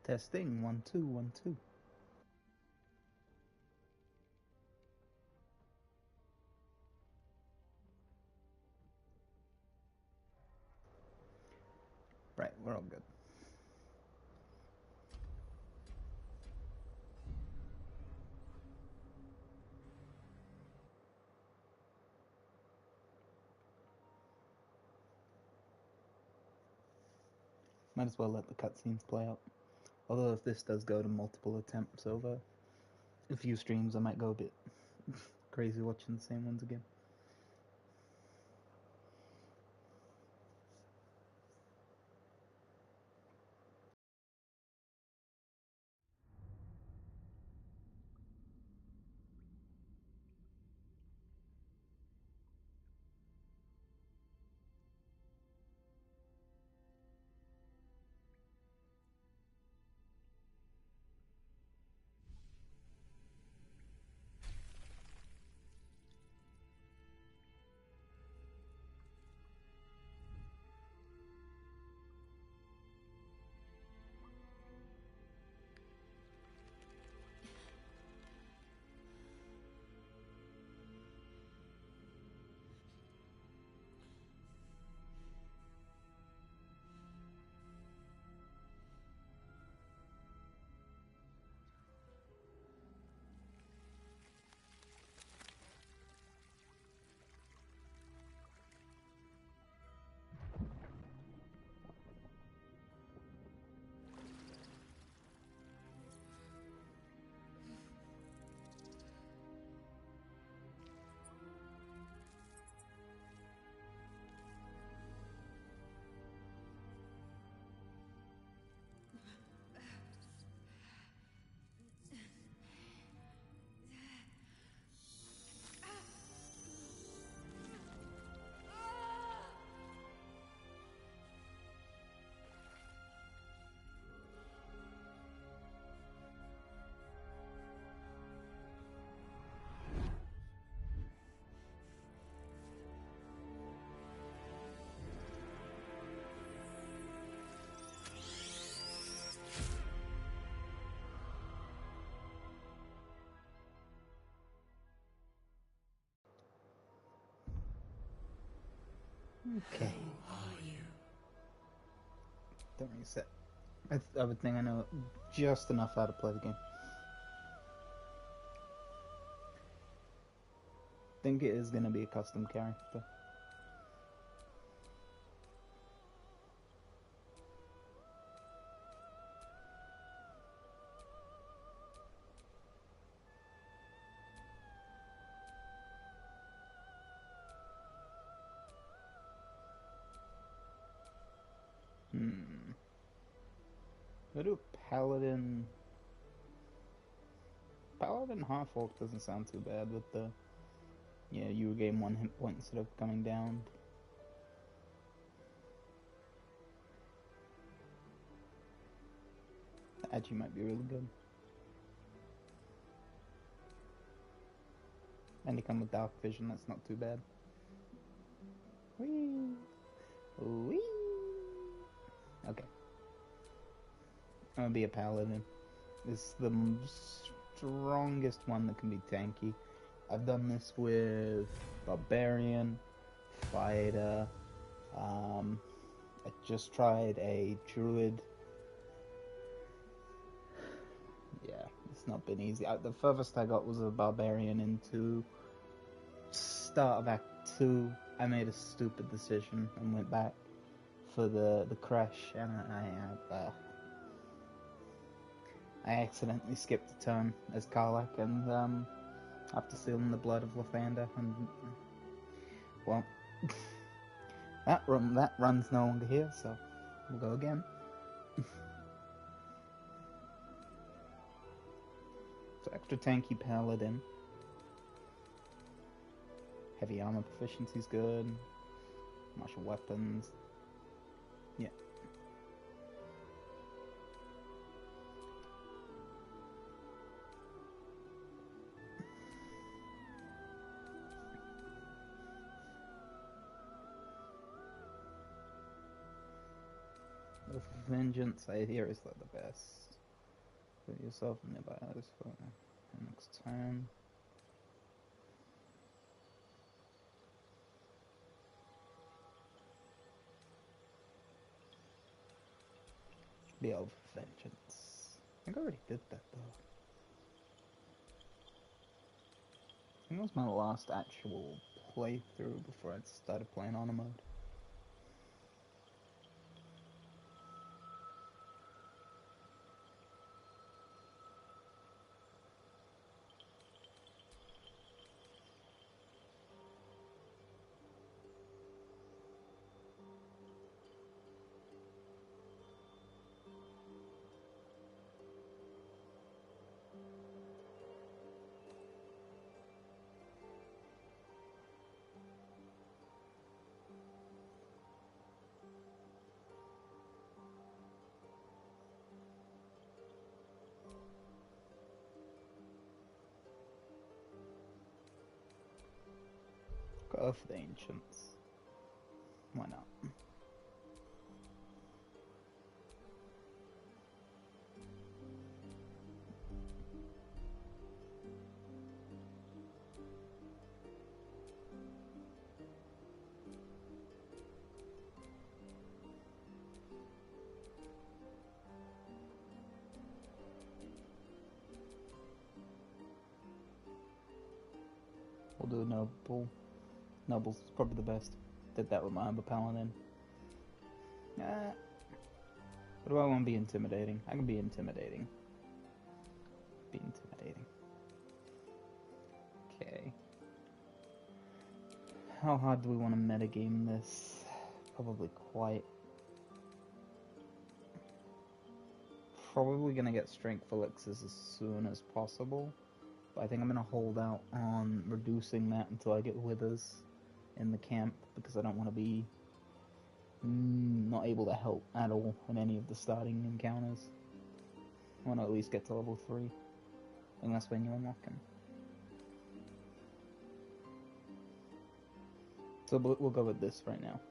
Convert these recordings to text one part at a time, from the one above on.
Testing, 1 2 1 2. Right, we're all good. Might as well let the cutscenes play out. Although if this does go to multiple attempts over a few streams, I might go a bit crazy watching the same ones again. Okay. Don't reset. I would think I know just enough how to play the game. Think it is going to be a custom character. Go to Paladin. Paladin Half-Orc doesn't sound too bad with the... Yeah, you gain 1 hit point instead of coming down. That actually might be really good. And you come with Dark Vision, that's not too bad. Whee! Whee! Okay. I'm gonna be a Paladin. It's the strongest one that can be tanky. I've done this with Barbarian, Fighter, I just tried a Druid. Yeah, it's not been easy. The furthest I got was a Barbarian into start of Act 2. I made a stupid decision and went back for the crash, and I accidentally skipped a turn as Karlach, and after sealing the blood of Lathander, and well, that run's no longer here, so we'll go again. So extra tanky Paladin. Heavy armor proficiency's good. Martial weapons. Yeah. Vengeance, I hear, is like the best. Put yourself in nearby others for the next turn. The Elf Vengeance. I think I already did that though. I think it was my last actual playthrough before I started playing on a mode. Go for the Ancients. Why not? We'll do a Noble. Noble's probably the best. Did that with my Humber Paladin. What do I want to be intimidating? I can be intimidating. Be intimidating. Okay. How hard do we want to metagame this? Probably quite. Probably gonna get strength elixirs as soon as possible. But I think I'm gonna hold out on reducing that until I get withers in the camp, because I don't want to be not able to help at all in any of the starting encounters. I want to at least get to level 3. I think that's when you unlock him. So we'll go with this right now.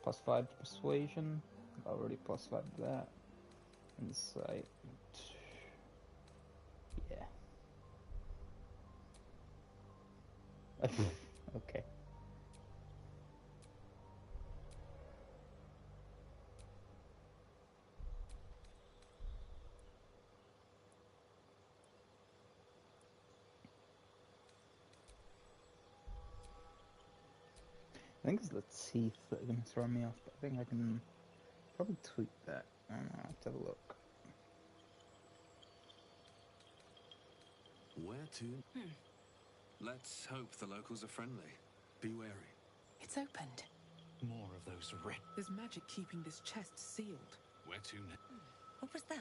+5 to persuasion. Already +5 to that. Insight. Yeah. Okay. I think it's the teeth that are going to throw me off, but I think I can probably tweak that. I don't know, I'll have to have a look. Where to? Let's hope the locals are friendly. Be wary. It's opened. More of those There's magic keeping this chest sealed. Where to now? What was that?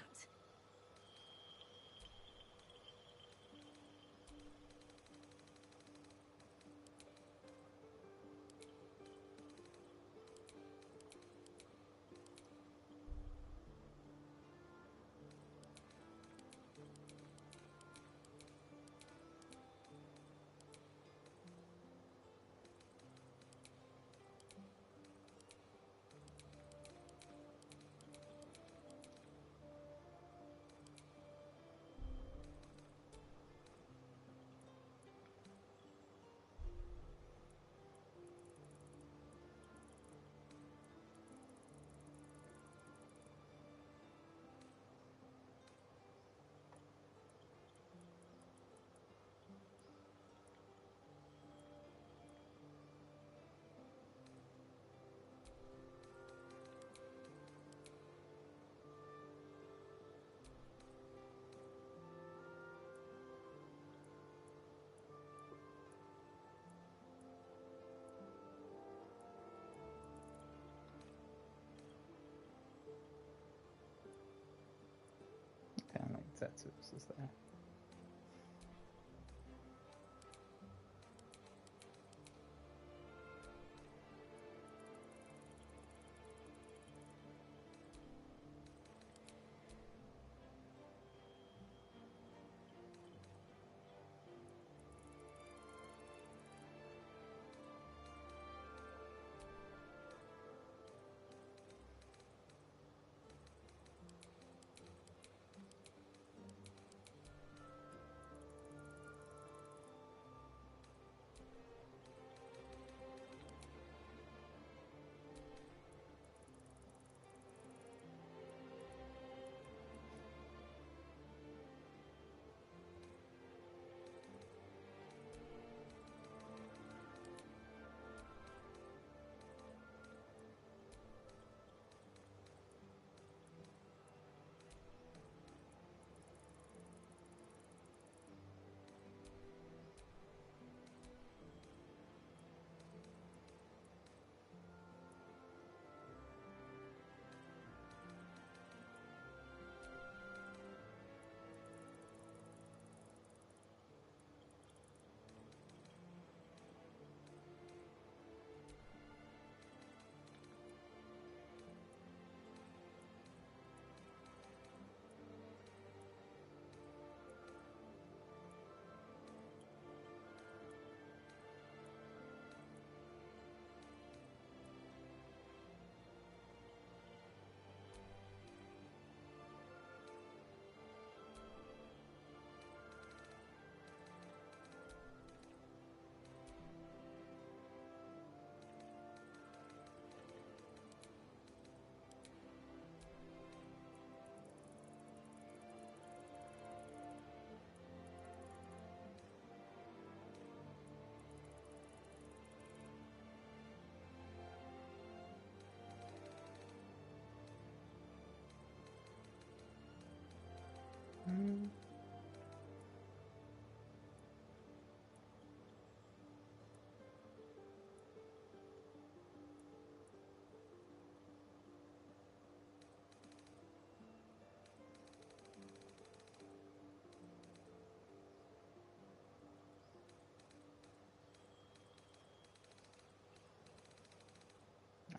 Kind of like tattoos is there.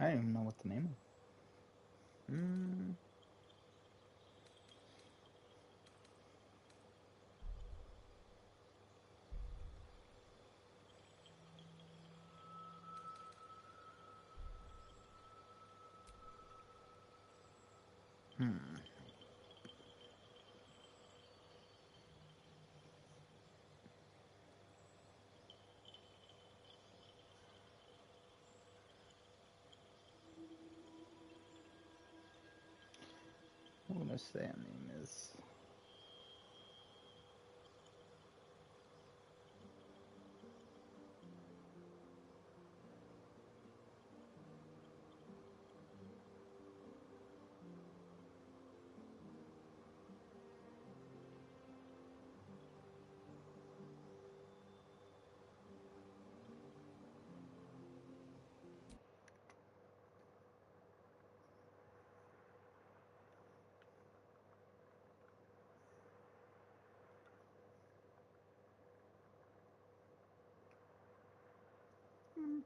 I don't even know what to name him. I'm gonna say her name is.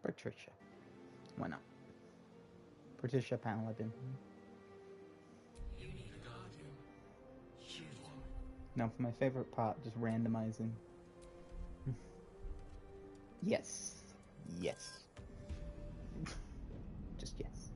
Patricia. Why not? Patricia Paladin. You need a guardian. Choose one. Now for my favorite part, just randomizing. Yes. Yes. Just yes.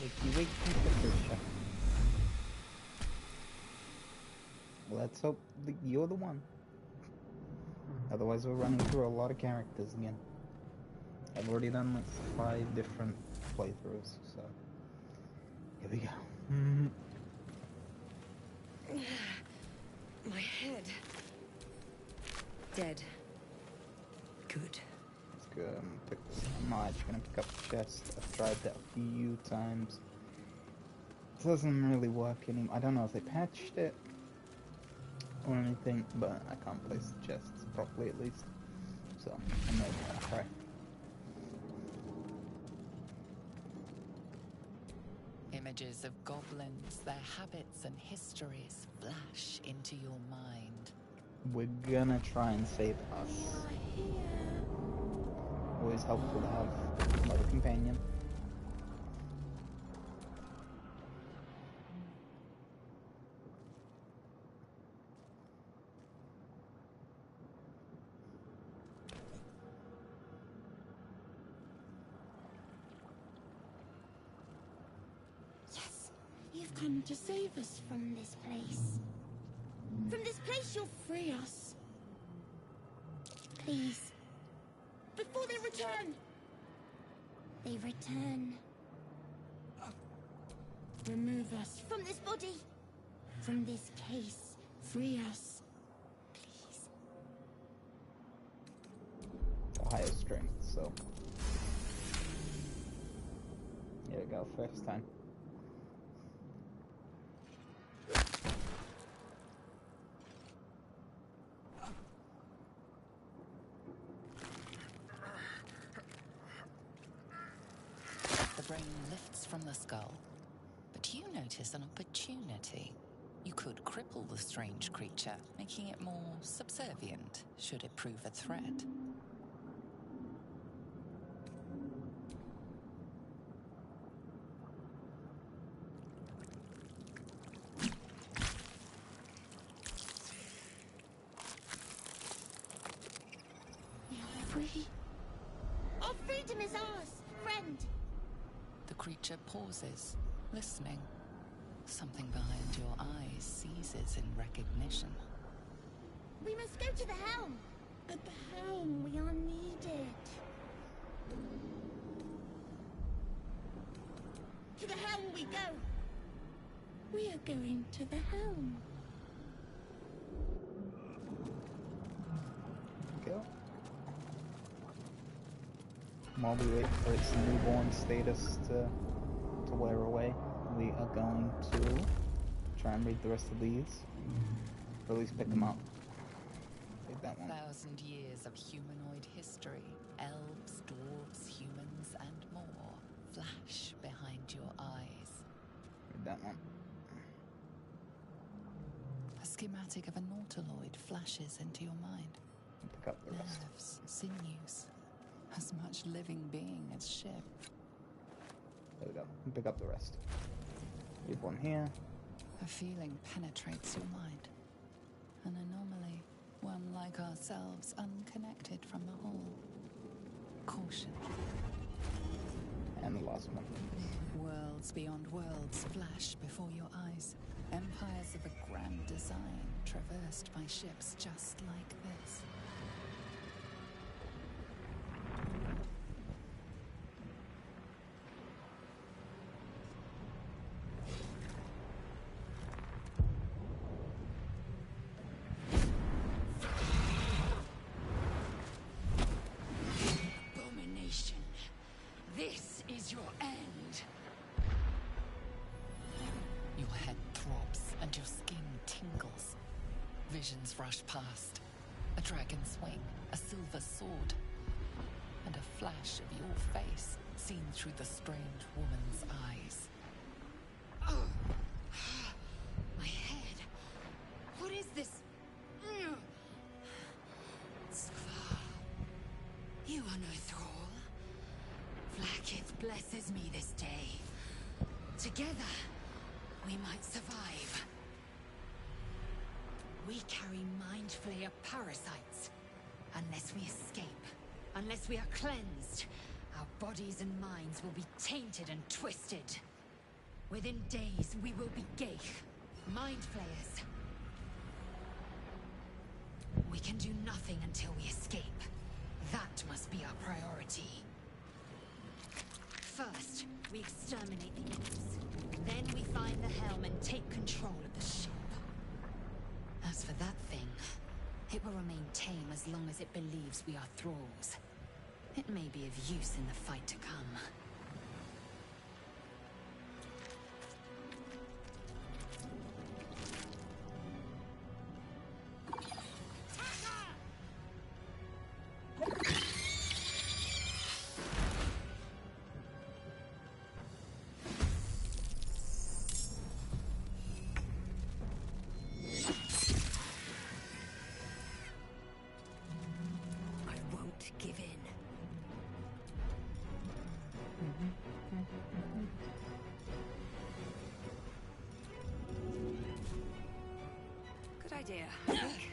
Wakey, wakey, Patricia. Let's hope that you're the one. Otherwise, we're running through a lot of characters again. I've already done like 5 different playthroughs, so here we go. My head. Dead. Good. Let's go and pick this. I'm not actually gonna pick up the chest. I've tried that a few times. It doesn't really work anymore. I don't know if they patched it or anything, but I can't place the chests properly at least. So I'm not gonna try. Images of goblins, their habits and histories flash into your mind. We're gonna try and save us. Always helpful to have another companion. Yes, you've come to save us from this place. From this place you'll free us. Please. Before they return! They return. Remove us from this body. From this case. Free us. Please. The higher strength, so. Here we go, first time. The brain lifts from the skull, but you notice an opportunity. You could cripple the strange creature, making it more subservient, should it prove a threat. We are free. Our freedom is ours, friend. The creature pauses, listening. Something behind your eyes seizes in recognition. We must go to the helm. At the helm, we are needed. To the helm we go. We are going to the helm. Go. While we wait for its newborn status to wear away, we are going to try and read the rest of these. Or at least pick them up. Read that one. 1,000 years of humanoid history. Elves, dwarves, humans, and more flash behind your eyes. Read that one. A schematic of a nautiloid flashes into your mind. Pick up the rest. Nerves, sinews, as much living being as ship. There we go. Pick up the rest. Leave one here. A feeling penetrates your mind. An anomaly, one like ourselves, unconnected from the whole. Caution. And the last one. Worlds beyond worlds flash before your eyes. Empires of a grand design, traversed by ships just like this. Abomination. This is your end. Your head throbs and your skin tingles. Visions rush past. A dragon's wing, a silver sword, and a flash of your face seen through the strange woman's eyes. Oh. My head. What is this? Skvar. You are no thrall. Vlaakith blesses me this day. Together, we might survive. We carry mind flayer parasites. Unless we escape, unless we are cleansed, our bodies and minds will be tainted and twisted. Within days, we will be Geich, Mind Flayers. We can do nothing until we escape. That must be our priority. First, we exterminate the imps. Then we find the helm and take control of the ship. As for that thing, it will remain tame as long as it believes we are thralls. It may be of use in the fight to come. Give in. Good idea, I think.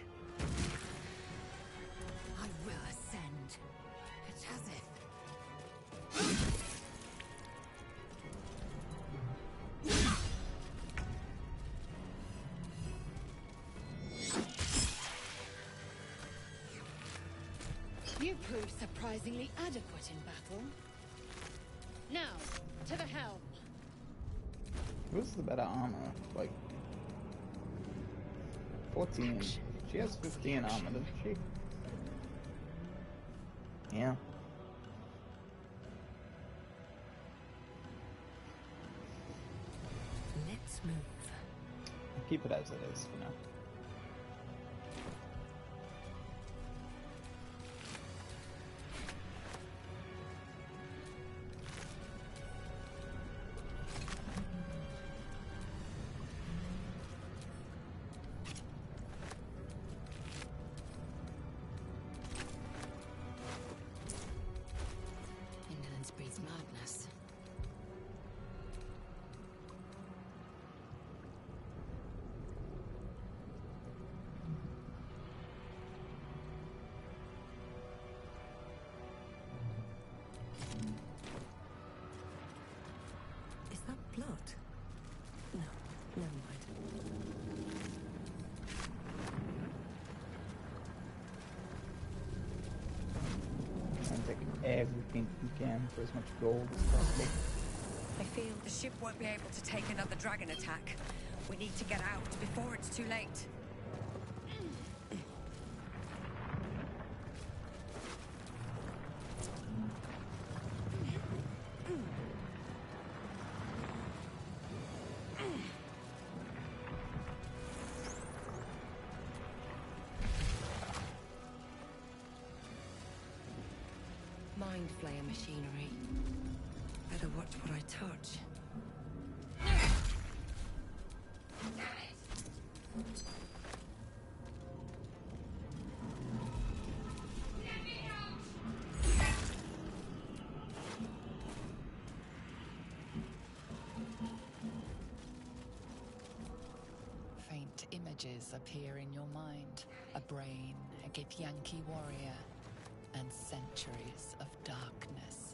I will ascend. It has it. You proved surprisingly adequate in battle. Now, to the helm. Who's the better armor? Like 14. She has 15 armor, doesn't she? Yeah. Let's move. Keep it as it is for now. Indolence breeds madness. Is that blood? No, never mind. And take everything we can for as much gold as possible. I feel the ship won't be able to take another dragon attack. We need to get out before it's too late. Mind flayer machinery. Better watch what I touch. Faint images appear in your mind. A brain, a Githyanki warrior, and centuries of darkness.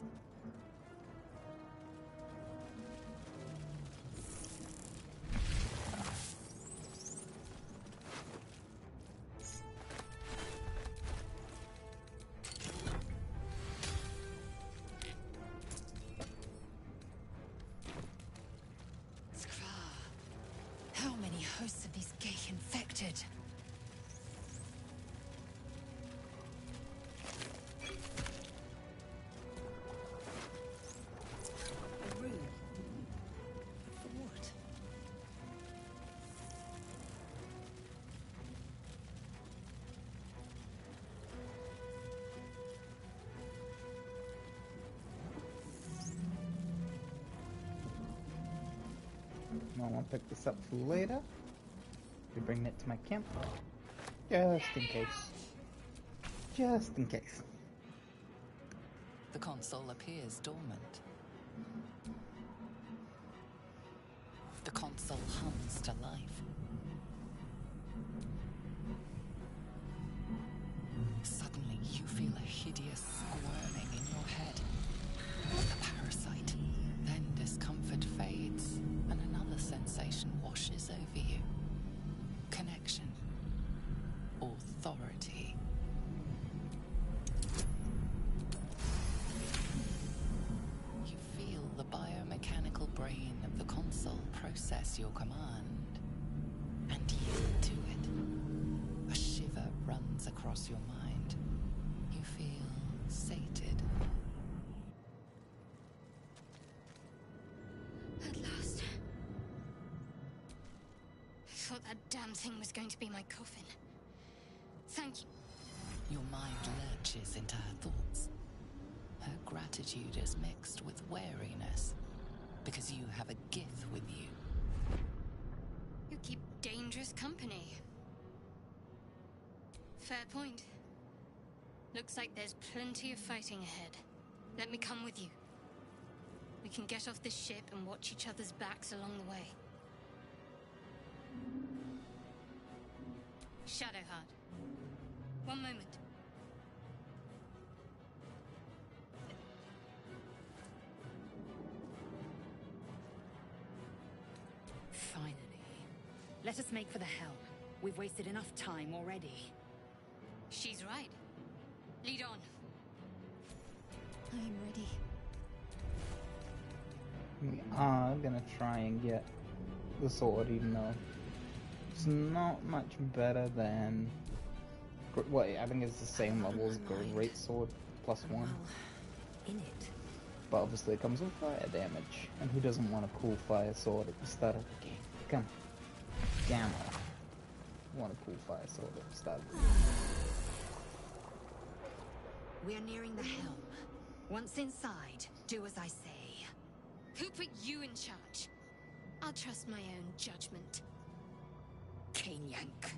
How many hosts of these Geich infected? A room. But for what? I want to pick this up for later. We bring it to my camp. Just in case. Just in case. The console appears dormant. The console hums to life. Suddenly, you feel a hideous squirming in your head. The parasite. Then discomfort fades, and press your command and yield to it. A shiver runs across your mind. You feel sated. At last. I thought that damn thing was going to be my coffin. Thank you. Your mind lurches into her thoughts. Her gratitude is mixed with wariness, because you have a gift with you. You keep dangerous company. Fair point. Looks like there's plenty of fighting ahead. Let me come with you. We can get off this ship and watch each other's backs along the way. Shadowheart. One moment. Finally. Let us make for the helm. We've wasted enough time already. She's right. Lead on. I am ready. We are gonna try and get the sword, even though it's not much better than... Well, I think it's the same level as Great Sword +1. Well, in it. But obviously it comes with fire damage. And who doesn't want a cool fire sword at the start of the game? Come on. Gamma. Want a cool fire sword at the start of the game. We are nearing the helm. Once inside, do as I say. Who put you in charge? I'll trust my own judgment. Cane Yank.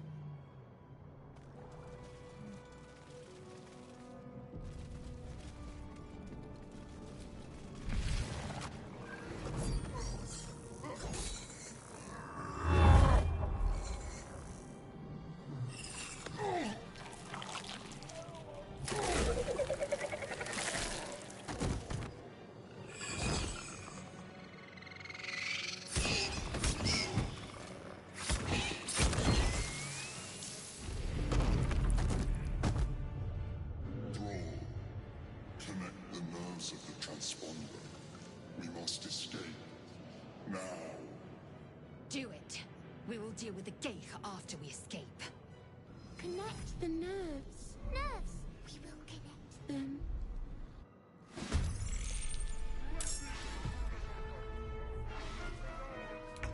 Connect the nerves of the transponder. We must escape. Now. Do it. We will deal with the Geich after we escape. Connect the nerves. Nerves! We will connect them.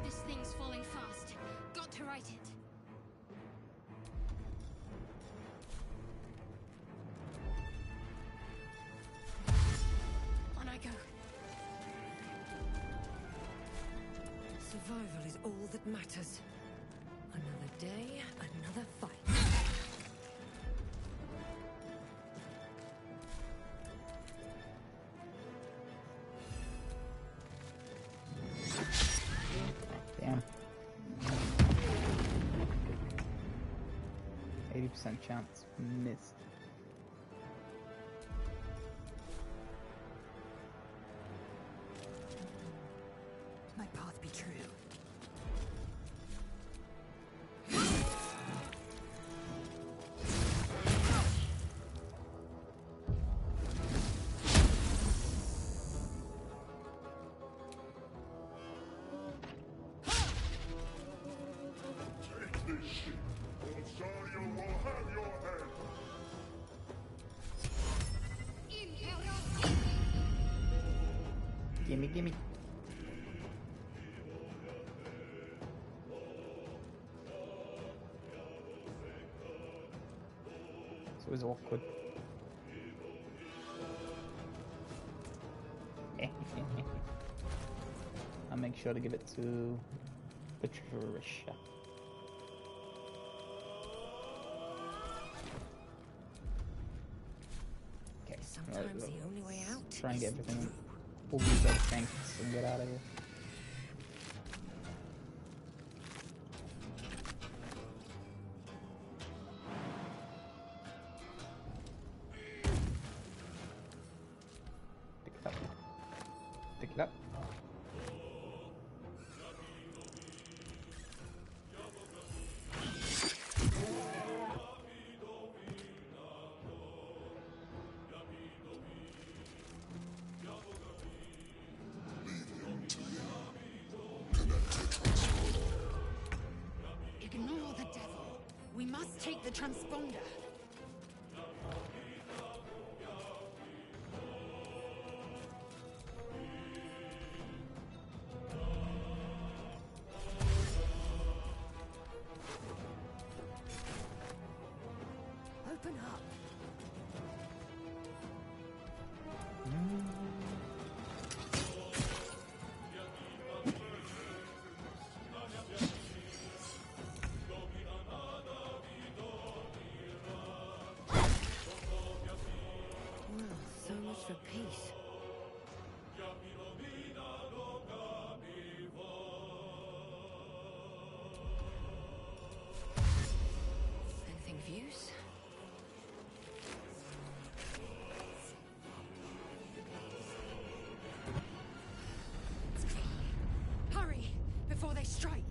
This thing's falling fast. Got to right it. On I go. Survival is all that matters. Another day, another fight. Damn. 80% chance. Missed. My path be true. Take this ship, or Zarya will have your head. Gimme, gimme. It's always awkward. I'll make sure to give it to Patricia. Okay, Sometimes the only way out try and get is everything. through. Pull these other tanks and get out of here. Pick it up. Pick it up. Leave him to me. Connect the transponder. take the transponder. Open up. Well, so much for peace. Anything of use? Hurry, before they strike.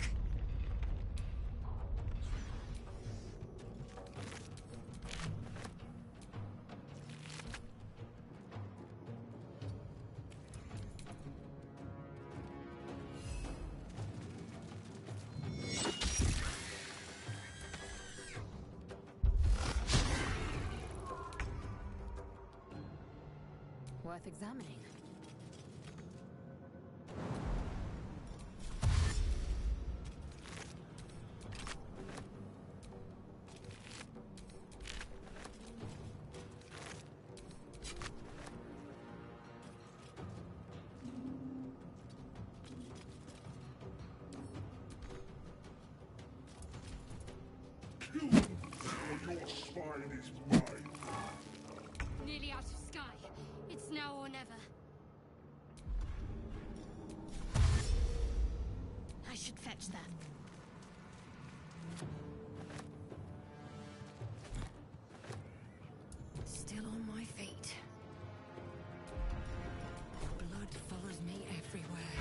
Worth examining. Kill them, or your spine is mine. Nearly out of sky. It's now or never. I should fetch that. Still on my feet. Blood follows me everywhere.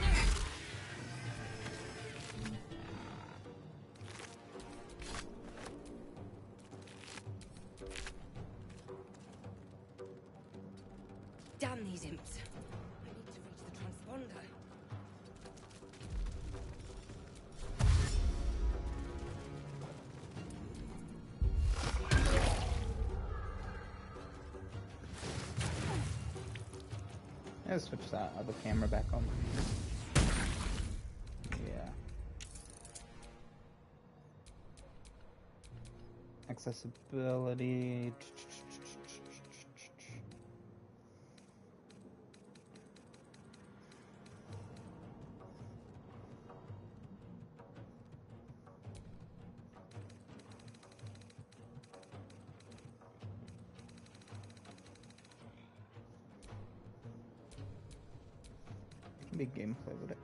Damn these imps. I need to reach the transponder. Let's switch that other camera back on. Yeah. Accessibility. Big gameplay with it.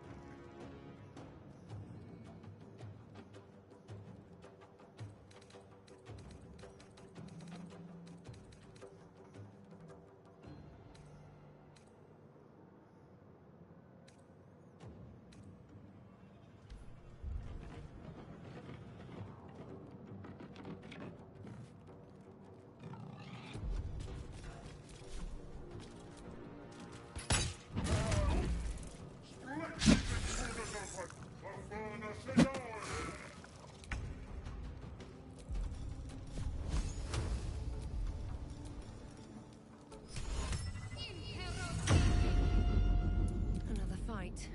Another fight.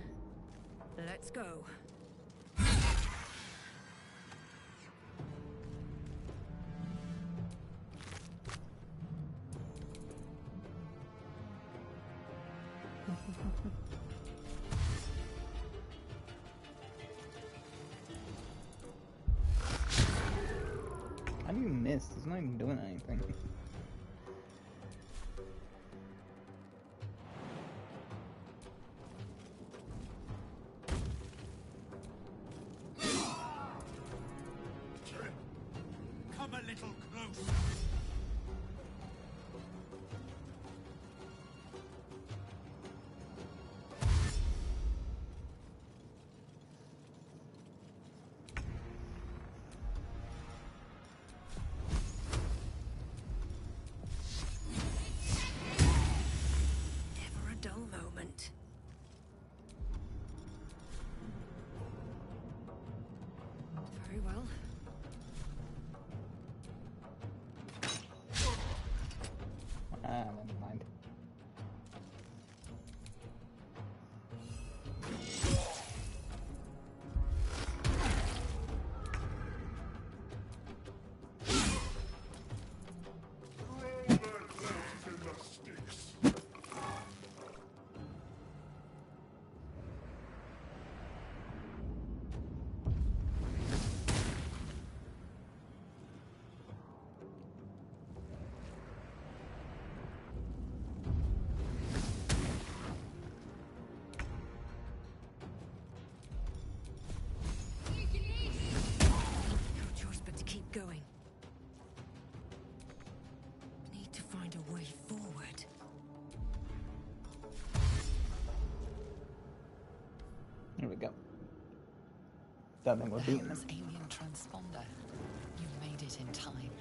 Let's go. How do you miss? It's not even doing anything. Come a little closer. Never a dull moment. Very well. go. Don't think we're The beating him. helm's alien transponder. You made it in time.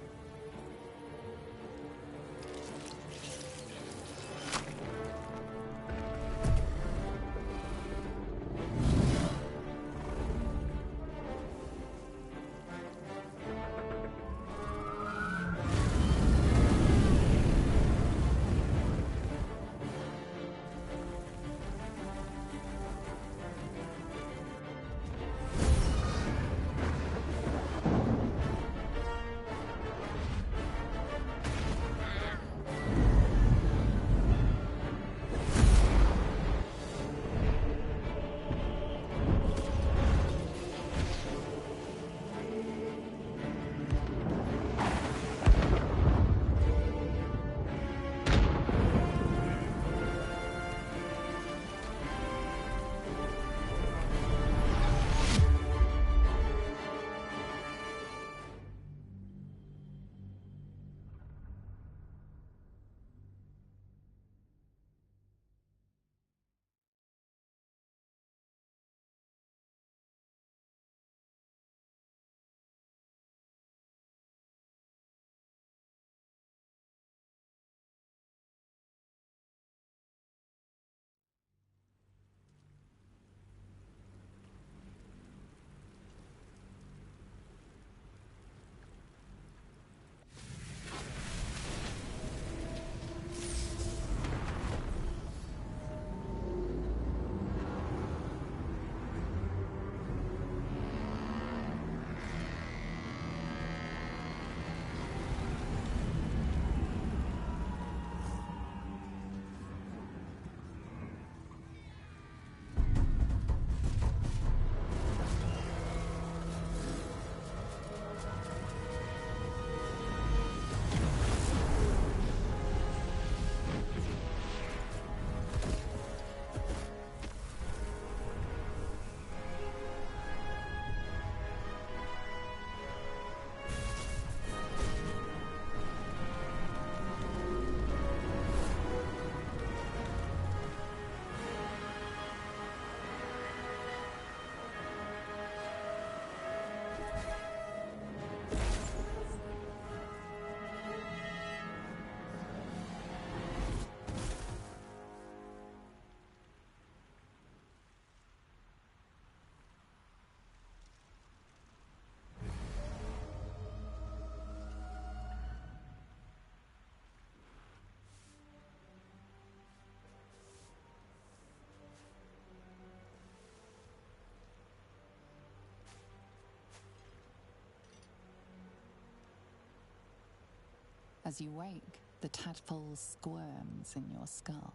As you wake, the tadpole squirms in your skull.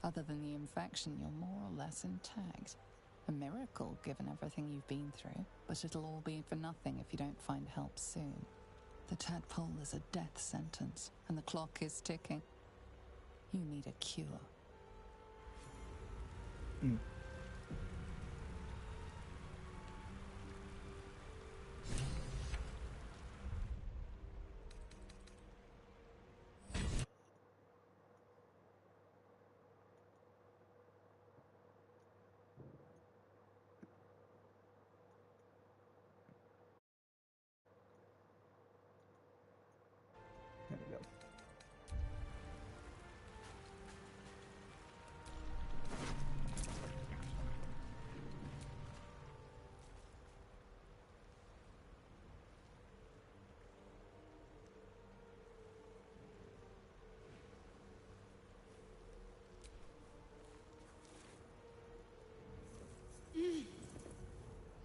Other than the infection, you're more or less intact. A miracle, given everything you've been through, but it'll all be for nothing if you don't find help soon. The tadpole is a death sentence, and the clock is ticking. You need a cure. There we go.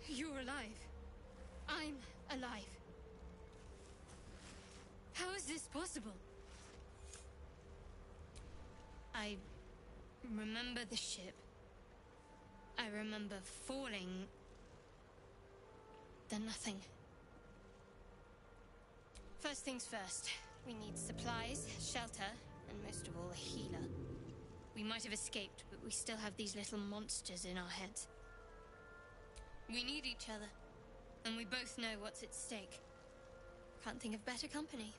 You're alive. I'm alive. How is this possible? I remember the ship. I remember falling. Then nothing. First things first. We need supplies, shelter, and most of all, a healer. We might have escaped, but we still have these little monsters in our heads. We need each other, and we both know what's at stake. Can't think of better company.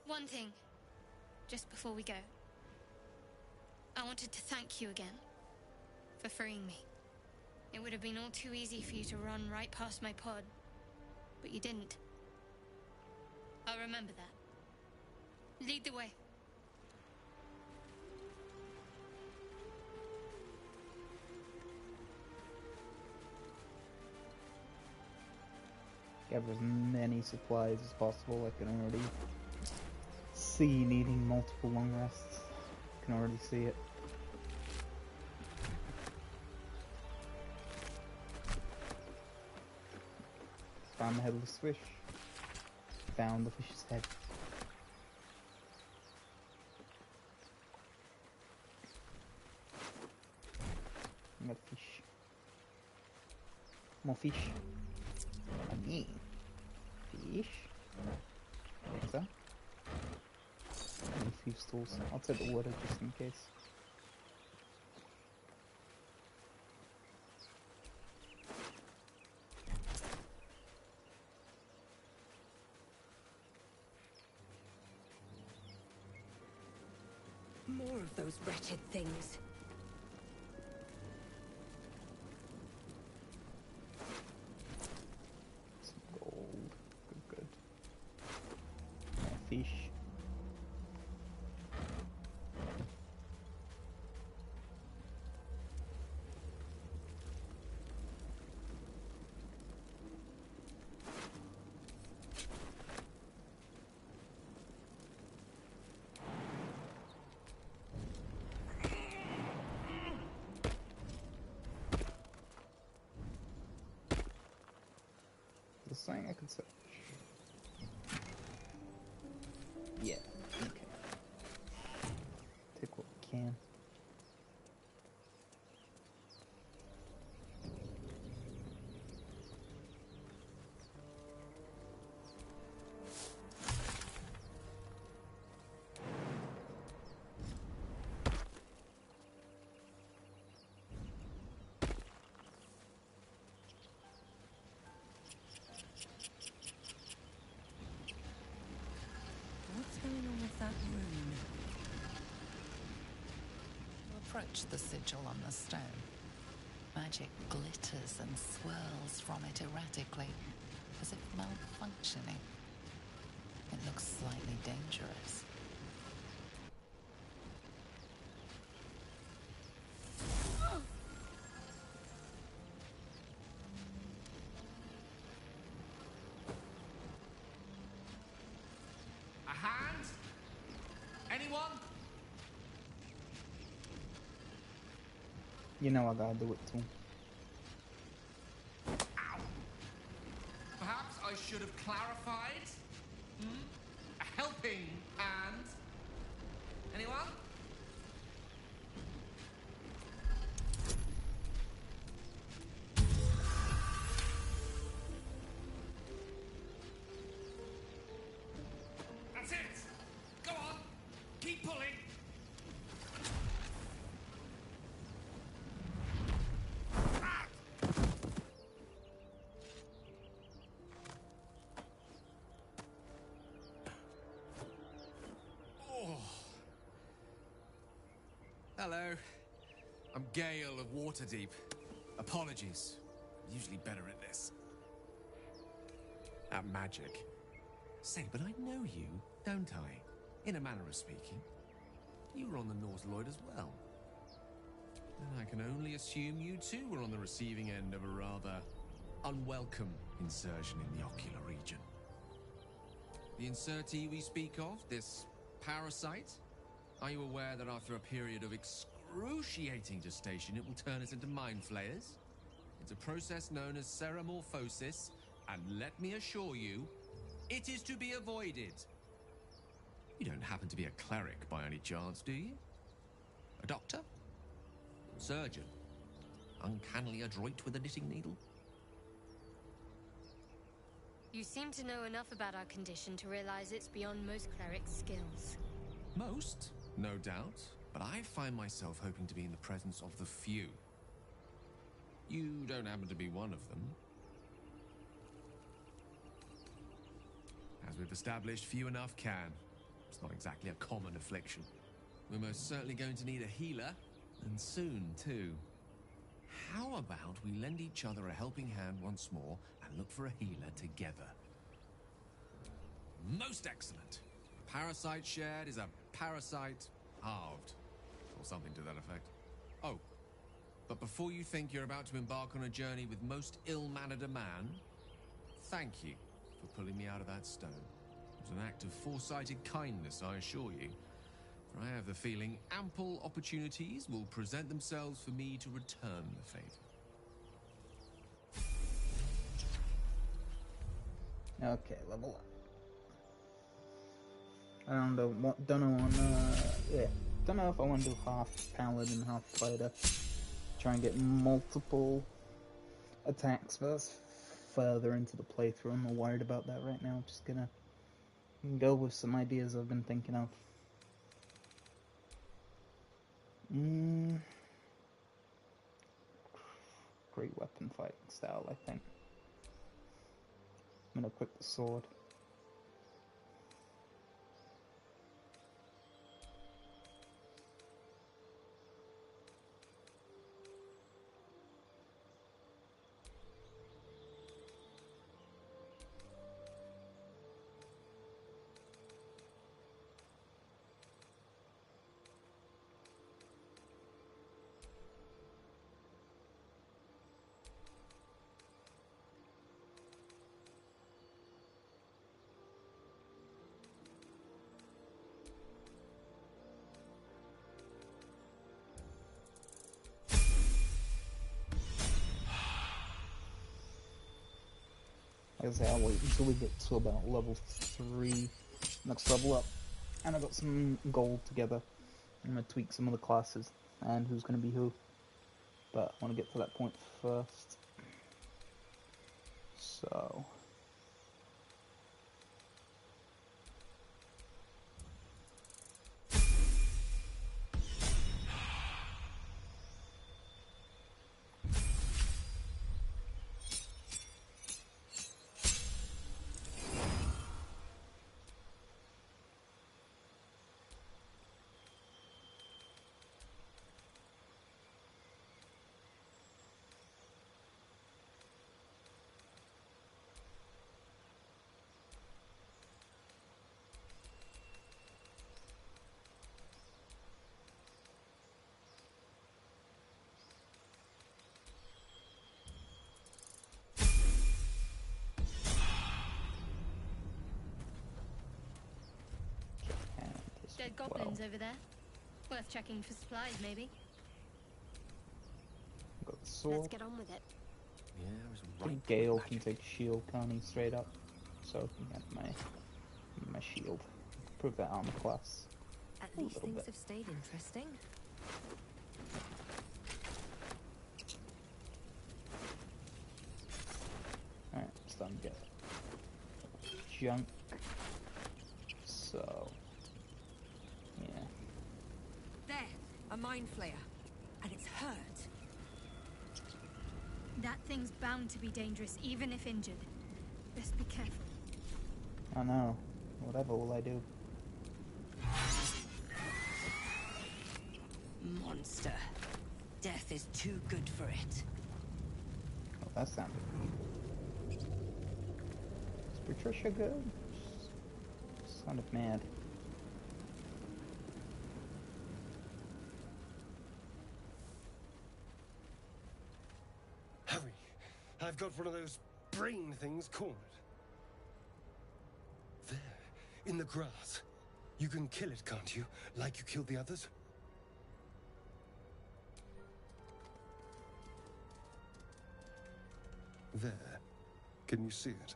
One thing, just before we go. I wanted to thank you again. for freeing me. It would have been all too easy for you to run right past my pod, but you didn't. I'll remember that. Lead the way. Gather as many supplies as possible. I can already see needing multiple long rests. I can already see it. Found the headless fish. Found the fish's head. I got fish. More fish. I mean, fish. What's that? A few stools. I'll take the water just in case. More of those wretched things. Some gold. Good. More fish. The sign I can search. Yeah, okay. Take what we can. What's going on with that rune? Approach the sigil on the stone. Magic glitters and swirls from it erratically, as if malfunctioning. It looks slightly dangerous. A hand? Anyone? You know I gotta do it too. Ow! Perhaps I should have clarified? A helping hand? Anyone? That's it! Go on! Keep pulling! Ah! Oh. Hello. I'm Gale of Waterdeep. Apologies. I'm usually better at this. At magic. Say, but I know you, don't I? In a manner of speaking. You were on the North Lloyd as well. And I can only assume you too were on the receiving end of a rather unwelcome insertion in the ocular region. The insertee we speak of, this parasite, are you aware that after a period of excruciating gestation, it will turn us into mind flayers? It's a process known as ceramorphosis, and let me assure you, it is to be avoided. You don't happen to be a cleric by any chance, do you? A doctor? Surgeon? Uncannily adroit with a knitting needle? You seem to know enough about our condition to realize it's beyond most clerics' skills. Most, no doubt, but I find myself hoping to be in the presence of the few. You don't happen to be one of them. As we've established, few enough can. It's not exactly a common affliction. We're most certainly going to need a healer, and soon, too. How about we lend each other a helping hand once more and look for a healer together? Most excellent. A parasite shared is a parasite halved. Or something to that effect. Oh, but before you think you're about to embark on a journey with most ill-mannered a man, thank you for pulling me out of that stone. It was an act of foresighted kindness, I assure you. For I have the feeling ample opportunities will present themselves for me to return the favor. Okay, level up. I don't know don't know if I want to do half paladin, half fighter. Try and get multiple attacks, but that's further into the playthrough. I'm not worried about that right now. I'm just gonna go with some ideas I've been thinking of. Great weapon fighting style, I think. I'm gonna equip the sword. Like I say, I'll wait until we get to about level 3, next level up. And I got some gold together. I'm going to tweak some of the classes and who's going to be who. But I want to get to that point first. So... Dead goblins over there. Worth checking for supplies, maybe. Got the sword. Let's get on with it. Yeah, I was I think Gale can take shield, can't he, straight up? So I can get my shield. Improve that armor class. At least things have stayed interesting. Alright, starting to get junk. So... yeah. There, a mind flayer. And it's hurt. That thing's bound to be dangerous, even if injured. Best be careful. I know. Whatever will I do? Monster. Death is too good for it. Oh, that sounded evil. Is Patricia good? Sounded mad. Hurry! I've got one of those brain things cornered. There, in the grass. You can kill it, can't you? Like you killed the others? There. Can you see it?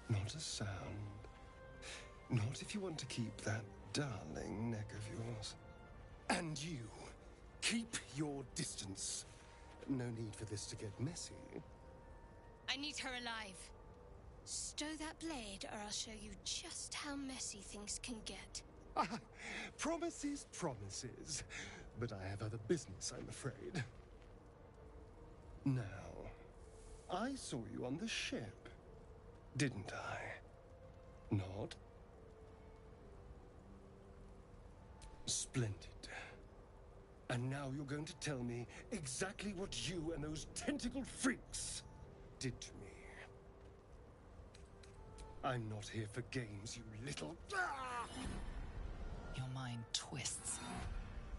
Not a sound. Not if you want to keep that darling neck of yours. And you, keep your distance. No need for this to get messy. I need her alive. Stow that blade, or I'll show you just how messy things can get. Promises, promises. But I have other business, I'm afraid. Now, I saw you on the ship, didn't I? Not? Splendid. And now you're going to tell me exactly what you and those tentacled freaks did to me. I'm not here for games, you little... Ah! Your mind twists.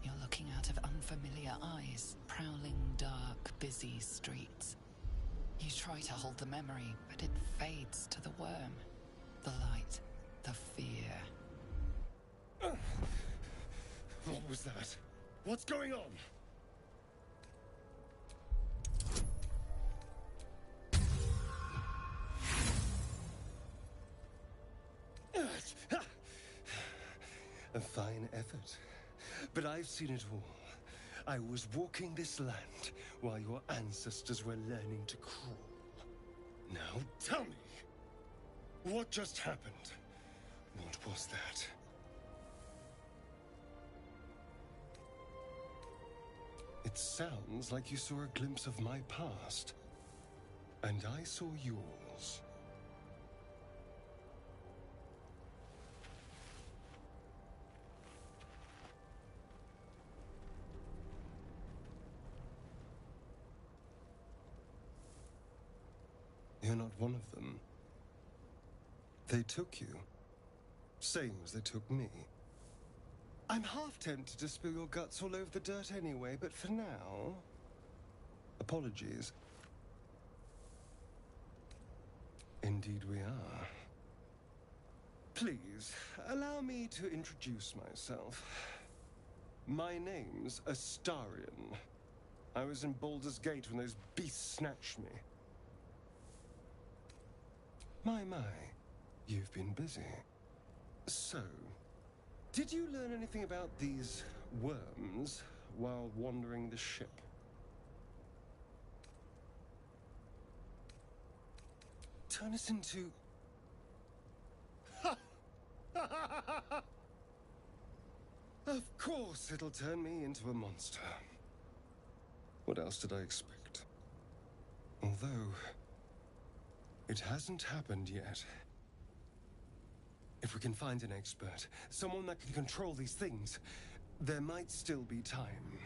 You're looking out of unfamiliar eyes, prowling dark, busy streets. You try to hold the memory, but it fades to the worm. The light, the fear. What was that? What's going on? A fine effort. But I've seen it all. I was walking this land while your ancestors were learning to crawl. Now tell me, what just happened? What was that? It sounds like you saw a glimpse of my past. And I saw yours. You're not one of them. They took you. Same as they took me. I'm half tempted to spill your guts all over the dirt anyway, but for now... apologies. Indeed we are. Please, allow me to introduce myself. My name's Astarion. I was in Baldur's Gate when those beasts snatched me. My, you've been busy. So, did you learn anything about these worms while wandering the ship? Turn us into... Of course it'll turn me into a monster. What else did I expect? Although... it hasn't happened yet. If we can find an expert, someone that can control these things, there might still be time.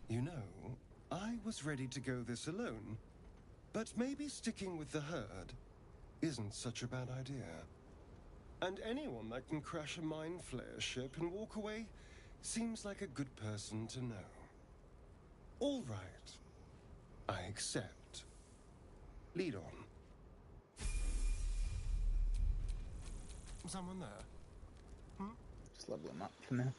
You know, I was ready to go this alone, but maybe sticking with the herd isn't such a bad idea. And anyone that can crash a mind flayer ship and walk away seems like a good person to know. All right. I accept. Lead on. Someone there? Just level him up for now.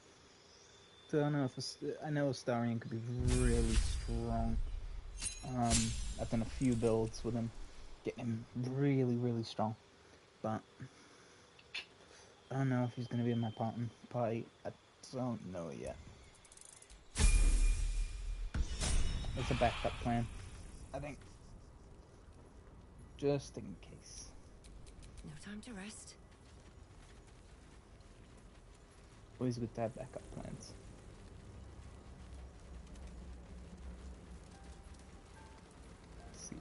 So I don't know if I know Astarion could be really strong. I've done a few builds with him, getting him really, really strong. But I don't know if he's going to be in my party. I don't know yet. It's a backup plan, I think. Just in case. No time to rest. Always good to have backup plans. Let's see.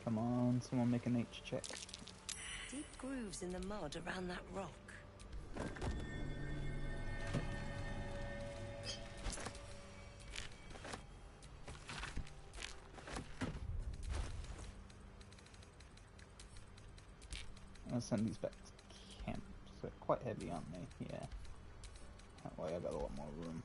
Come on, someone make a nature check. Deep grooves in the mud around that rock. I'll send these back to camp. So they're quite heavy on me, yeah. That way I got a lot more room.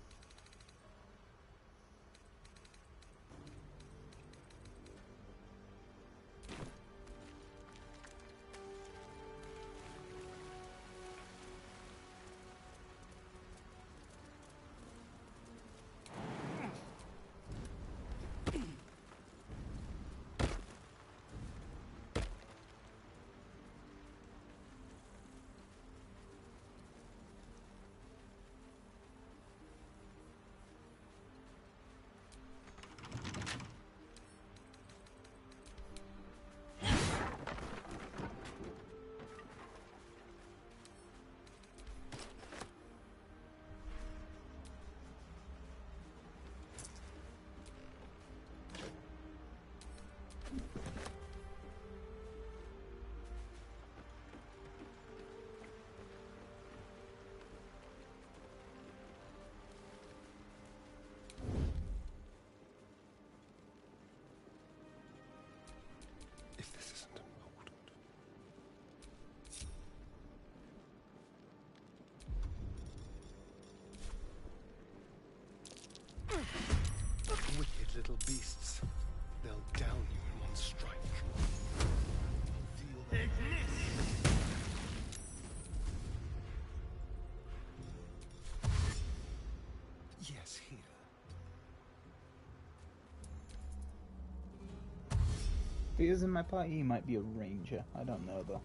he is in my party, he might be a ranger. I don't know though.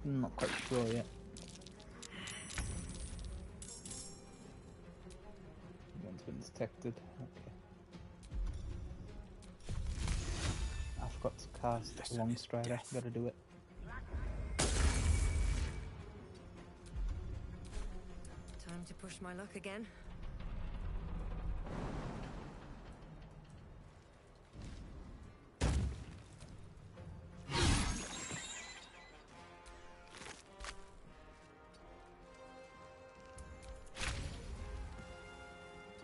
I'm not quite sure yet. One's been detected. Okay. I forgot to cast Long Strider. Gotta do it. Time to push my luck again.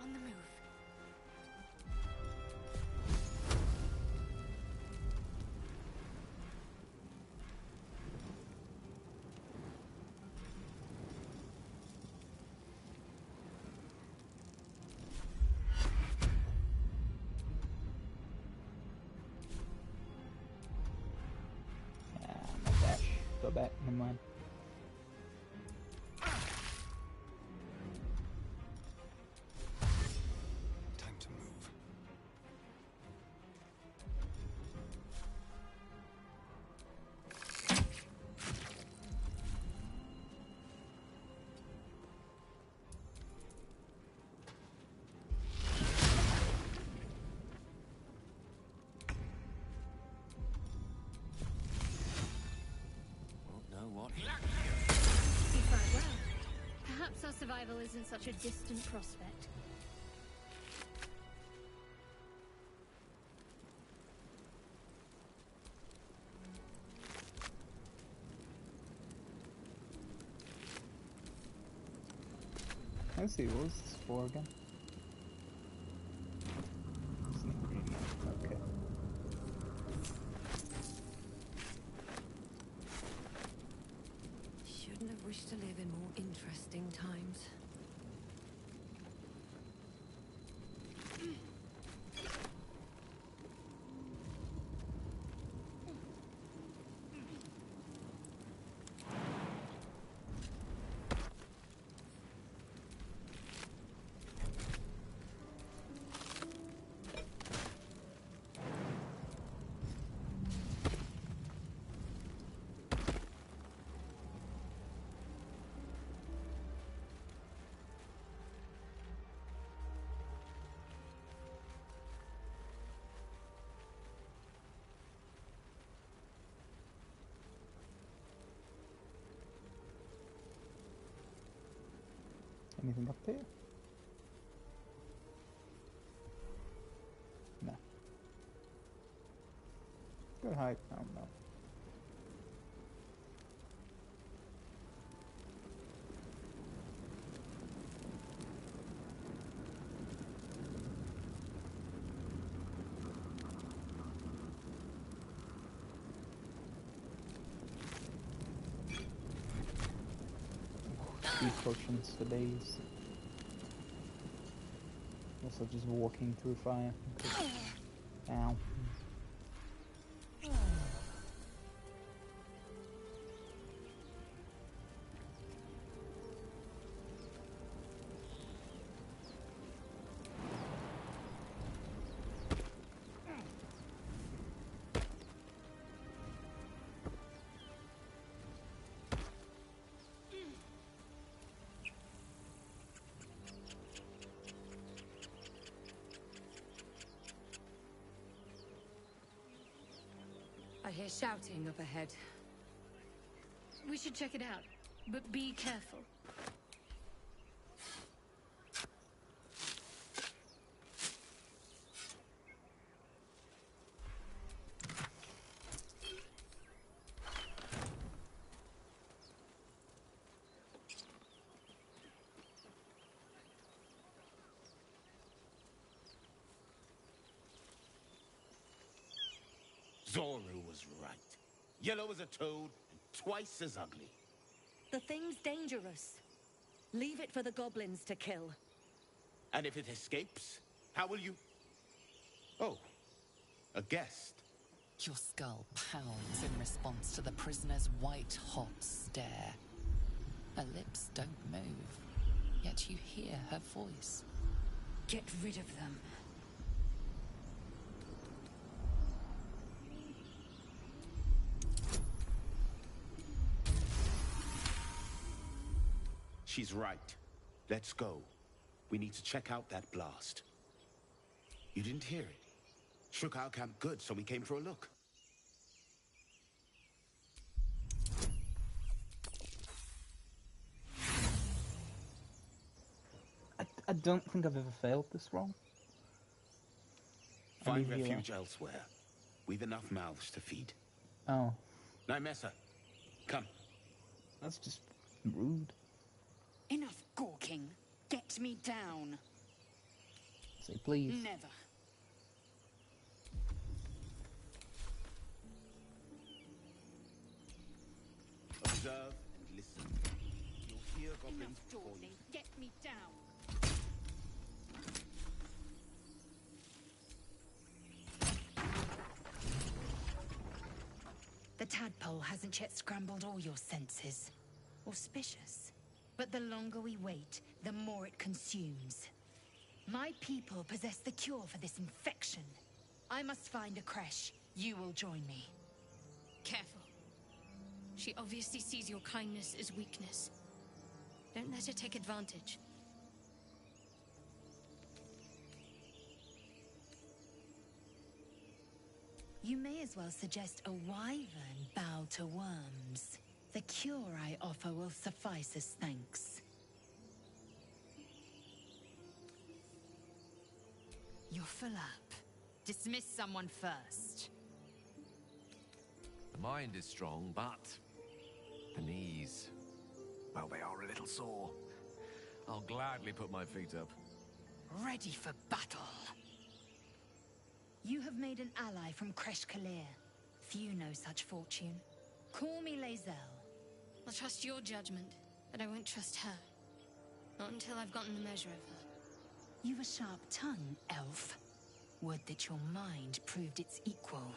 On the move. My dash. Go back. Never mind. Time to move. Won't know what hit. You fight well. Perhaps our survival isn't such a distant prospect. Let's see, what was this for again? It's an ingredient. Okay. Shouldn't have wished to live in more interesting times. Anything up there? No. Good height. I don't know. Speed potions for days. Also just walking through fire. Ow. I hear shouting up ahead. We should check it out, but be careful. Zoru was right. Yellow as a toad and twice as ugly. The thing's dangerous. Leave it for the goblins to kill. And if it escapes, how will you... Oh, a guest. Your skull pounds in response to the prisoner's white-hot stare. Her lips don't move, yet you hear her voice. Get rid of them. She's right. Let's go. We need to check out that blast. You didn't hear it? Shook our camp good, so we came for a look. I don't think I've ever failed this role. Find refuge elsewhere. We've enough mouths to feed. Oh. Nymessa, come. That's just rude. Enough gawking. Get me down. Say please. Never. Observe and listen. You'll hear goblins before you. Get me down. The tadpole hasn't yet scrambled all your senses. Auspicious. But the longer we wait, the more it consumes. My people possess the cure for this infection. I must find a creche. You will join me. Careful. She obviously sees your kindness as weakness. Don't let her take advantage. You may as well suggest a wyvern bow to worms. The cure I offer will suffice as thanks. You're full up. Dismiss someone first. The mind is strong, but the knees, well, they are a little sore. I'll gladly put my feet up. Ready for battle. You have made an ally from Kresh Kalir. Few know such fortune. Call me Lae'zel. I'll trust your judgment, but I won't trust her. Not until I've gotten the measure of her. You've a sharp tongue, elf. Would that your mind proved its equal.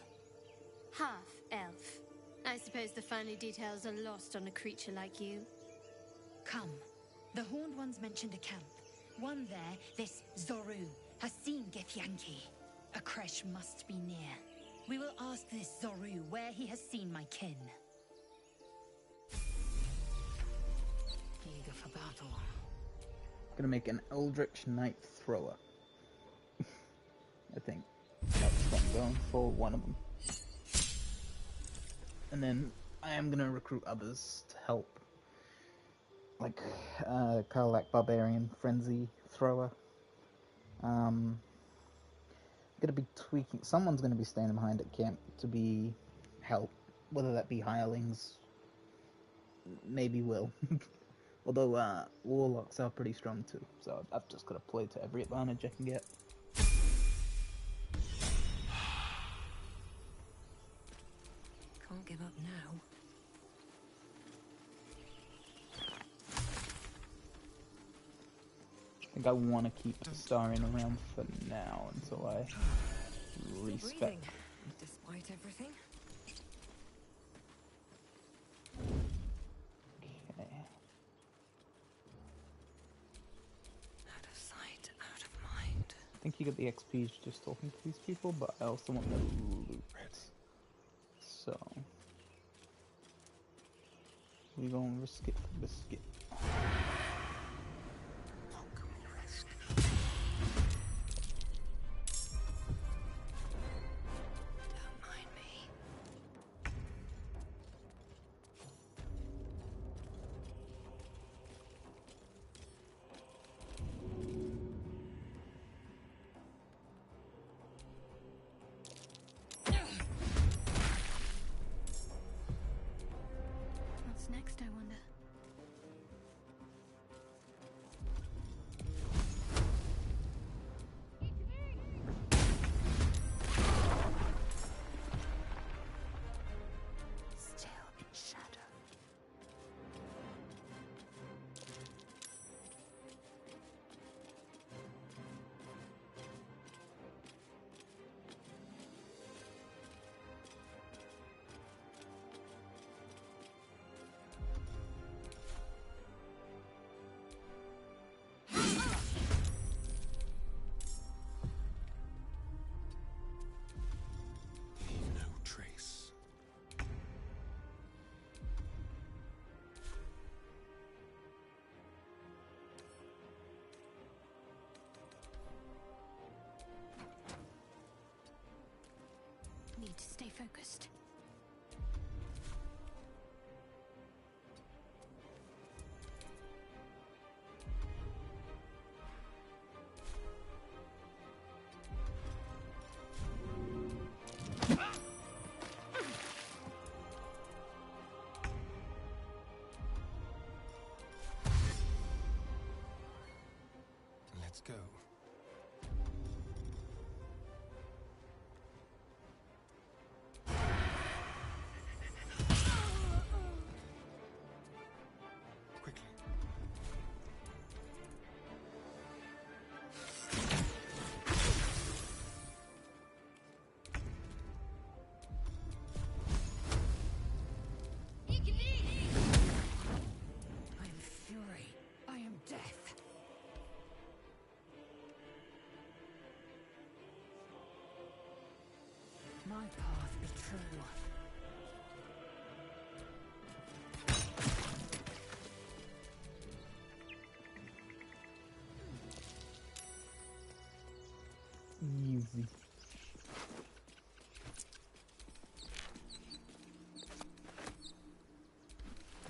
Half-elf. I suppose the finer details are lost on a creature like you. Come. The Horned Ones mentioned a camp. One there, this Zoru, has seen Githyanki. A creche must be near. We will ask this Zoru where he has seen my kin. Eager for battle. Gonna make an Eldritch Knight Thrower. I think that's what I'm going for, one of them. And then I am gonna recruit others to help. Like, Karlak Barbarian Frenzy Thrower. Gonna be tweaking. Someone's gonna be standing behind at camp to be help, whether that be hirelings, maybe will. Although warlocks are pretty strong too, so I've just gotta play to every advantage I can get. Can't give up now. I think I want to keep Starion around for now until I respec. Breathing, despite everything. Okay. Out of sight, out of mind. I think you get the XP just talking to these people, but I also want the loot. So we're gonna risk it for biscuit. What's next, I wonder? to stay focused. Let's go. Quickly. I am fury. I am death. My path be true. Easy.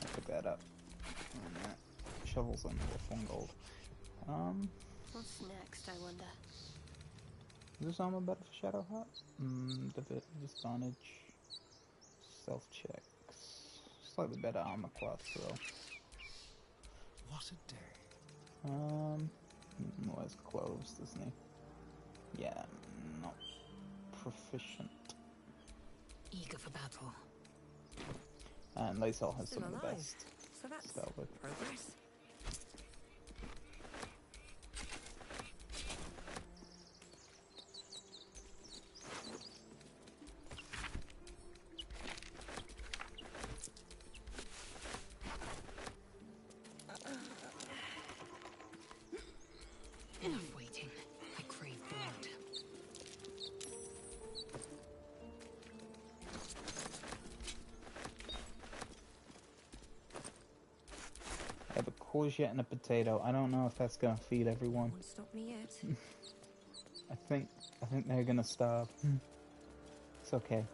I'll pick that up. And that shovel's under the 1 gold. What's next, I wonder? Is this armor better for Shadow Heart? Disadvantage. Stealth checks. Slightly better armor class though. What a day. Wears clothes, doesn't he? Yeah, not proficient. Eager for battle. And Lazel has Still some of the alive. best So that's salvage. progress. Enough waiting. I crave blood. I have a courgette and a potato. I don't know if that's gonna feed everyone. Won't stop me yet. I think they're gonna starve. It's okay.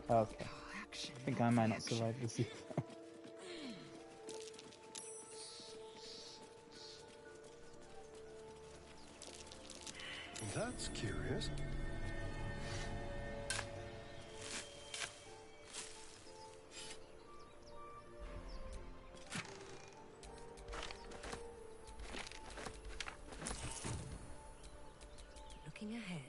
Okay. I think I might not survive this either. That's curious. Looking ahead.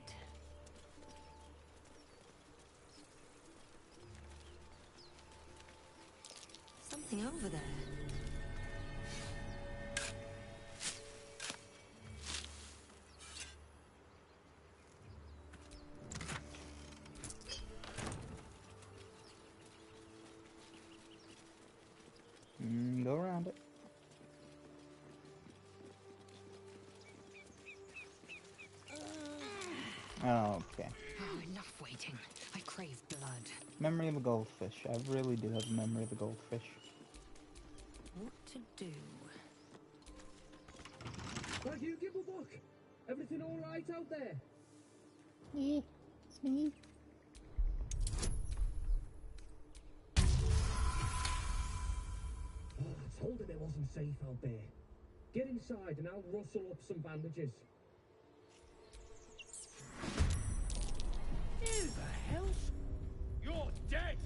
Something over there. Go around it. Oh, okay. Oh, enough waiting. I crave blood. Memory of a goldfish. I really do have a memory of a goldfish. What to do? Like you give a book. Everything all right out there? Yeah, it's me. Oh, I told him it wasn't safe out there. Get inside and I'll rustle up some bandages. Who the hell? You're dead!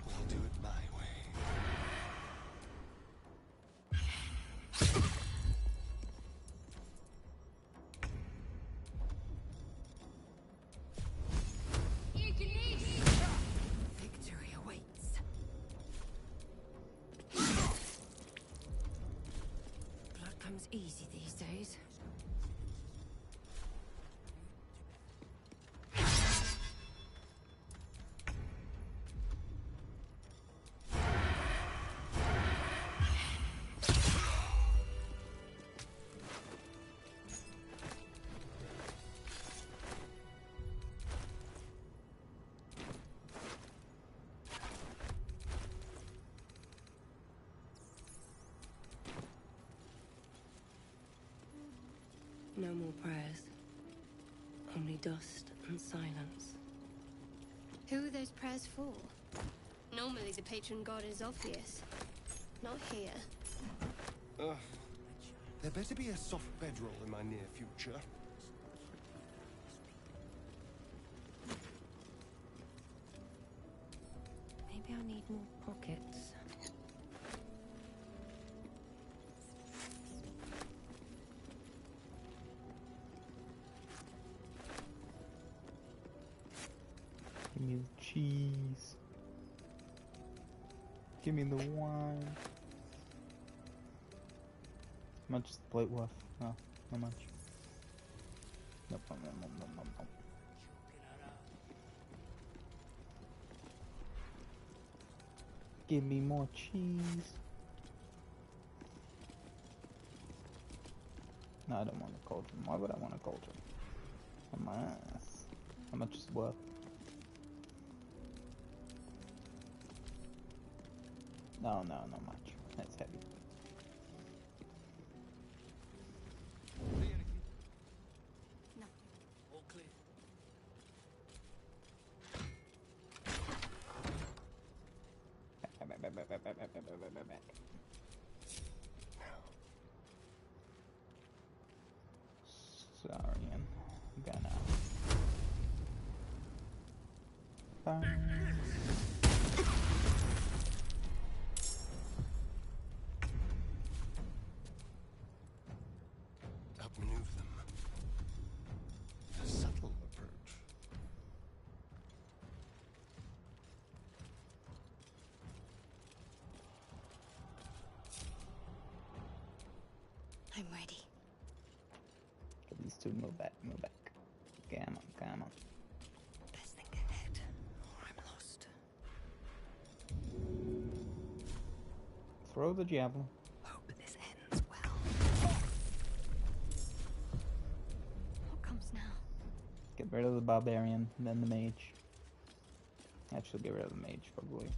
We'll do it my way. Victory awaits. Blood comes easy these days. No more prayers. Only dust and silence. Who are those prayers for? Normally the patron god is obvious. Not here. There better be a soft bedroll in my near future. Maybe I need more pockets. Give me the cheese. Give me the wine. How much is the plate worth? No, not much. Nope, nope, nope, nope, nope, nope. Give me more cheese. No, I don't want a cauldron. Why would I want a cauldron? On my ass. How much is it worth? No, not much. That's heavy. No. All clear. Back. Sorry, I'm gonna. Outmaneuver them. A subtle approach. I'm ready. Get these two move back, move back. Come on, come on. Best think ahead, or I'm lost. Throw the javelin. Hope this ends well. What comes now? Get rid of the barbarian, then the mage. Actually, get rid of the mage, probably.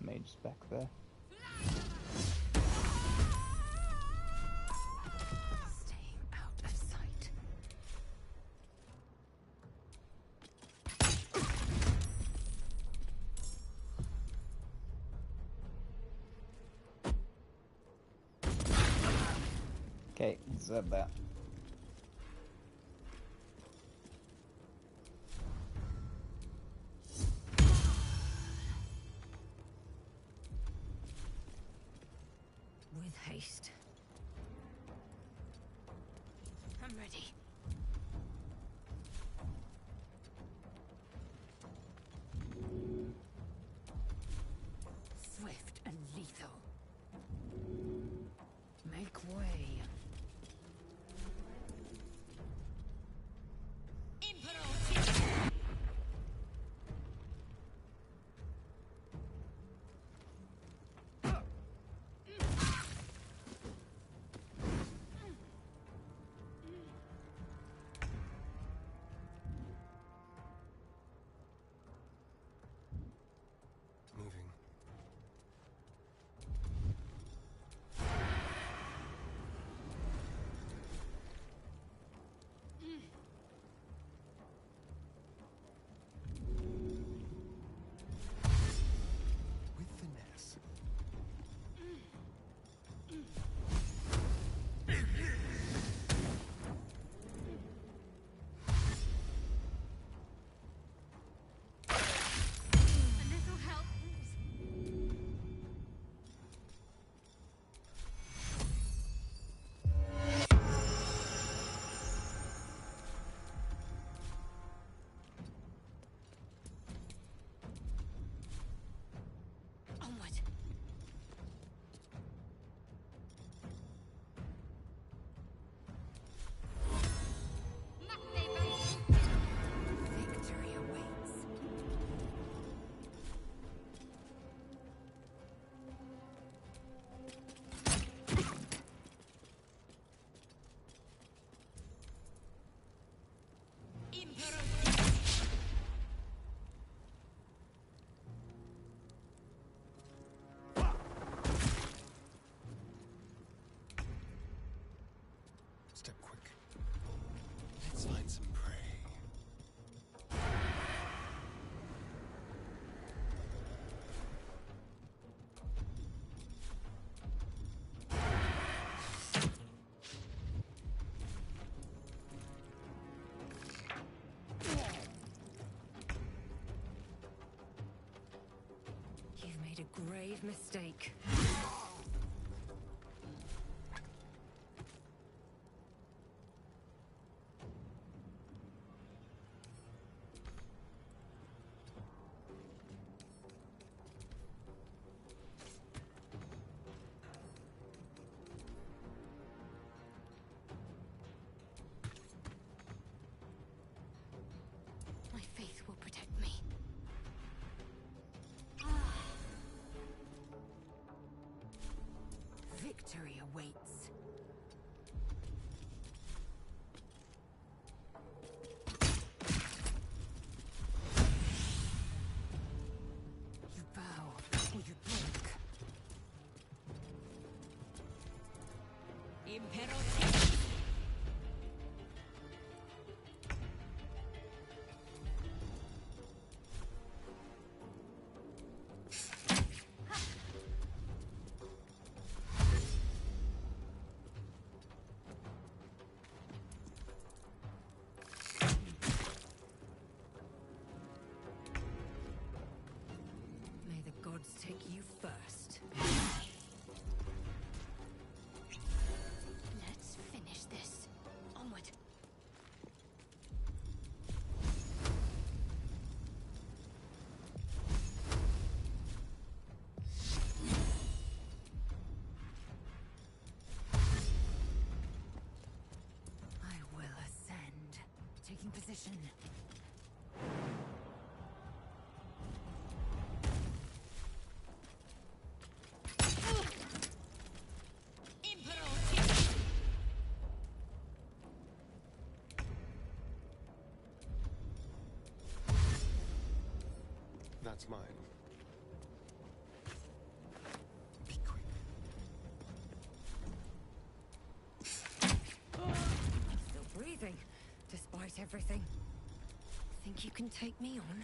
Mage's back there. Staying out of sight. Okay, said that. With haste. I'm ready. Swift and lethal. Make way. grave mistake. My faith will protect me. Victory awaits. You bow or you break. Imperator. May the gods take you first. Let's finish this. Onward. I will ascend. Taking position. That's mine. Be quick. Still breathing, despite everything. Think you can take me on?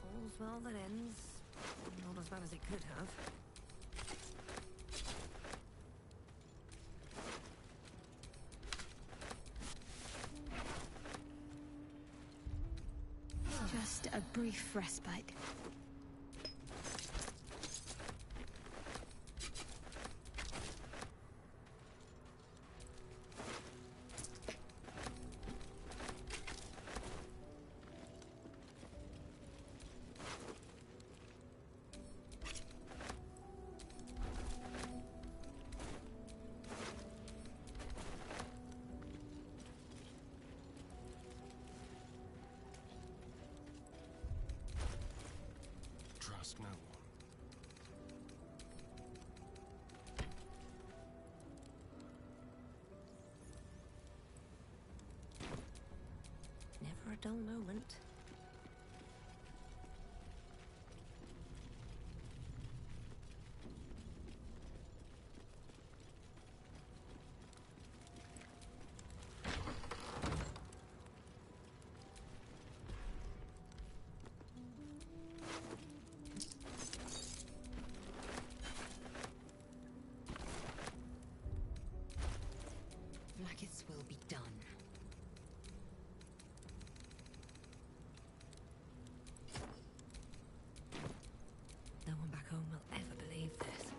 All's well that ends. Not as bad as it could have. Just a brief respite. Trust no one. Never a dull moment. Blackets will be done. No one back home will ever believe this.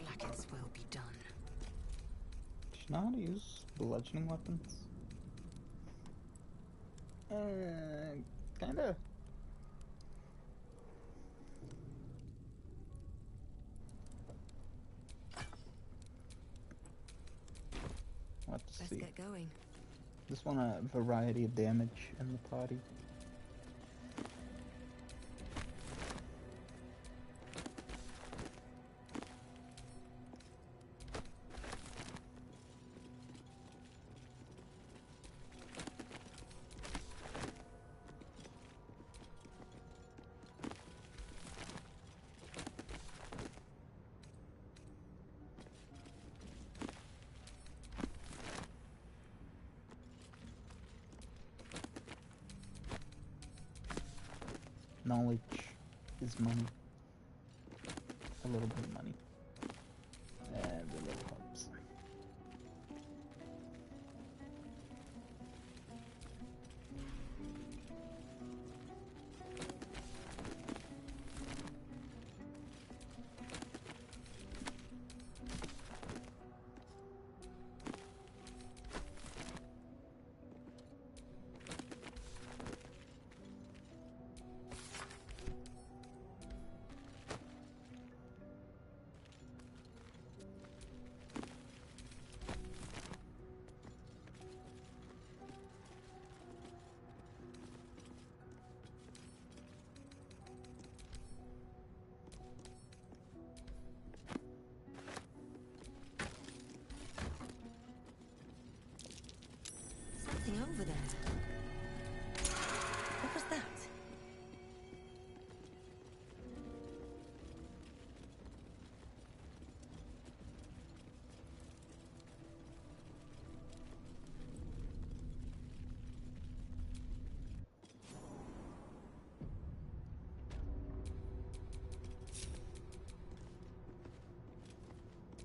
Blackets will be done. Do you know how to use bludgeoning weapons? Kinda. Let's Let's see. get going. Just want a variety of damage in the party. Knowledge is money. A little bit of money. And a little helps. Something over there. What was that?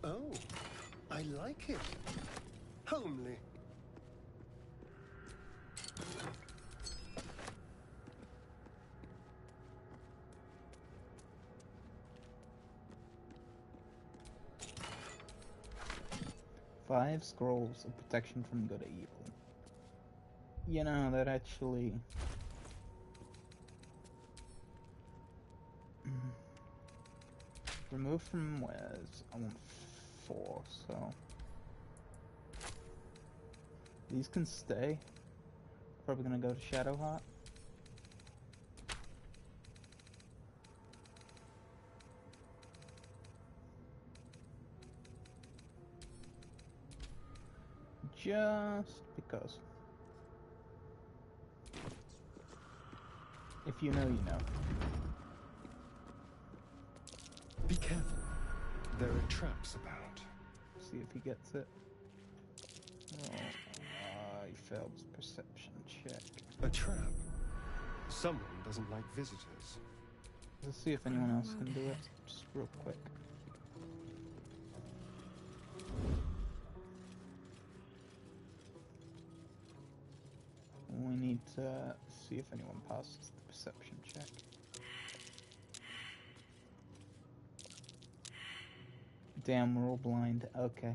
Oh, I like it. Homely. Five scrolls of protection from good or evil. You know, that actually... Remove from wares. I want 4, so... These can stay. Probably gonna go to Shadowheart. Just because. If you know, you know. Be careful. There are traps about. See if he gets it. Oh, he failed his perception check. A trap? Someone doesn't like visitors. Let's see if anyone else can do it. Just real quick. We need to see if anyone passes the perception check. Damn, we're all blind. Okay.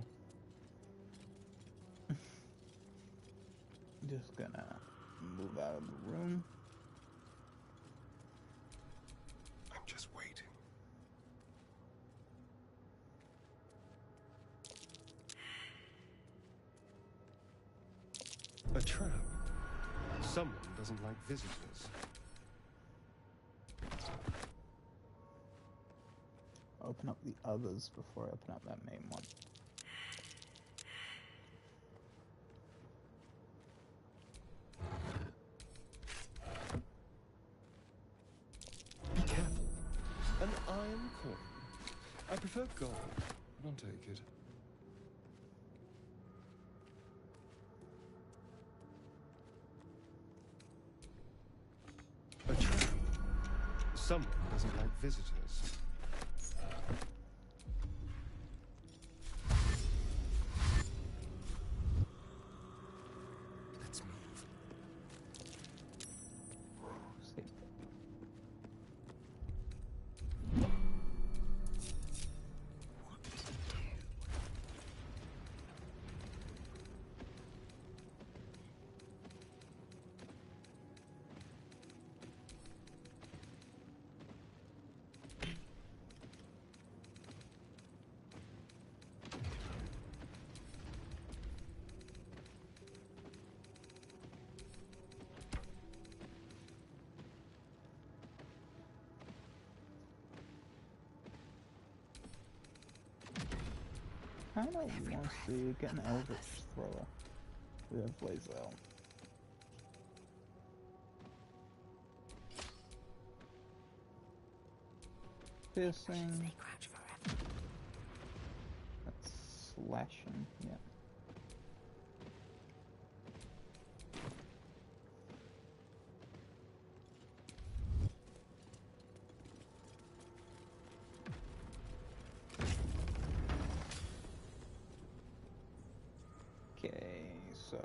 Just gonna move out of the room. I'm just waiting. A trap? Someone doesn't like visitors. Open up the others before I open up that main one. Be careful. An iron coin. I prefer gold. I'll take it. A trap. Someone doesn't like visitors. Let's move. See. I don't want to get an Eldritch Thrower. We have Blazel. Piercing. That's slashing, yeah. Okay, so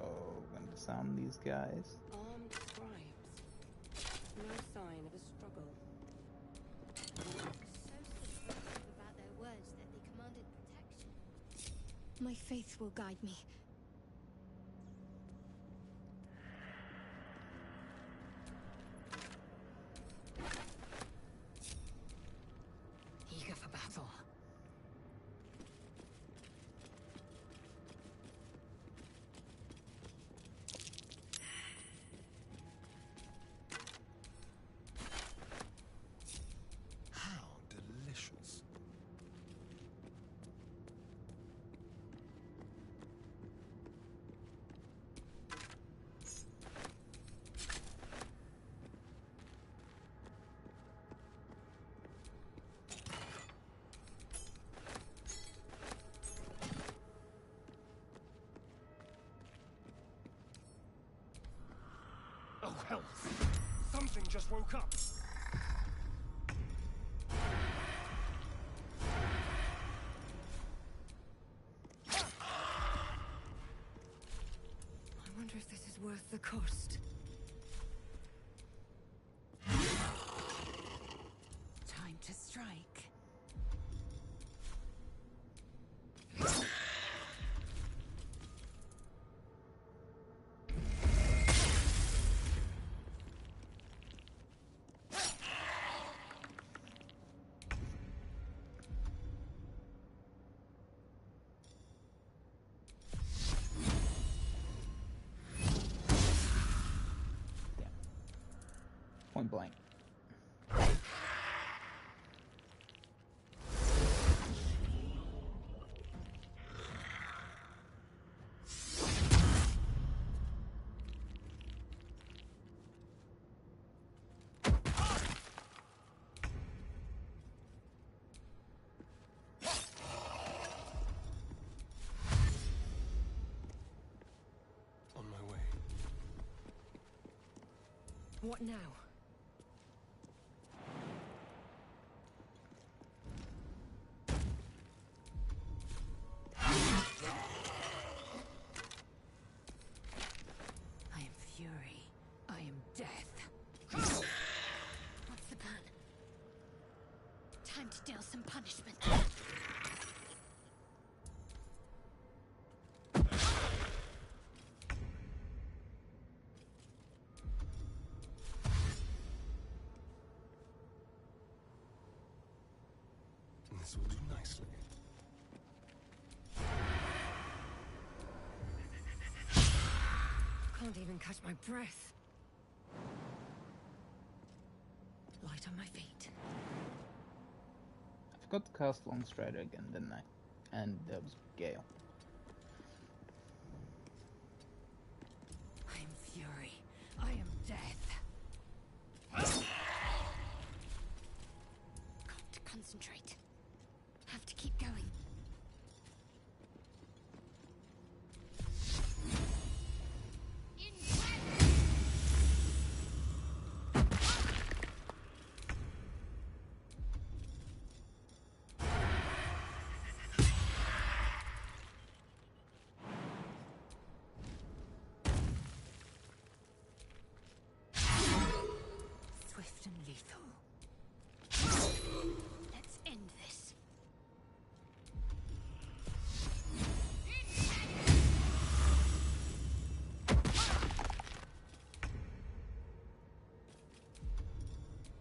gonna disarm these guys. Armed scribes. No sign of a struggle. So secretive about their words that they commanded protection. My faith will guide me. Eager for battle. How delicious. Oh, hell! Something just woke up! I wonder if this is worth the cost. Time to strike. Point blank. On my way. What now? I am fury. I am death. What's the plan? Time to deal some punishment. This will do nicely. Can't even catch my breath. Light on my feet. I forgot to cast Long Strider again, didn't I? And there was Gale. I am fury. I am death. Got to concentrate. Have to keep going. Swift and lethal. Let's end this.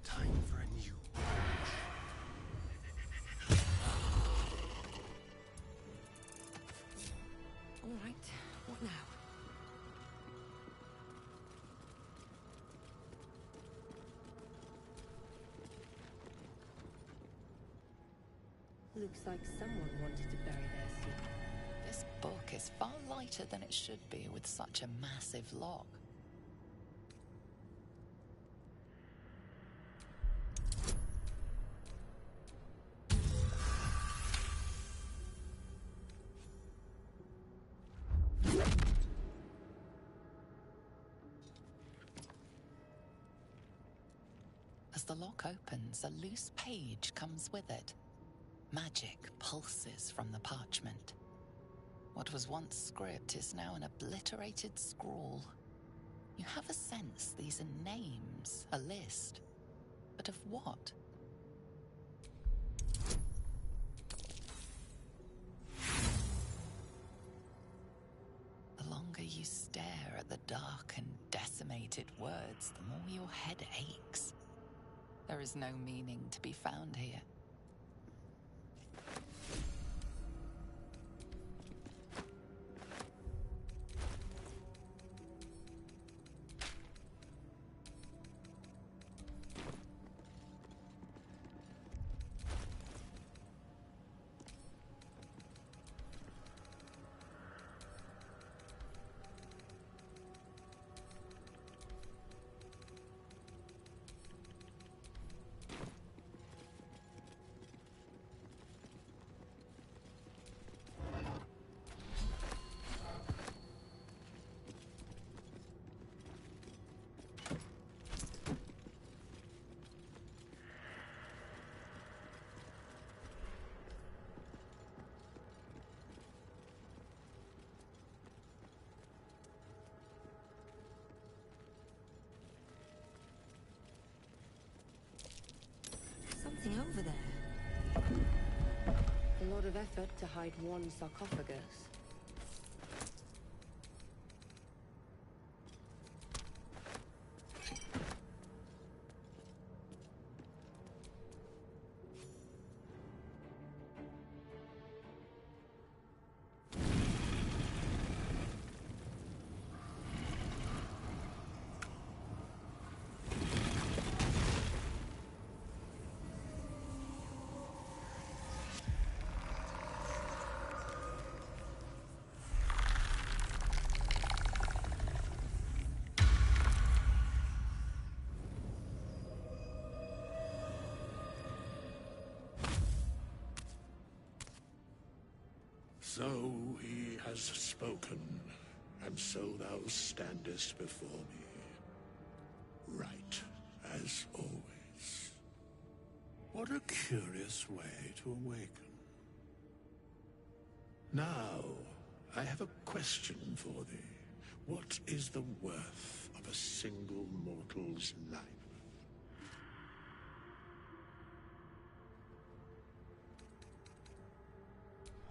Time for a new. All right, what now? Looks like someone wanted to bury their secret. This book is far lighter than it should be with such a massive log. As the lock opens, a loose page comes with it. Magic pulses from the parchment. What was once script is now an obliterated scrawl. You have a sense these are names, a list. But of what? The longer you stare at the dark and decimated words, the more your head aches. There is no meaning to be found here. Something over there. A lot of effort to hide one sarcophagus. So he has spoken, and so thou standest before me. Right, as always. What a curious way to awaken. Now, I have a question for thee. What is the worth of a single mortal's life?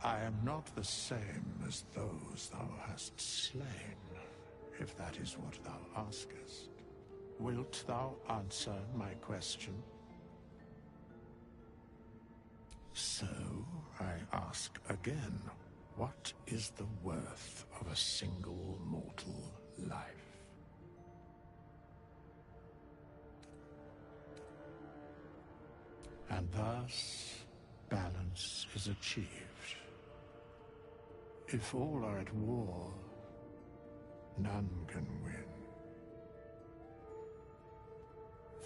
I am not the same as those thou hast slain, if that is what thou askest. Wilt thou answer my question? So, I ask again, what is the worth of a single mortal life? And thus, balance is achieved. If all are at war, none can win.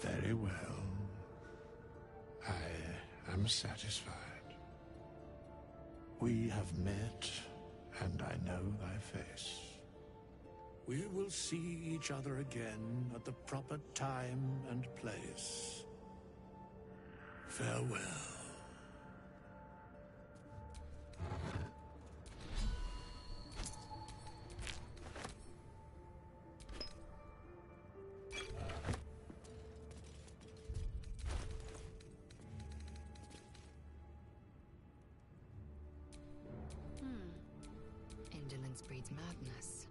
Very well. I am satisfied. We have met, and I know thy face. We will see each other again at the proper time and place. Farewell. Indolence breeds madness.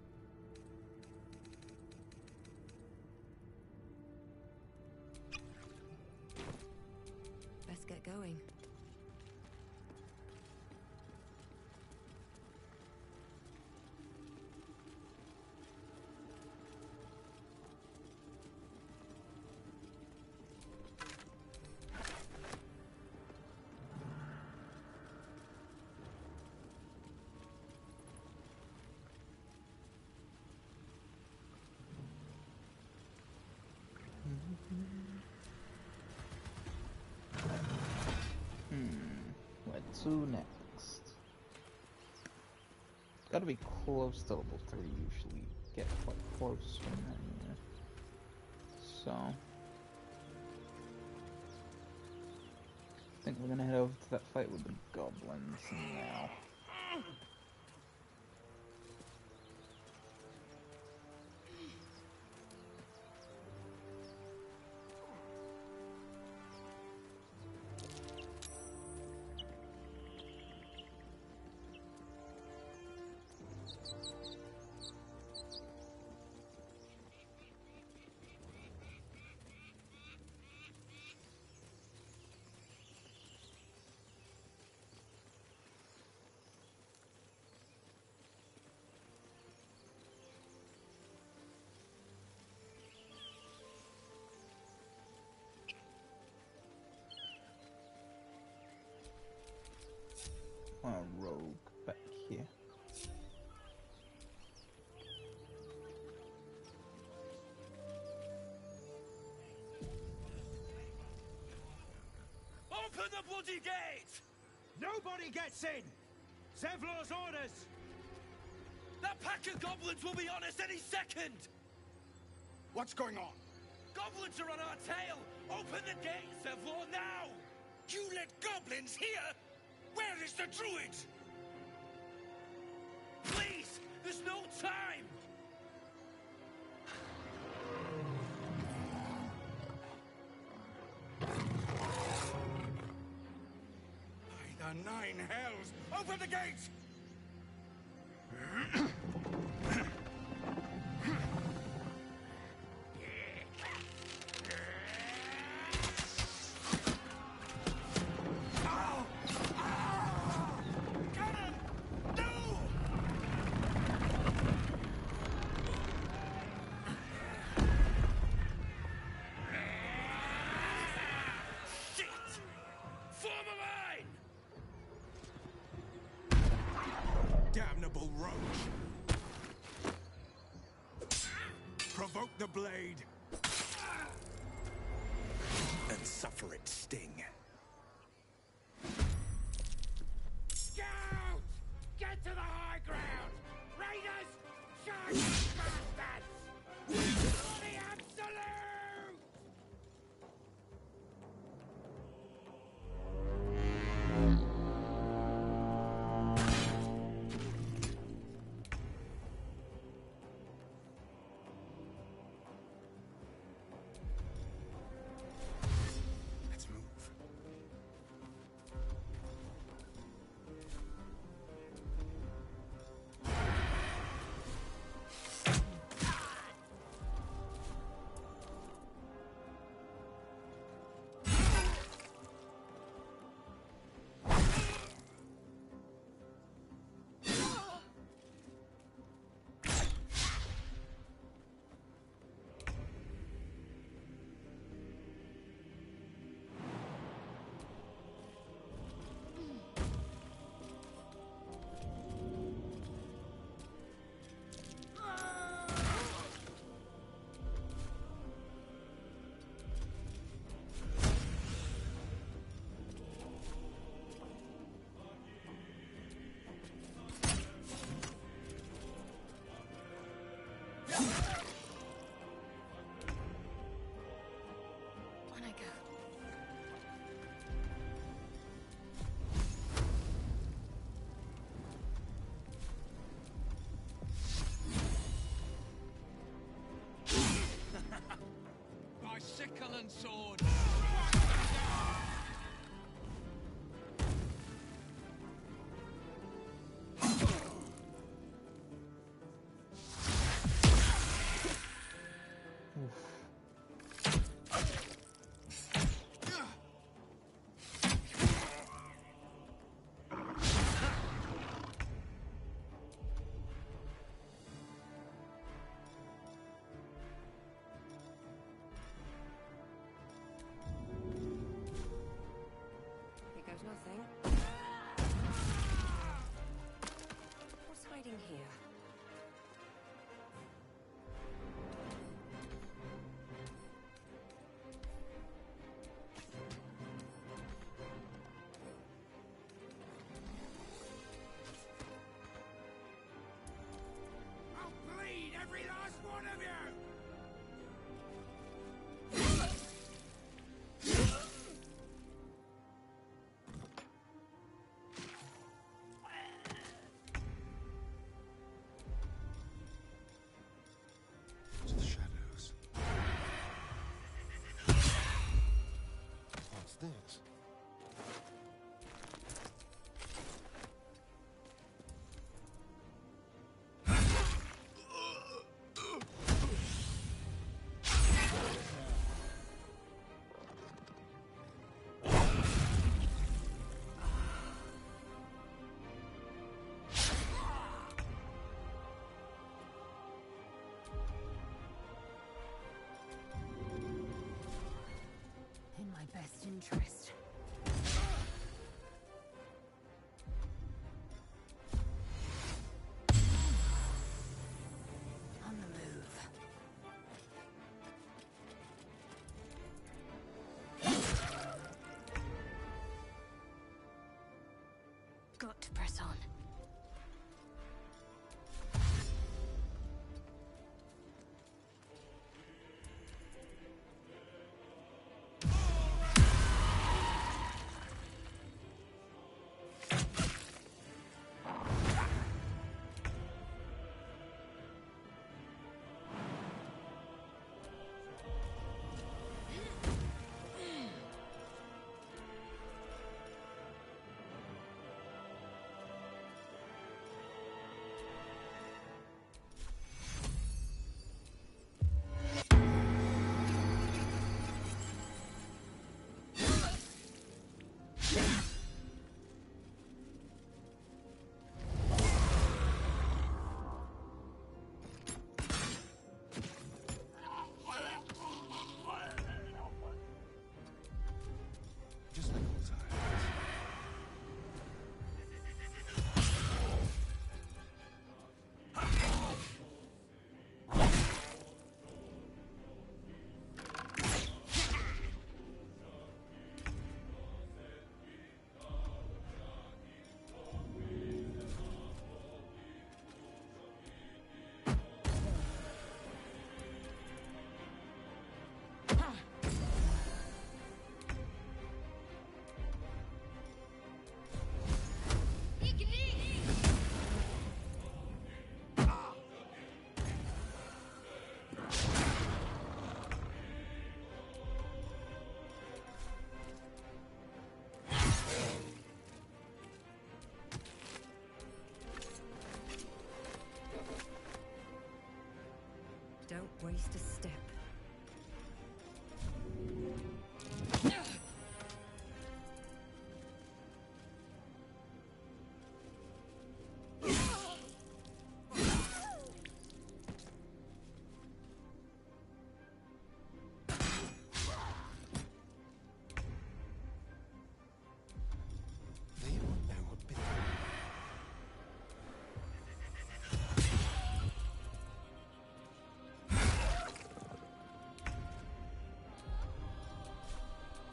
Let's get going. Where to next? Gotta be close to level 3, usually get quite close from there. So, I think we're gonna head over to that fight with the goblins now. A rogue back here. Open the bloody gate! Nobody gets in! Zevlor's orders! That pack of goblins will be on us any second! What's going on? Goblins are on our tail! Open the gate, Zevlor, now! You let goblins here? Where is the druid? Please! There's no time! By the nine hells! Open the gate! Damnable roach! Provoke the blade! And suffer its sting. Scout! Get to the high ground! Raiders! Charge, bastards! The absolute! Let's move. On I go. By sickle and sword! interest. On the move. Got to press on. Just like old times. Don't waste a step. They won't know what bit.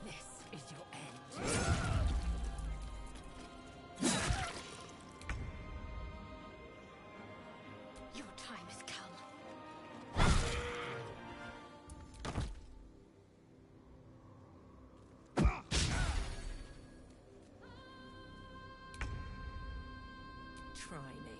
This is your end. Your time has come. Try me.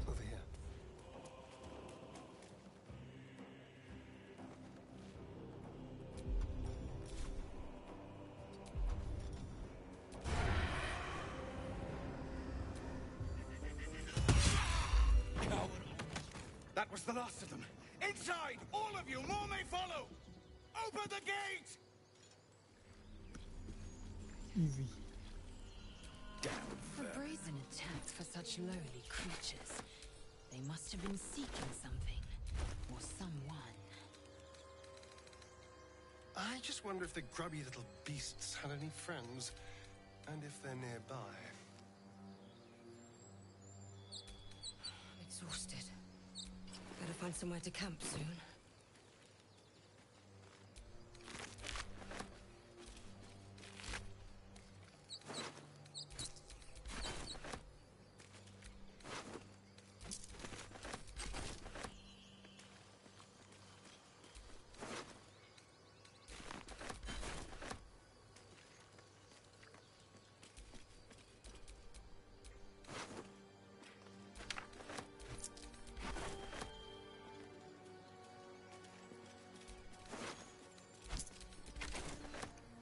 Over here. That was the last of them. Inside! All of you! More may follow! Open the gate! Easy. For brazen attacks for such lowly creatures, they must have been seeking something, or someone. I just wonder if the grubby little beasts had any friends, and if they're nearby. Exhausted. Better find somewhere to camp soon.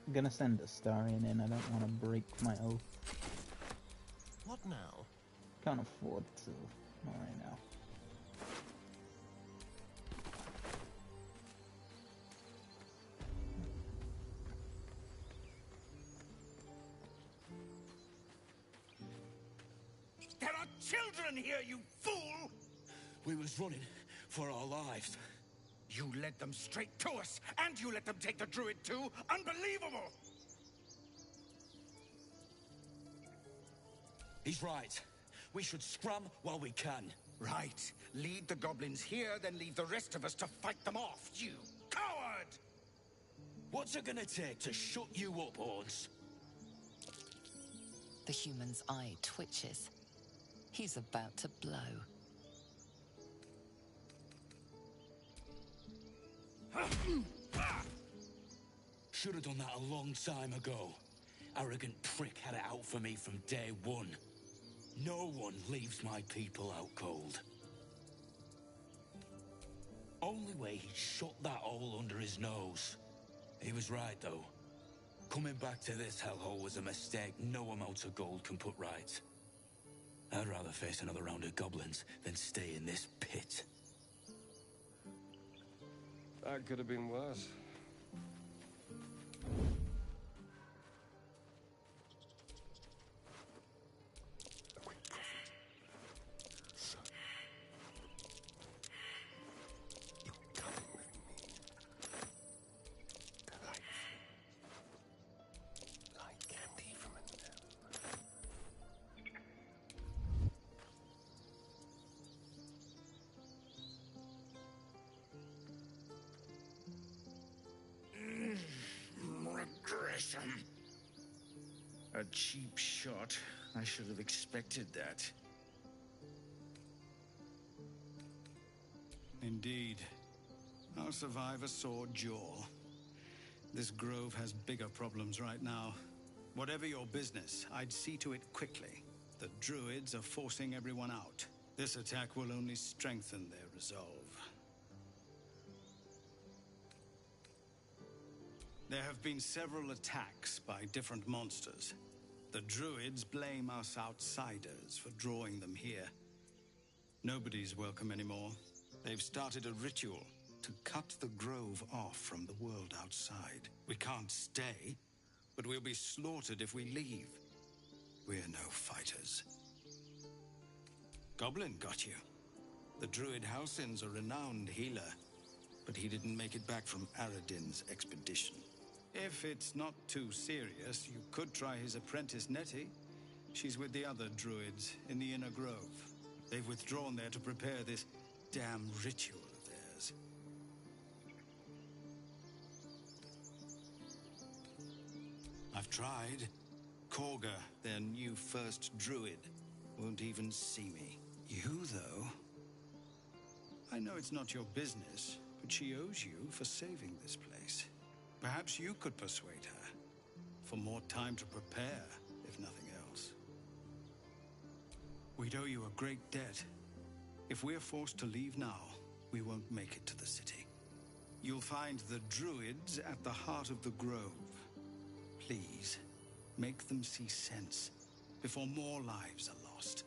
I'm gonna send Astarion in. I don't want to break my oath. What now? Can't afford to. Not right now. children here, you fool! We was running for our lives. You led them straight to us, and you let them take the druid too? Unbelievable! He's right. We should scrum while we can. Right. Lead the goblins here, then leave the rest of us to fight them off, you coward! What's it gonna take to shut you up, Horns? The human's eye twitches. He's about to blow. Should have done that a long time ago. Arrogant prick had it out for me from day one. No one leaves my people out cold. Only way he'd shut that hole under his nose. He was right, though. Coming back to this hellhole was a mistake no amount of gold can put right. I'd rather face another round of goblins than stay in this pit. That could have been worse. Regression. A cheap shot. I should have expected that. Indeed. Our survivor saw Jaw. This grove has bigger problems right now. Whatever your business, I'd see to it quickly. The druids are forcing everyone out. This attack will only strengthen their resolve. There have been several attacks by different monsters. The druids blame us outsiders for drawing them here. Nobody's welcome anymore. They've started a ritual to cut the grove off from the world outside. We can't stay, but we'll be slaughtered if we leave. We're no fighters. Goblin got you. The druid Halsin's a renowned healer, but he didn't make it back from Aradin's expedition. If it's not too serious, you could try his apprentice Nettie. She's with the other druids in the inner grove. They've withdrawn there to prepare this damn ritual of theirs. I've tried. Korga, their new first druid, won't even see me. You, though? I know it's not your business, but she owes you for saving this place. Perhaps you could persuade her, for more time to prepare, if nothing else. We'd owe you a great debt. If we're forced to leave now, we won't make it to the city. You'll find the druids at the heart of the grove. Please, make them see sense before more lives are lost.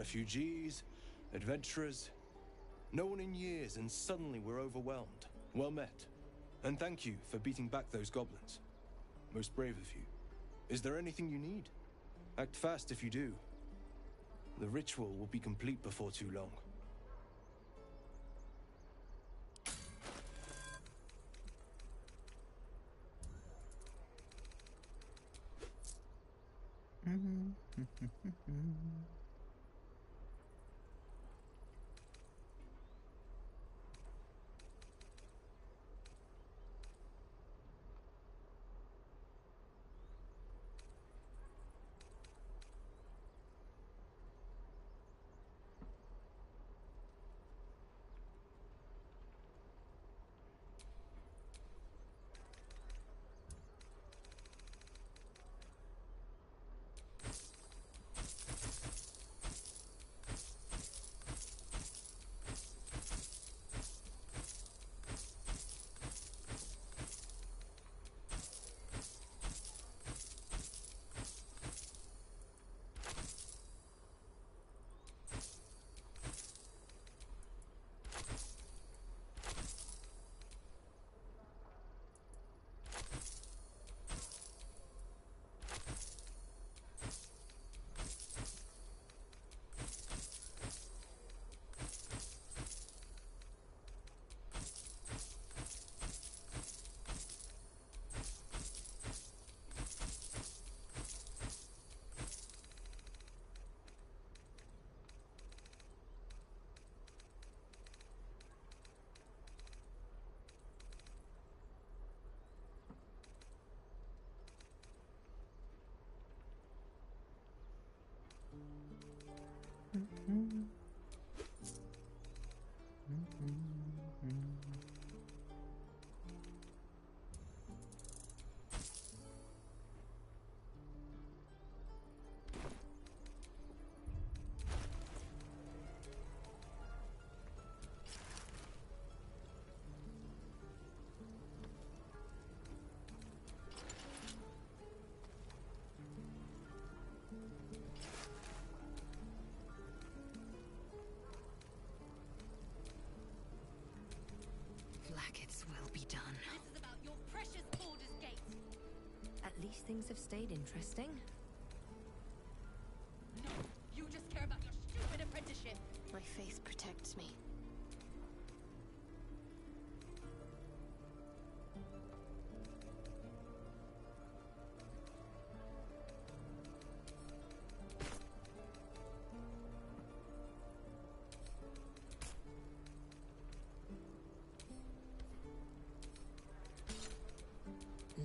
Refugees, adventurers, no one in years, and suddenly we're overwhelmed. Well met. And thank you for beating back those goblins. Most brave of you. Is there anything you need? Act fast if you do. The ritual will be complete before too long. Blackets will be done. This is about your precious Baldur's Gate. At least things have stayed interesting. No, you just care about your stupid apprenticeship. My faith protects me.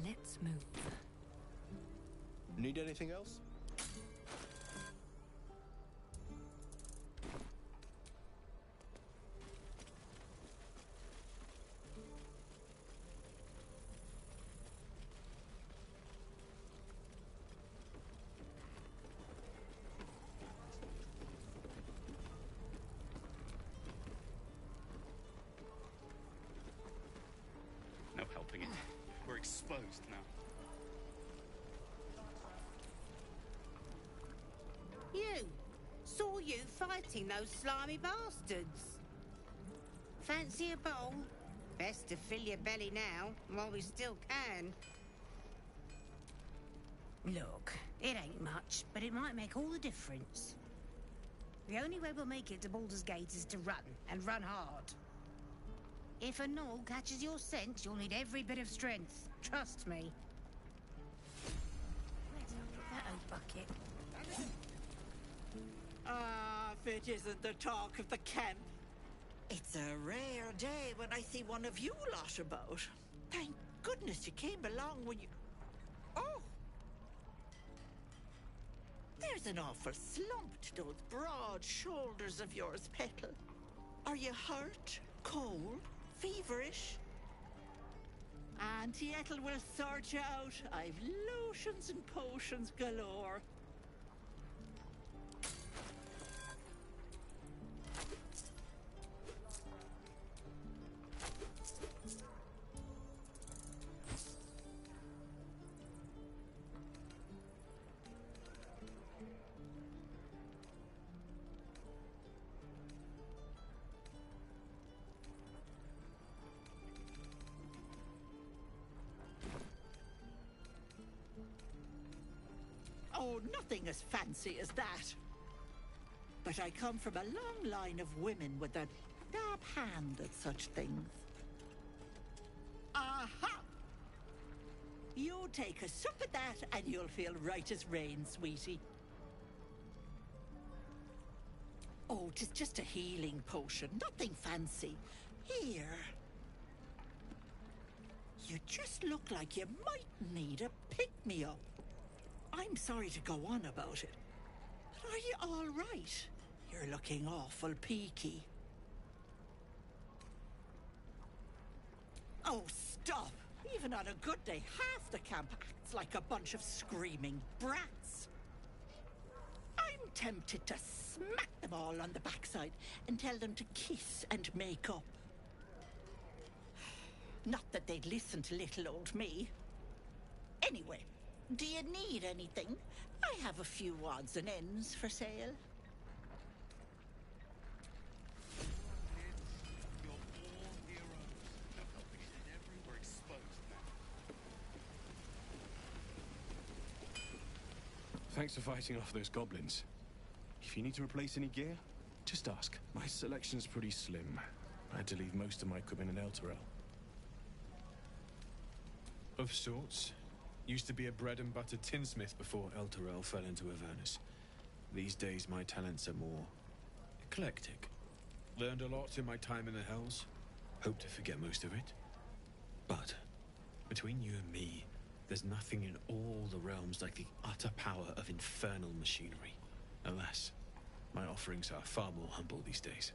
Let's move. Need anything else? No helping it. We're exposed now. You! Saw you fighting those slimy bastards. Fancy a bowl? Best to fill your belly now, while we still can. Look, it ain't much, but it might make all the difference. The only way we'll make it to Baldur's Gate is to run, and run hard. If a gnoll catches your scent, you'll need every bit of strength. Trust me. Where's that old bucket? Ah, if it isn't the talk of the camp. It's a rare day when I see one of you lot about. Thank goodness you came along when you... Oh! There's an awful slump to those broad shoulders of yours, Petal. Are you hurt? Cold? Feverish? Auntie Ethel will sort you out. I've lotions and potions galore. nothing as fancy as that. But I come from a long line of women with a dab hand at such things. Aha! You take a sup at that and you'll feel right as rain, sweetie. Oh, 'tis just a healing potion, nothing fancy. Here. You just look like you might need a pick-me-up. I'm sorry to go on about it, but are you all right? You're looking awful peaky. Oh, stop! Even on a good day, half the camp acts like a bunch of screaming brats. I'm tempted to smack them all on the backside and tell them to kiss and make up. Not that they'd listen to little old me. Anyway, do you need anything? I have a few odds and ends for sale. Thanks for fighting off those goblins. If you need to replace any gear, just ask. My selection's pretty slim. I had to leave most of my equipment in Elturel. Of sorts. Used to be a bread and butter tinsmith before Elturel fell into Avernus. These days my talents are more eclectic. Learned a lot in my time in the Hells. Hope to forget most of it. But between you and me, there's nothing in all the realms like the utter power of infernal machinery. Alas, my offerings are far more humble these days.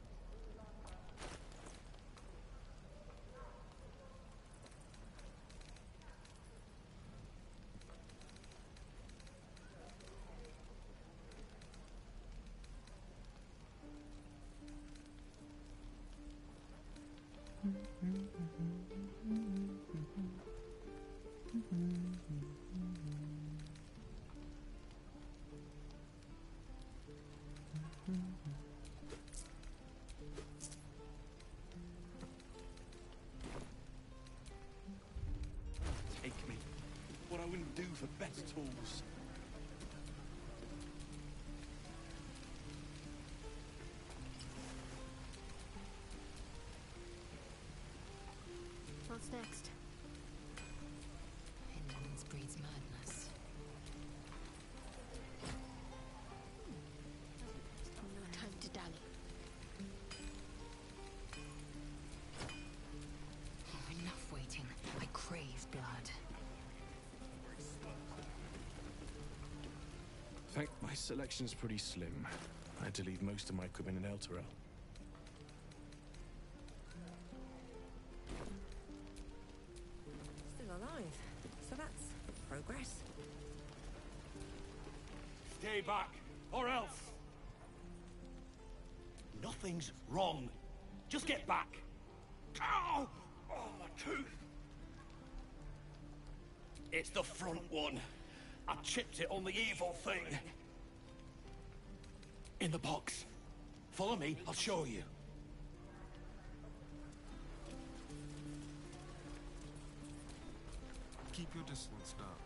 Take me. What I wouldn't do for better tools. What's next? Indolence breeds madness. No time to dally. Oh, enough waiting. I crave blood. My selection's pretty slim. I had to leave most of my equipment in Elturel. Still alive. So that's progress. Stay back, or else. Nothing's wrong. Just get back. Ow! Oh, my tooth. It's the front one. I chipped it on the evil thing. In the box. Follow me, I'll show you. Keep your distance, darling.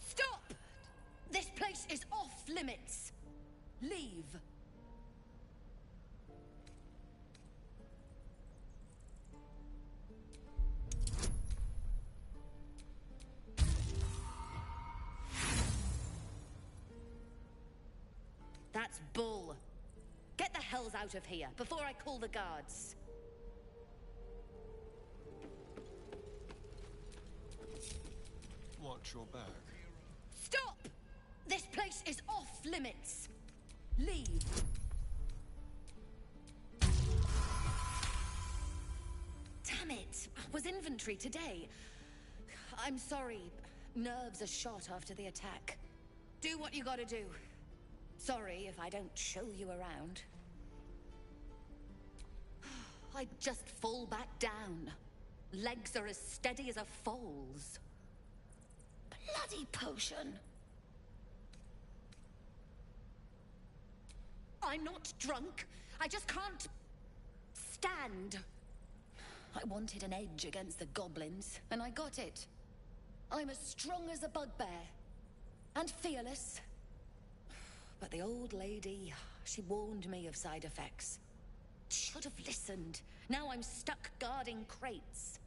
Stop! This place is off limits. Leave. That's bull. Get the hells out of here before I call the guards. Watch your back. Stop! This place is off limits. Leave. Damn it! Was inventory today? I'm sorry. Nerves are shot after the attack. Do what you gotta do. Sorry if I don't show you around. I'd just fall back down. Legs are as steady as a foal's. Bloody potion! I'm not drunk. I just can't stand. I wanted an edge against the goblins, and I got it. I'm as strong as a bugbear. And fearless. But the old lady, she warned me of side effects. Should have listened. Now I'm stuck guarding crates.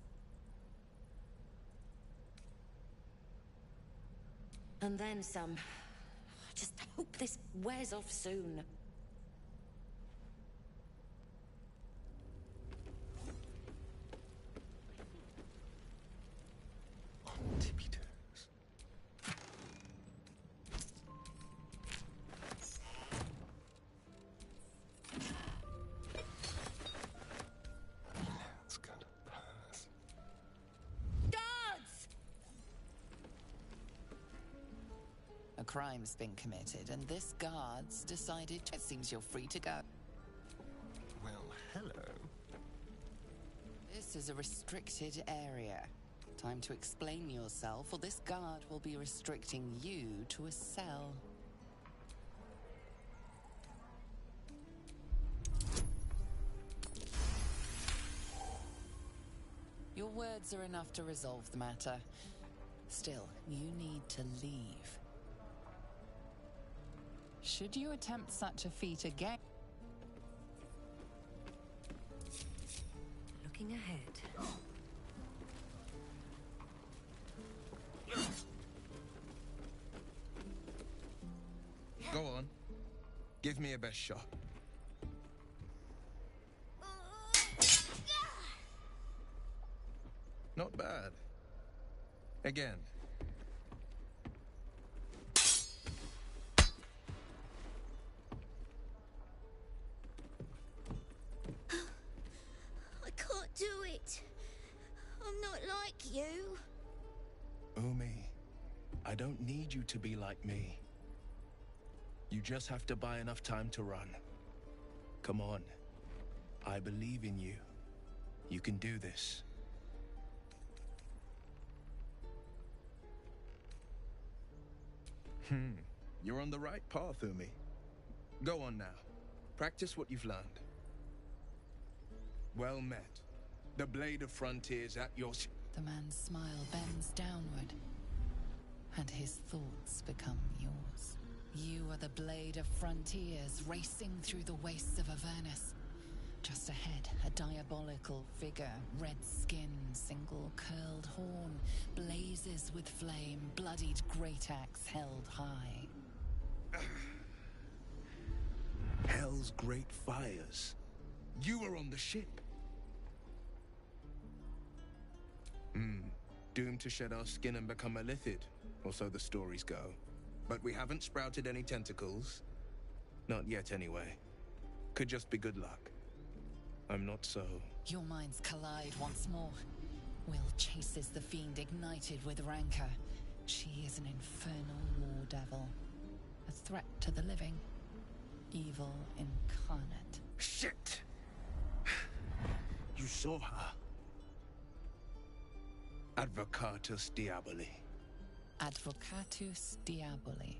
And then some. I just hope this wears off soon. A crime's been committed, and this guard's decided it seems you're free to go. Well, hello. This is a restricted area. Time to explain yourself, or this guard will be restricting you to a cell. Your words are enough to resolve the matter. Still, you need to leave. Should you attempt such a feat again? Looking ahead. Go on. Give me a best shot. Not bad. Again. I can't do it. I'm not like you. Umi, I don't need you to be like me. You just have to buy enough time to run. Come on. I believe in you. You can do this. You're on the right path, Umi. Go on now. Practice what you've learned. Well met. The blade of frontiers at your... The man's smile bends downward, and his thoughts become yours. You are the blade of frontiers racing through the wastes of Avernus. Just ahead, a diabolical figure, red skin, single curled horn, blazes with flame, bloodied great axe held high. Hell's great fires. You were on the ship. Doomed to shed our skin and become a lithid, or so the stories go. But we haven't sprouted any tentacles. Not yet, anyway. Could just be good luck. I'm not so... Your minds collide once more. Will chases the fiend ignited with rancor. She is an infernal war devil. A threat to the living. Evil incarnate. Shit! You saw her. Advocatus Diaboli. Advocatus Diaboli.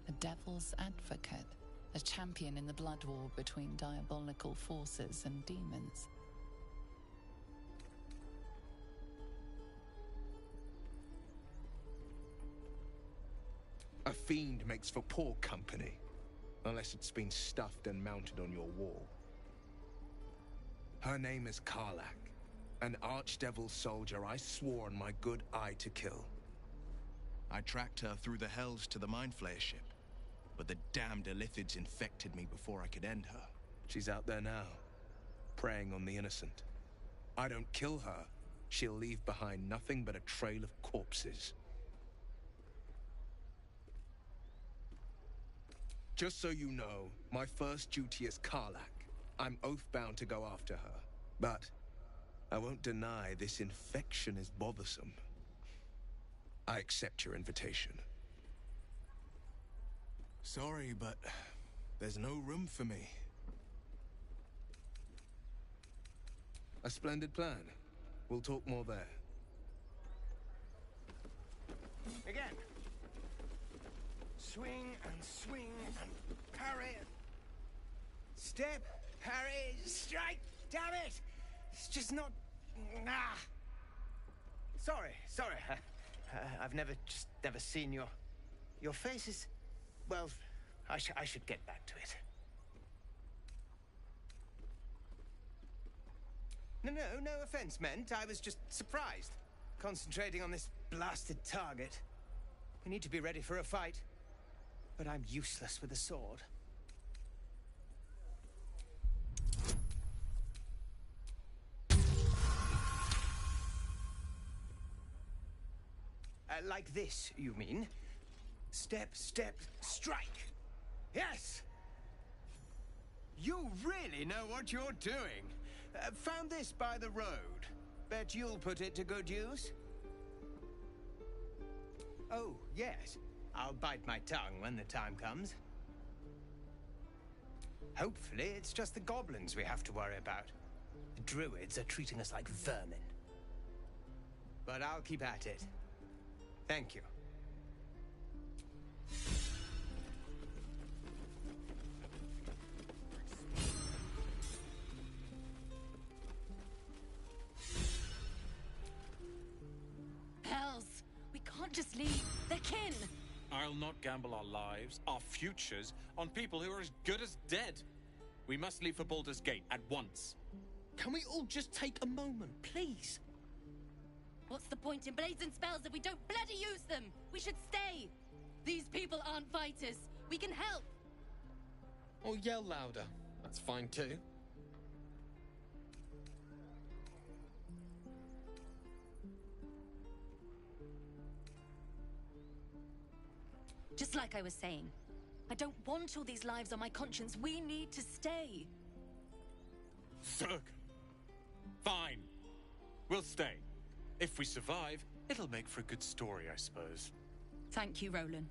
A devil's advocate. A champion in the blood war between diabolical forces and demons. A fiend makes for poor company, unless it's been stuffed and mounted on your wall. Her name is Karlach, an archdevil soldier I swore on my good eye to kill. I tracked her through the hells to the Mind Flayer ship, but the damned Illithids infected me before I could end her. She's out there now, preying on the innocent. I don't kill her, she'll leave behind nothing but a trail of corpses. Just so you know, my first duty is Karlach. I'm oath-bound to go after her. But I won't deny this infection is bothersome. I accept your invitation. Sorry, but there's no room for me. A splendid plan. We'll talk more there. Again. Swing and swing and parry. Step, parry, strike. Damn it! It's just not. Ah. Sorry. I've never seen your face is. Well, I should get back to it. No offense meant. I was just surprised. Concentrating on this blasted target. We need to be ready for a fight. But I'm useless with a sword. Like this, you mean? Step, strike. Yes! You really know what you're doing. Found this by the road. Bet you'll put it to good use? Oh, yes. I'll bite my tongue when the time comes. Hopefully, it's just the goblins we have to worry about. The druids are treating us like vermin. But I'll keep at it. Thank you. Hells! We can't just leave. They're kin! I'll not gamble our lives, our futures, on people who are as good as dead. We must leave for Baldur's Gate at once. Can we all just take a moment, please? What's the point in blades and spells if we don't bloody use them? We should stay. These people aren't fighters. We can help. Or yell louder. That's fine too. Just like I was saying, I don't want all these lives on my conscience. We need to stay. Zerg. Fine. We'll stay. If we survive, it'll make for a good story, I suppose. Thank you, Roland.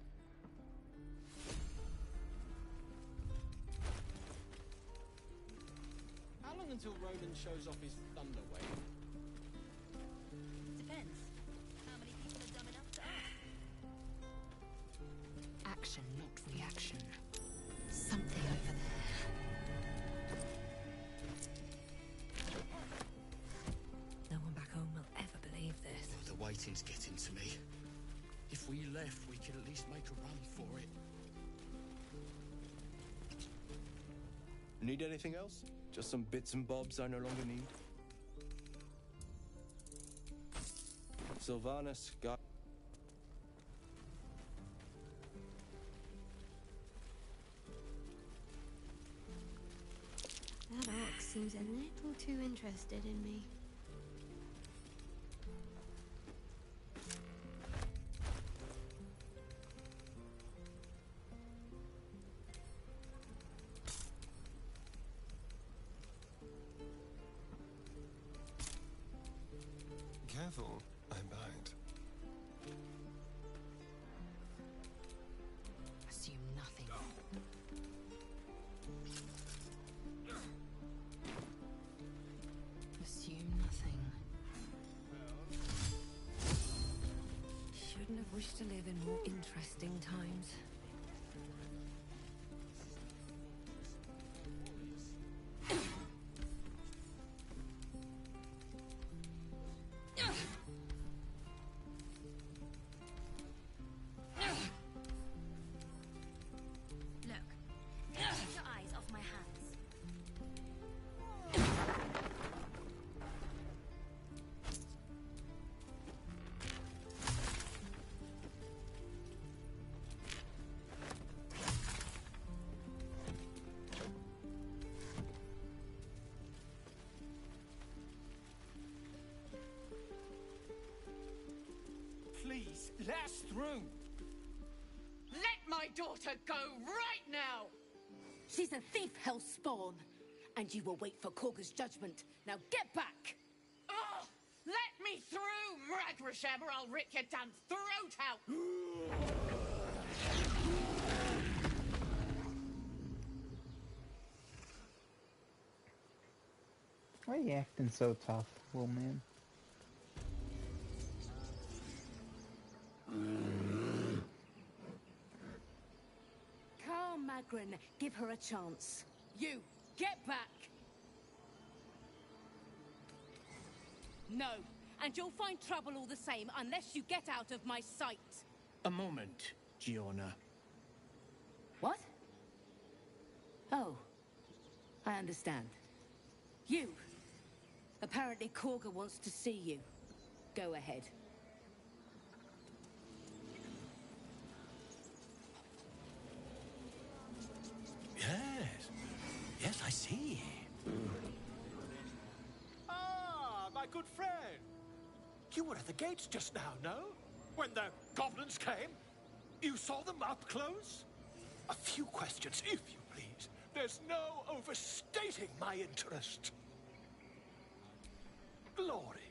How long until Roland shows off his thunder wave? Depends. How many people are dumb enough to ask? Action, not reaction. Something over there. No one back home will ever believe this. Oh, the waiting's getting to me. If we left, we could at least make a run for it. Need anything else? Just some bits and bobs I no longer need? Sylvanas got... That orc seems a little too interested in me. Careful, I bite. Assume nothing. Assume nothing. Shouldn't have wished to live in more interesting times. Keep your eyes off my hands. Please, let us through. Let my daughter go right now! She's a thief, hellspawn. And you will wait for Korga's judgment. Now get back! Oh, let me through, Ragrashem, or I'll rip your damn throat out! Why are you acting so tough, little man? Calm, Magrin. Give her a chance. You, get back! No, and you'll find trouble all the same unless you get out of my sight. A moment, Giona. What? Oh, I understand. You! Apparently Korga wants to see you. Go ahead. Yes. Yes, I see. Ah, my good friend. You were at the gates just now, no? When the goblins came? You saw them up close? A few questions, if you please. There's no overstating my interest. Glory.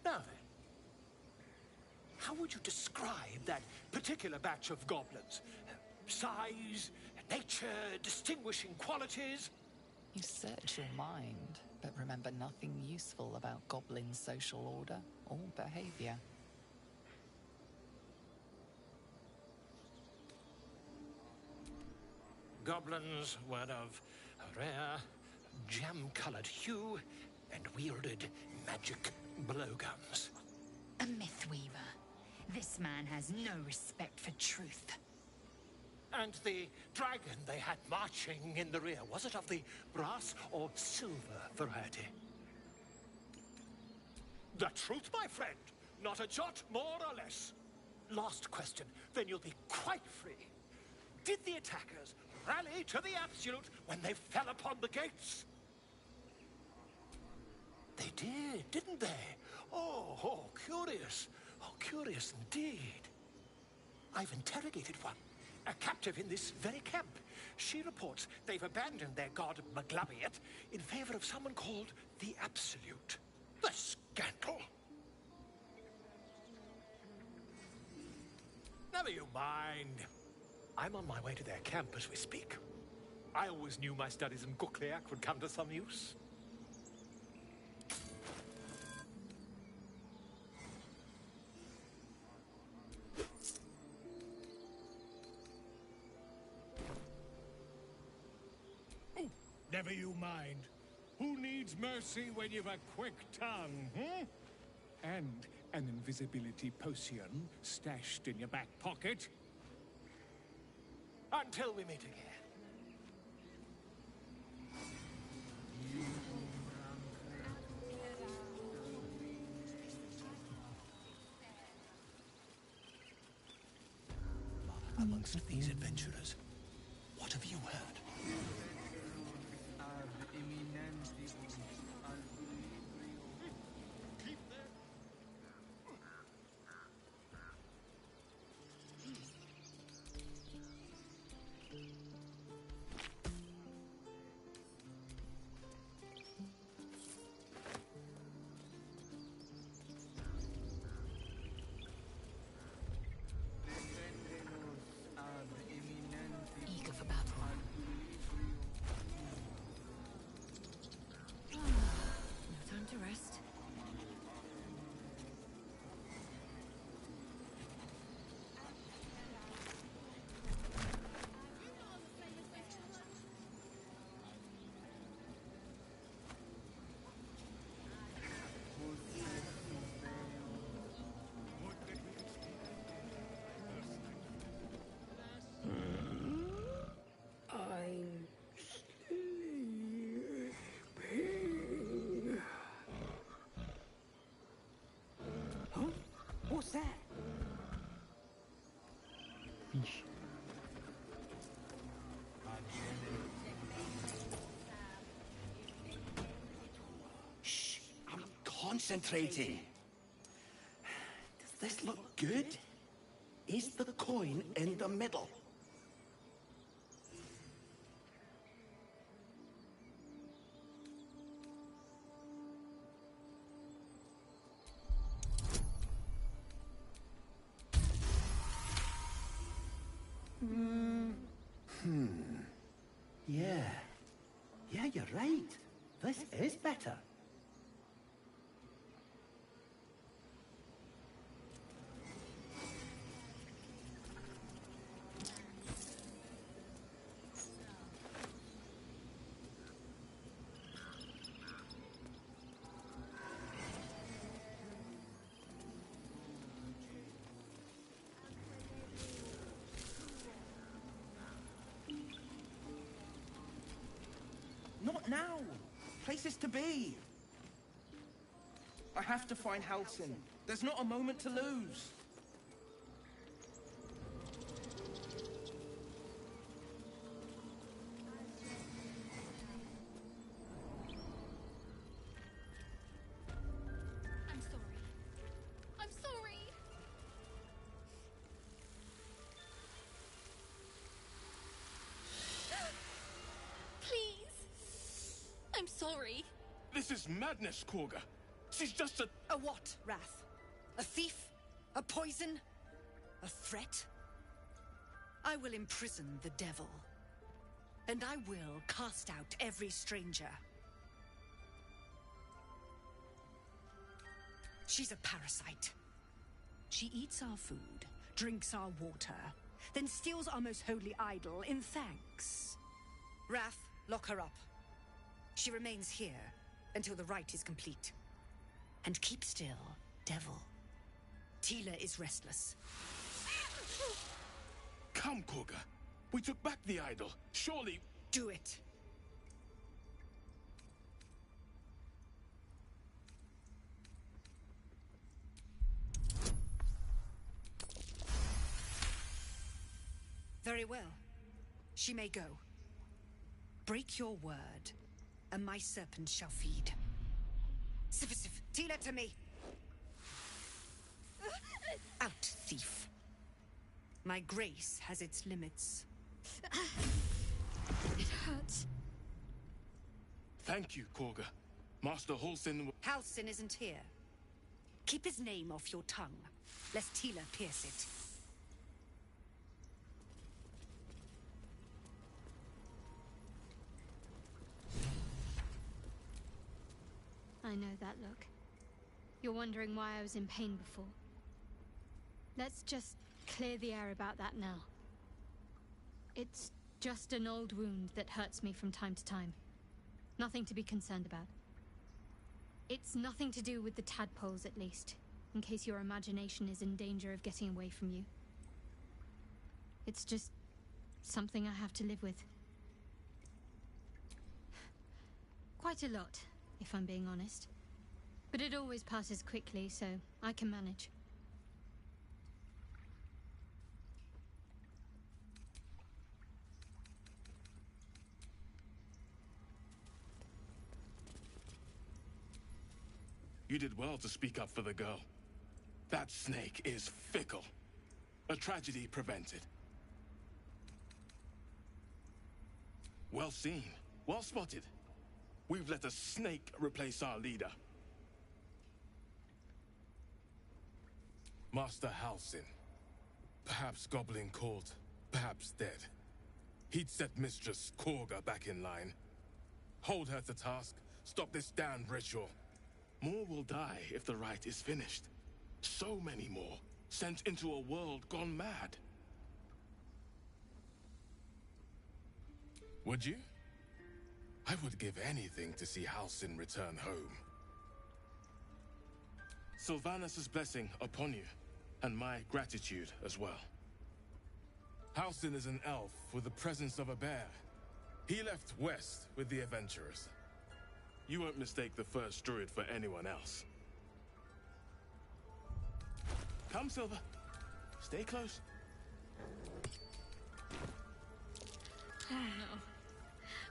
Now then, how would you describe that particular batch of goblins? Size, nature, distinguishing qualities? You search your mind, but remember nothing useful about goblin social order or behavior. Goblins were of a rare, jam-colored hue and wielded magic blowguns. A Mythweaver. This man has no respect for truth. And the dragon they had marching in the rear, was it of the brass or silver variety? The truth, my friend. Not a jot more or less. Last question, then you'll be quite free. Did the attackers rally to the absolute when they fell upon the gates? They did, didn't they? Oh, curious. Oh, curious indeed. I've interrogated one, a captive in this very camp. She reports they've abandoned their god Maglabiet in favor of someone called the Absolute. The scandal! Never you mind. I'm on my way to their camp as we speak. I always knew my studies in Gukliak would come to some use. Never you mind. Who needs mercy when you've a quick tongue, hmm? And an invisibility potion stashed in your back pocket? Until we meet again. Amongst these adventurers, what have you heard? Eager for battle. No time to rest. I'm sleeping. Huh? What's that? Fish. Shh, I'm concentrating. Does this look good? Is the coin in the middle? Yeah. Yeah, you're right. This This is better. Not now! Places to be! I have to find Halsin. There's not a moment to lose. I'm sorry. I'm sorry. Please. I'm sorry. This is madness, Korga. She's just a... A what, Wrath? A thief? A poison? A threat? I will imprison the devil. And I will cast out every stranger. She's a parasite. She eats our food, drinks our water, then steals our most holy idol in thanks. Wrath, lock her up. She remains here until the rite is complete. And keep still, devil. Tila is restless. Come, Korga. We took back the idol. Surely... Do it. Very well. She may go. Break your word, and my serpent shall feed. Sif, Tila to me! Out, thief. My grace has its limits. It hurts. Thank you, Korga. Master Halsin... Halsin isn't here. Keep his name off your tongue, lest Tila pierce it. I know that look. You're wondering why I was in pain before. Let's just clear the air about that now. It's just an old wound that hurts me from time to time. Nothing to be concerned about. It's nothing to do with the tadpoles, at least, in case your imagination is in danger of getting away from you. It's just something I have to live with. Quite a lot, if I'm being honest. But it always passes quickly, so I can manage. You did well to speak up for the girl. That snake is fickle. A tragedy prevented. Well seen. Well spotted. We've let a snake replace our leader. Master Halsin. Perhaps Goblin caught, perhaps dead. He'd set Mistress Korga back in line. Hold her to task, stop this damned ritual. More will die if the rite is finished. So many more, sent into a world gone mad. Would you? I would give anything to see Halsin return home. Sylvanus' blessing upon you, and my gratitude as well. Halsin is an elf with the presence of a bear. He left west with the adventurers. You won't mistake the first druid for anyone else. Come, Silver. Stay close. Oh no.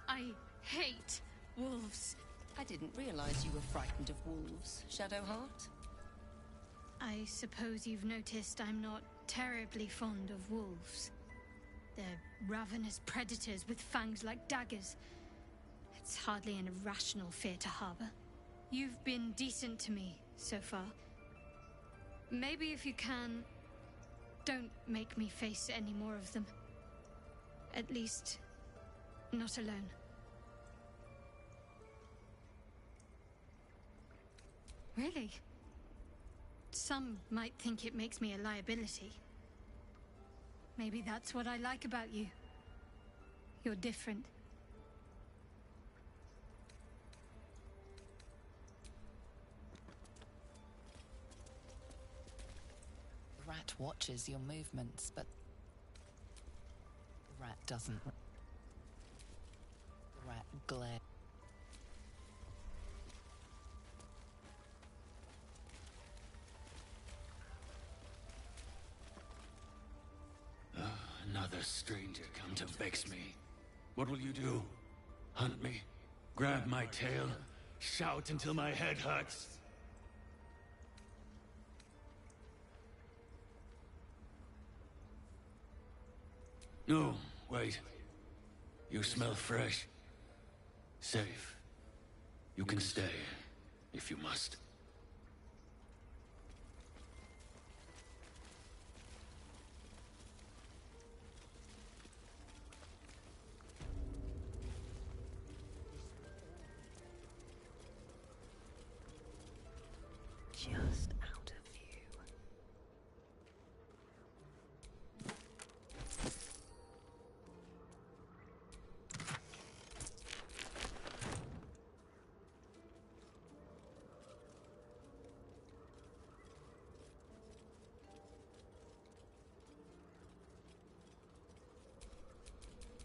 I hate wolves. I didn't realize you were frightened of wolves, Shadowheart. I suppose you've noticed I'm not terribly fond of wolves. They're ravenous predators with fangs like daggers. It's hardly an irrational fear to harbor. You've been decent to me so far. Maybe if you can, don't make me face any more of them. At least, not alone. Really? Some might think it makes me a liability. Maybe that's what I like about you. You're different. The rat watches your movements, but the rat doesn't. The rat glares. Another stranger come to vex me. What will you do? Hunt me? Grab my tail? Shout until my head hurts? No, wait. You smell fresh. Safe. You can stay, if you must. Just out of view.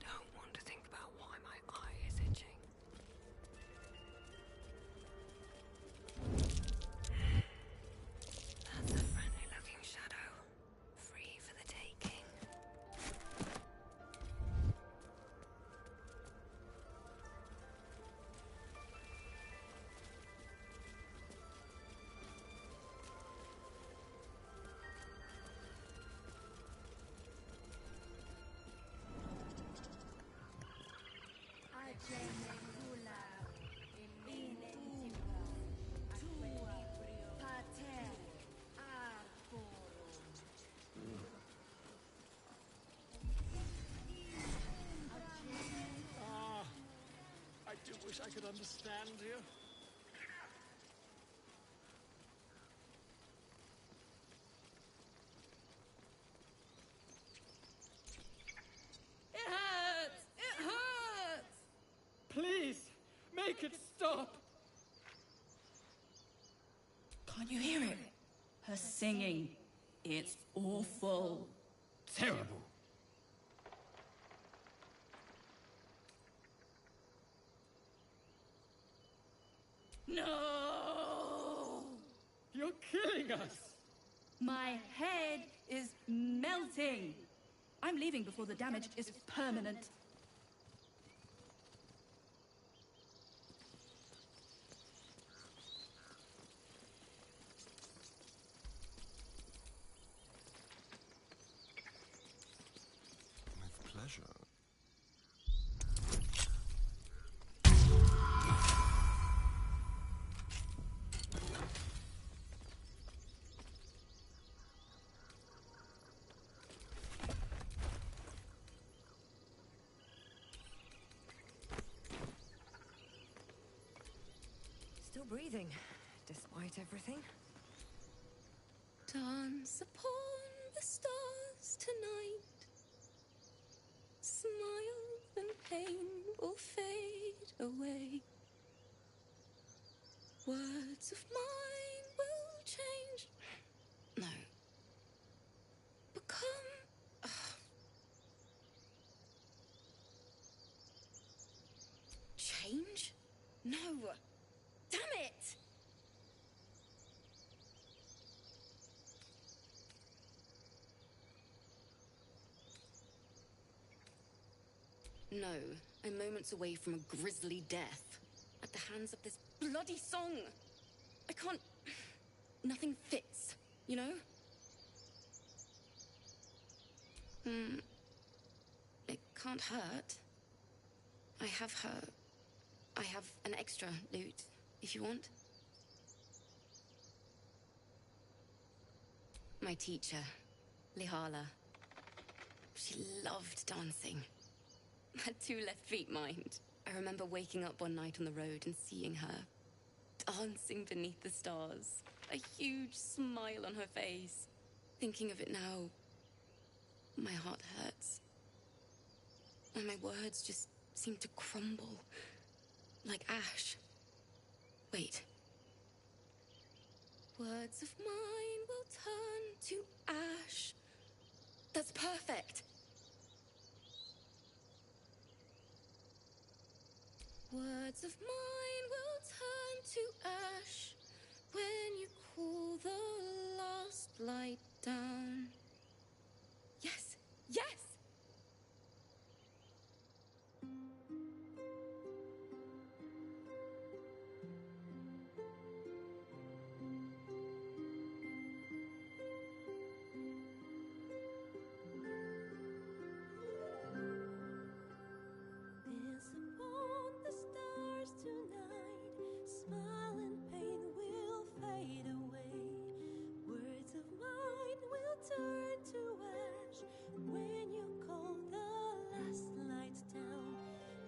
Don't want to think about why my eye is itching. That's a friendly-looking shadow. Free for the taking. I do wish I could understand you. It hurts! It hurts! Please, make it stop! Can't you hear it? Her singing. It's awful. Terrible. No! You're killing us! My head is melting. I'm leaving before the damage is permanent. With pleasure. Still breathing, despite everything. Dance upon the stars tonight. Smile and pain will fade away. Words of mine will change. No. Become. Change? No. Damn it! No, I'm moments away from a grisly death. At the hands of this bloody song. I can't... Nothing fits, you know? It can't hurt. I have her... I have an extra lute, if you want. My teacher, Lihala. She loved dancing. Had 2 left feet, mind. I remember waking up one night on the road and seeing her. dancing beneath the stars, a huge smile on her face. Thinking of it now, my heart hurts. And my words just seem to crumble, like ash. Wait. Words of mine will turn to ash. That's perfect. Words of mine will turn to ash when you cool the last light down. Yes, yes! Dance upon the stars tonight. Smile and pain will fade away. Words of mine will turn to ash when you call the last light down.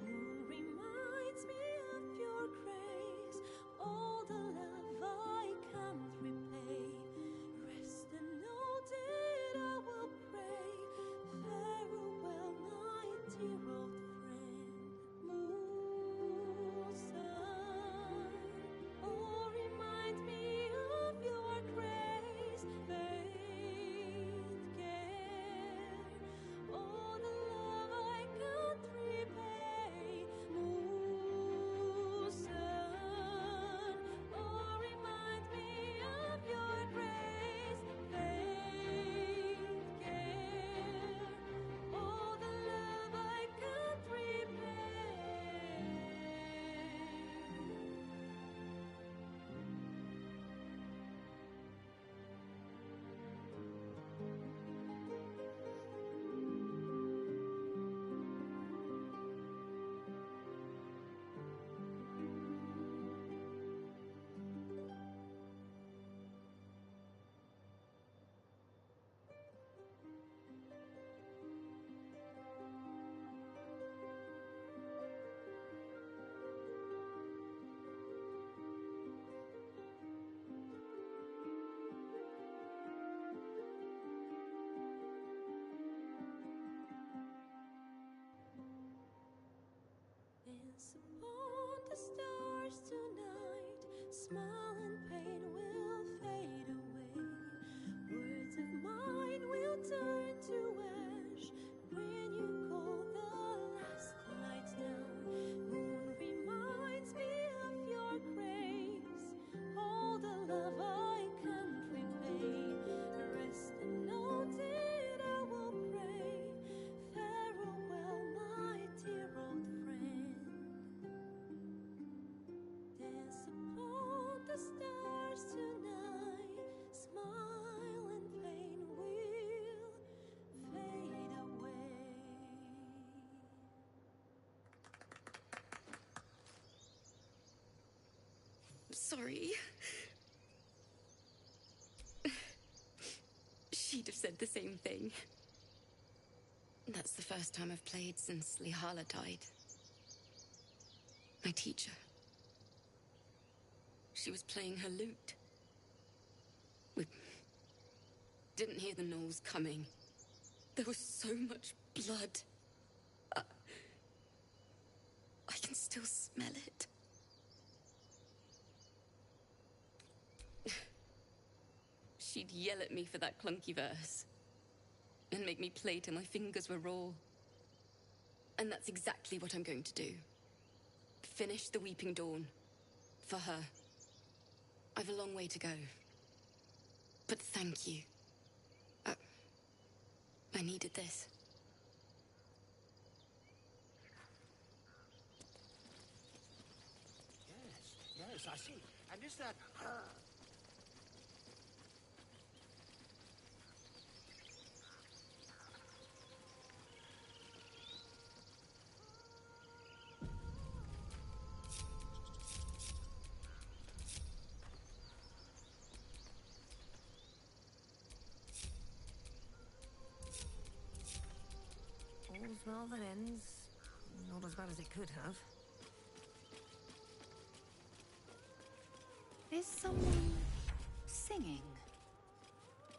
Moon reminds me of your grace. All the love I can't repay. Rest and know that I will pray. Farewell, my dear old friend. Moon, sun, oh, remind me of your grace. Faith, care, all the love I can't repay. Moon, sun, oh, remind me of your grace. Faith, care, all the love I can't repay. Dance upon the stars tonight. Smile and pain will fade away. Words of mine will turn to ash when you call the last light down. Moon reminds me of your grace. All the love I can't repay. Rest and know that I will pray. Farewell, my dear old friend. Dance upon the stars tonight. Smile and pain will fade away. Sorry. She'd have said the same thing. That's the first time I've played since Lihala died. My teacher. She was playing her lute. We didn't hear the gnolls coming. There was so much blood. I can still smell it. She'd yell at me for that clunky verse and make me play till my fingers were raw. And that's exactly what I'm going to do. Finish the Weeping Dawn. For her. I've a long way to go. But thank you. I needed this. Yes, I see. And is that her? All's well that ends. Not as bad as it could have. Is someone singing?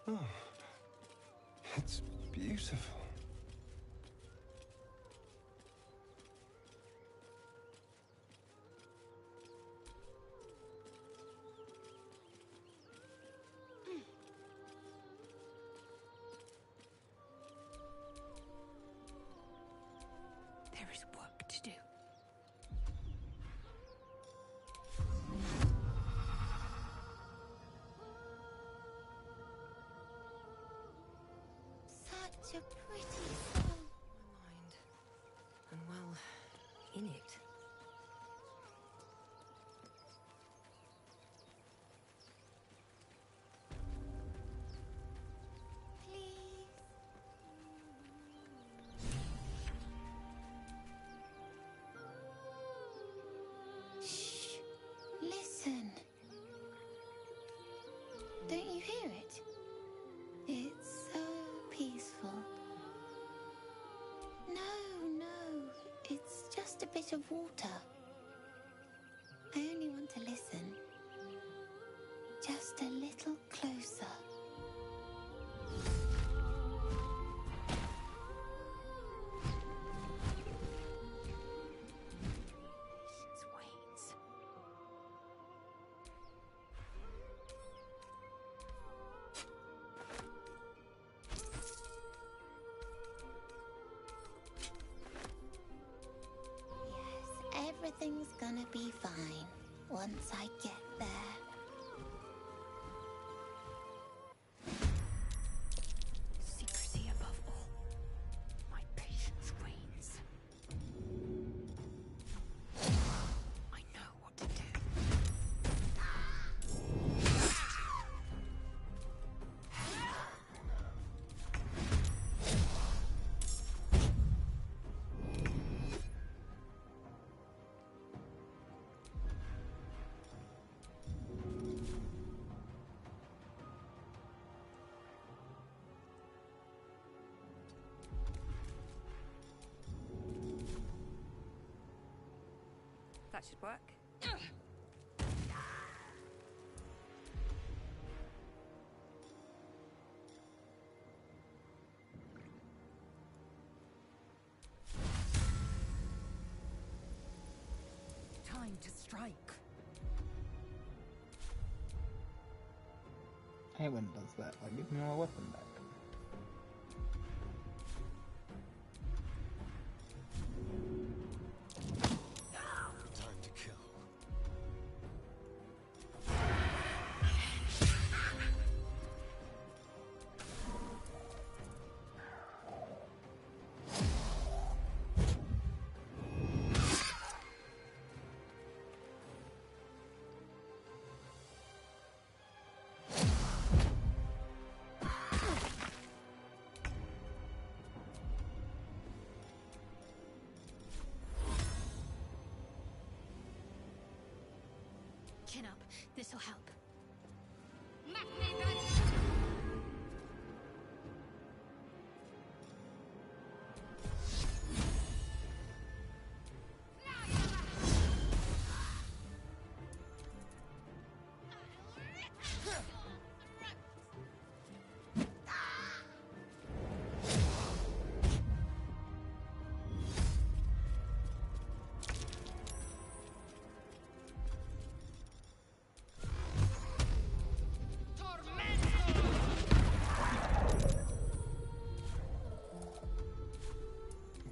Oh, it's beautiful. There is work to do. Such a pretty song. My mind. And well, in it. Please. Shh. Listen. Don't you hear it? It's so peaceful. No, it's just a bit of water. I only want to listen. Just a little closer. Patience wanes. Yes, everything's gonna be fine once I get there. Secrecy above all. My patience wanes. I know what to do. That should work. Time to strike. I hate when it does that. Like, give me my weapon back. Time to kill. Chin up. This'll help.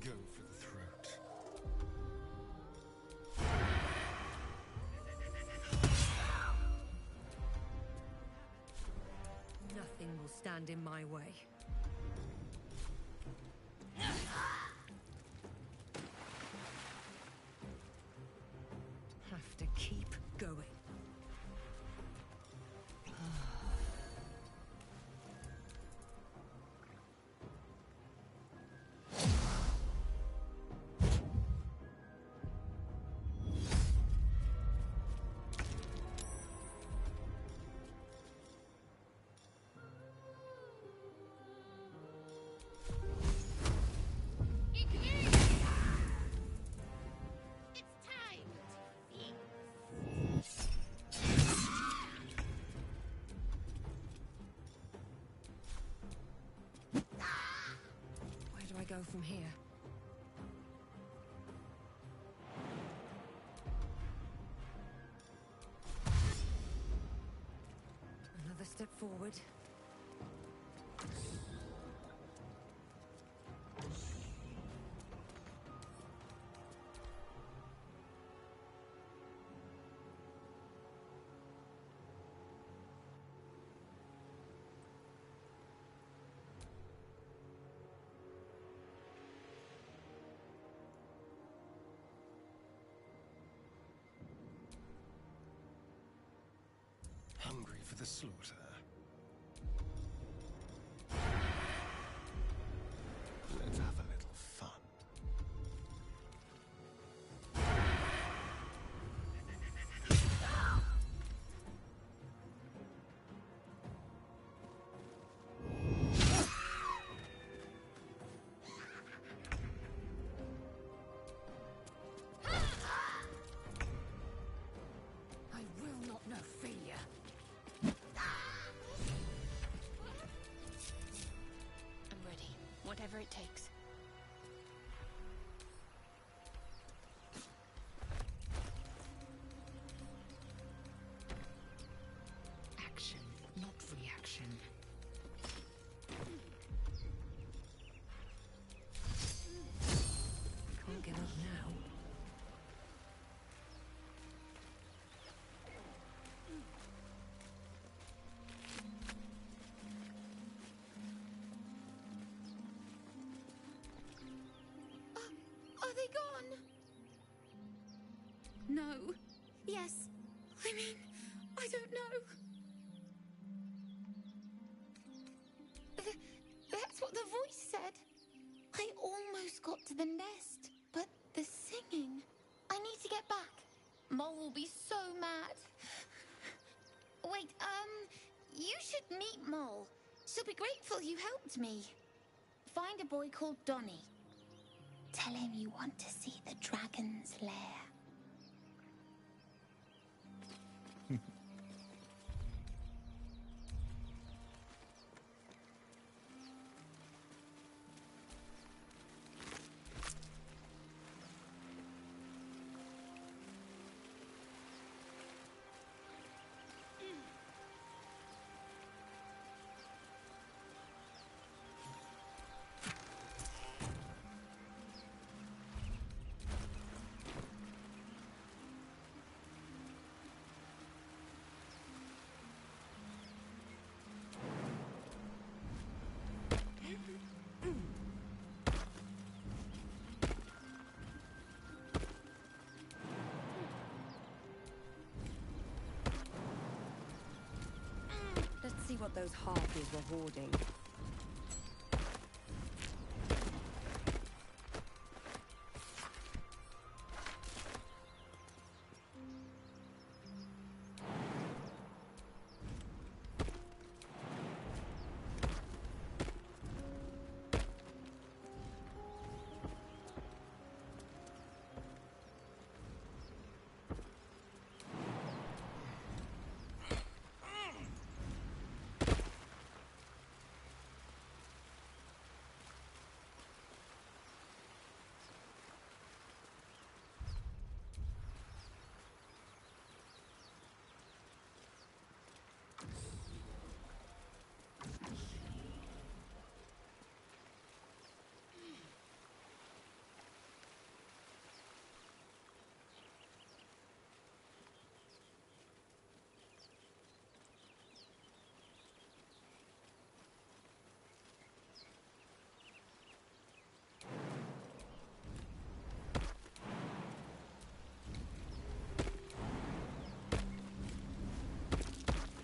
Go for the throat. Nothing will stand in my way. Have to keep going. go from here? Another step forward. Hungry for the slaughter. Let's have a little fun. I will not know failure. I'm ready. Whatever it takes. Action, not reaction. Can't give up now. Are they gone? No. Yes. I mean, I don't know. That's what the voice said. I almost got to the nest, but the singing. I need to get back. Mole will be so mad. Wait, you should meet Mole. She'll be grateful you helped me. Find a boy called Donny. Tell him you want to see the dragon's lair. Let's see what those harpies were hoarding.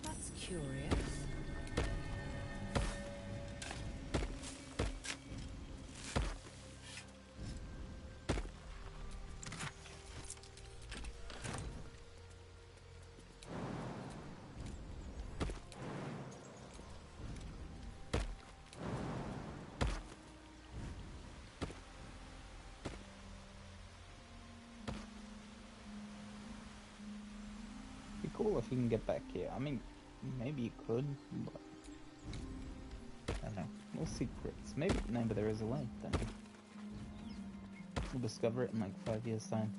That's curious. Be cool if you can get back here. I mean, maybe you could, but I don't know. More secrets. Maybe there is a way then. We'll discover it in like 5 years' time.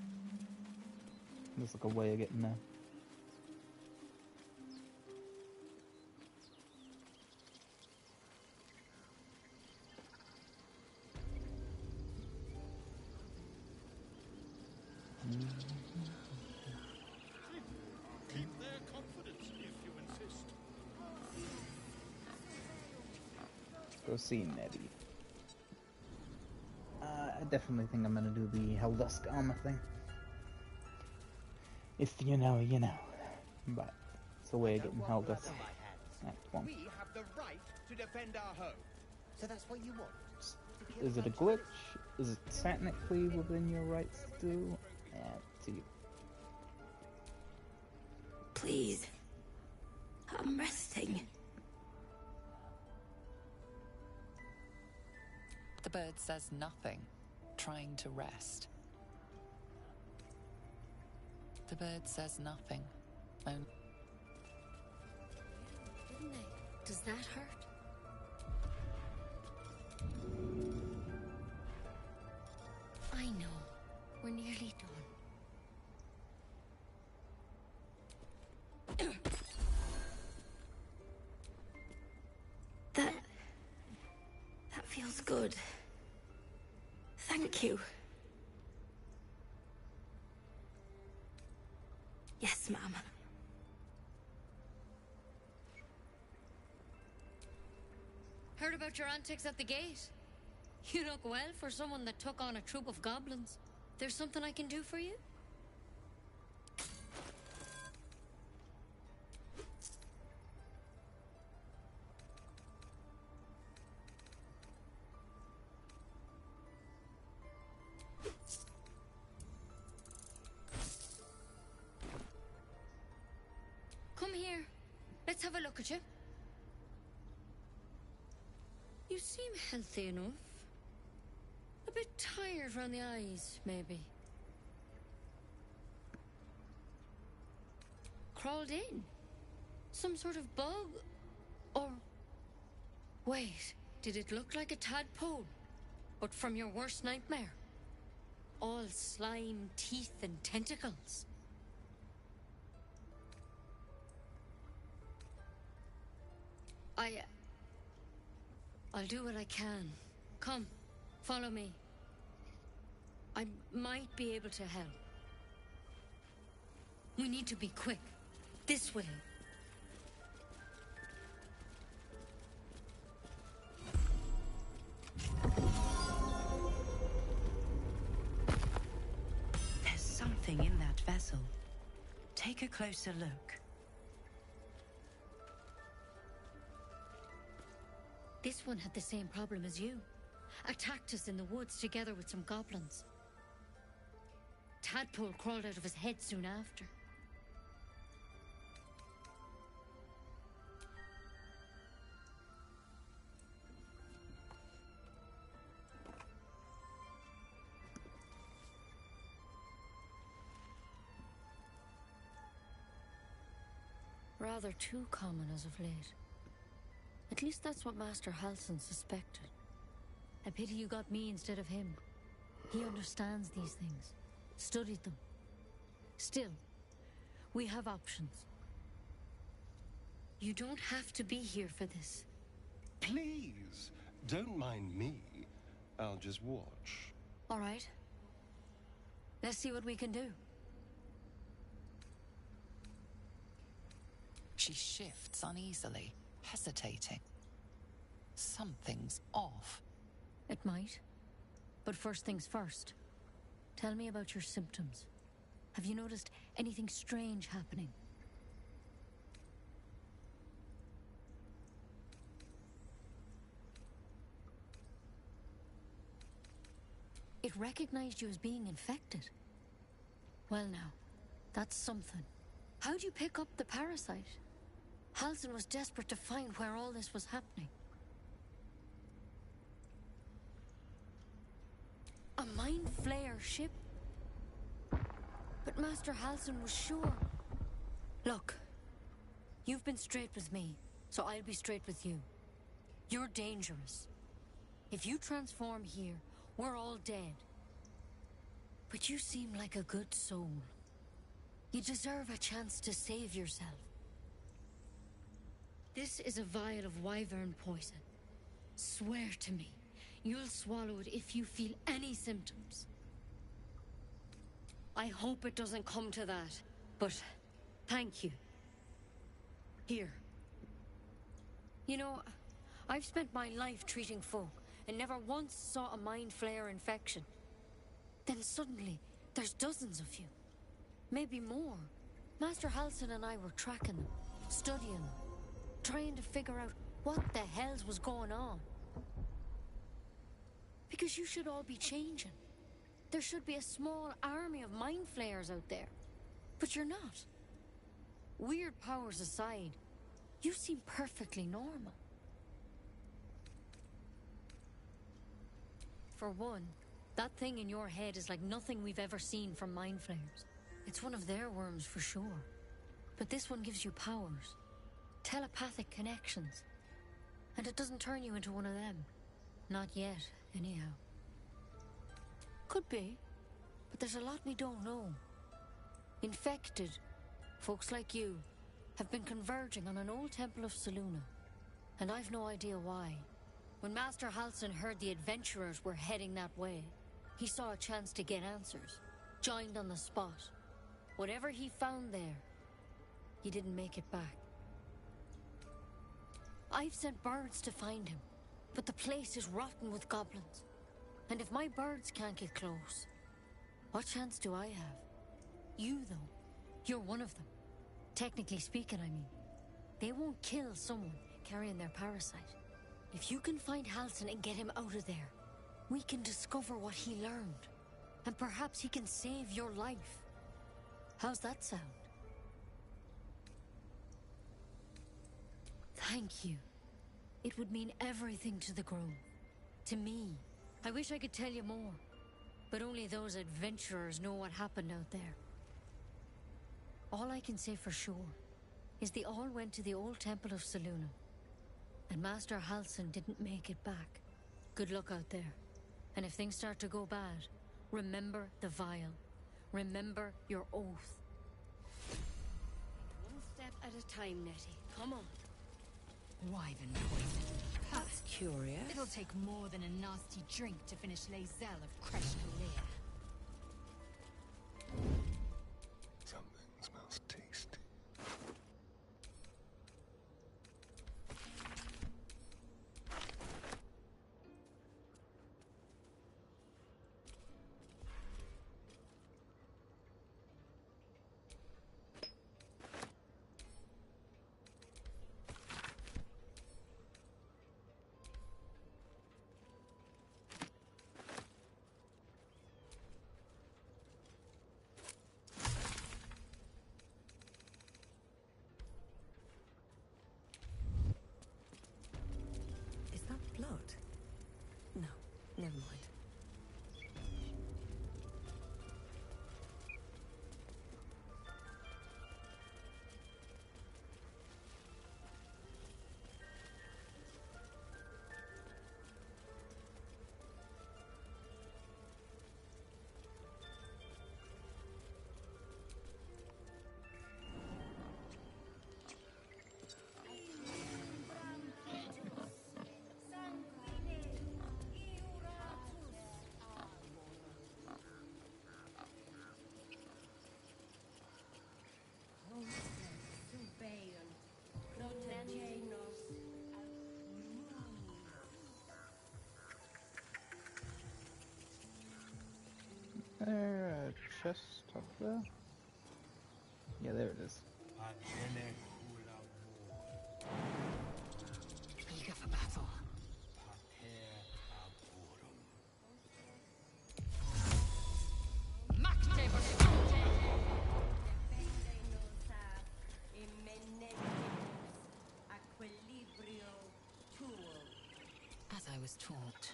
There's like a way of getting there. Keep their confidence if you insist. Go see Nettie. I definitely think I'm gonna do the Helldusk armor thing. If you know, you know. But it's a way of getting Helldusk. Act 1. We have the right to defend our home. So that's what you want? Is it a glitch? Is it technically within your rights to do? To you. Please. I'm resting. The bird says nothing, trying to rest. The bird says nothing. Didn't they? Does that hurt? I know. We're nearly done. That feels good. Thank you. Yes, ma'am. Heard about your antics at the gate. You look well for someone that took on a troop of goblins. There's something I can do for you? Come here. Let's have a look at you. You seem healthy enough. A bit tired around the eyes, maybe. Crawled in? Some sort of bug? Or... Wait, did it look like a tadpole? But from your worst nightmare? All slime, teeth, and tentacles. I'll do what I can. Come, follow me. I might be able to help. We need to be quick. This way. There's something in that vessel. Take a closer look. This one had the same problem as you. Attacked us in the woods together with some goblins. Tadpole crawled out of his head soon after. Rather too common as of late. At least that's what Master Halsin suspected. A pity you got me instead of him. He understands these things. Studied them. Still, we have options. You don't have to be here for this. Please, don't mind me. I'll just watch. All right. Let's see what we can do. She shifts uneasily, hesitating. Something's off. It might. But first things first. Tell me about your symptoms. Have you noticed anything strange happening? It recognized you as being infected. Well now, that's something. How'd you pick up the parasite? Halsin was desperate to find where all this was happening. A mind flayer ship? But Master Halsin was sure. Look, you've been straight with me, so I'll be straight with you. You're dangerous. If you transform here, we're all dead. But you seem like a good soul. You deserve a chance to save yourself. This is a vial of wyvern poison. Swear to me, you'll swallow it if you feel any symptoms. I hope it doesn't come to that, but thank you. Here. You know, I've spent my life treating folk and never once saw a mind flare infection. Then suddenly, there's dozens of you. Maybe more. Master Halsin and I were tracking them, studying them, trying to figure out what the hells was going on. Because you should all be changing. There should be a small army of mind flayers out there. But you're not. Weird powers aside, you seem perfectly normal. For one, that thing in your head is like nothing we've ever seen from mind flayers. It's one of their worms for sure. But this one gives you powers. Telepathic connections. And it doesn't turn you into one of them. Not yet, anyhow. Could be. But there's a lot we don't know. Infected, folks like you, have been converging on an old temple of Selûne. And I've no idea why. When Master Halsin heard the adventurers were heading that way, he saw a chance to get answers. Joined on the spot. Whatever he found there, he didn't make it back. I've sent birds to find him, but the place is rotten with goblins. And if my birds can't get close, what chance do I have? You, though, you're one of them. Technically speaking, I mean. They won't kill someone carrying their parasite. If you can find Halsin and get him out of there, we can discover what he learned. And perhaps he can save your life. How's that sound? Thank you. It would mean everything to the Grove. To me. I wish I could tell you more. But only those adventurers know what happened out there. All I can say for sure is they all went to the old temple of Selûne. And Master Halsin didn't make it back. Good luck out there. And if things start to go bad, remember the vial. Remember your oath. One step at a time, Nettie. Come on. Wyvern poison. That's curious. It'll take more than a nasty drink to finish Lae'zel of Kresh Kalir. Something smells tasty. Is that blood? No, never mind. There, a chest up there? Yeah, there it is. Eager for battle. As I was taught.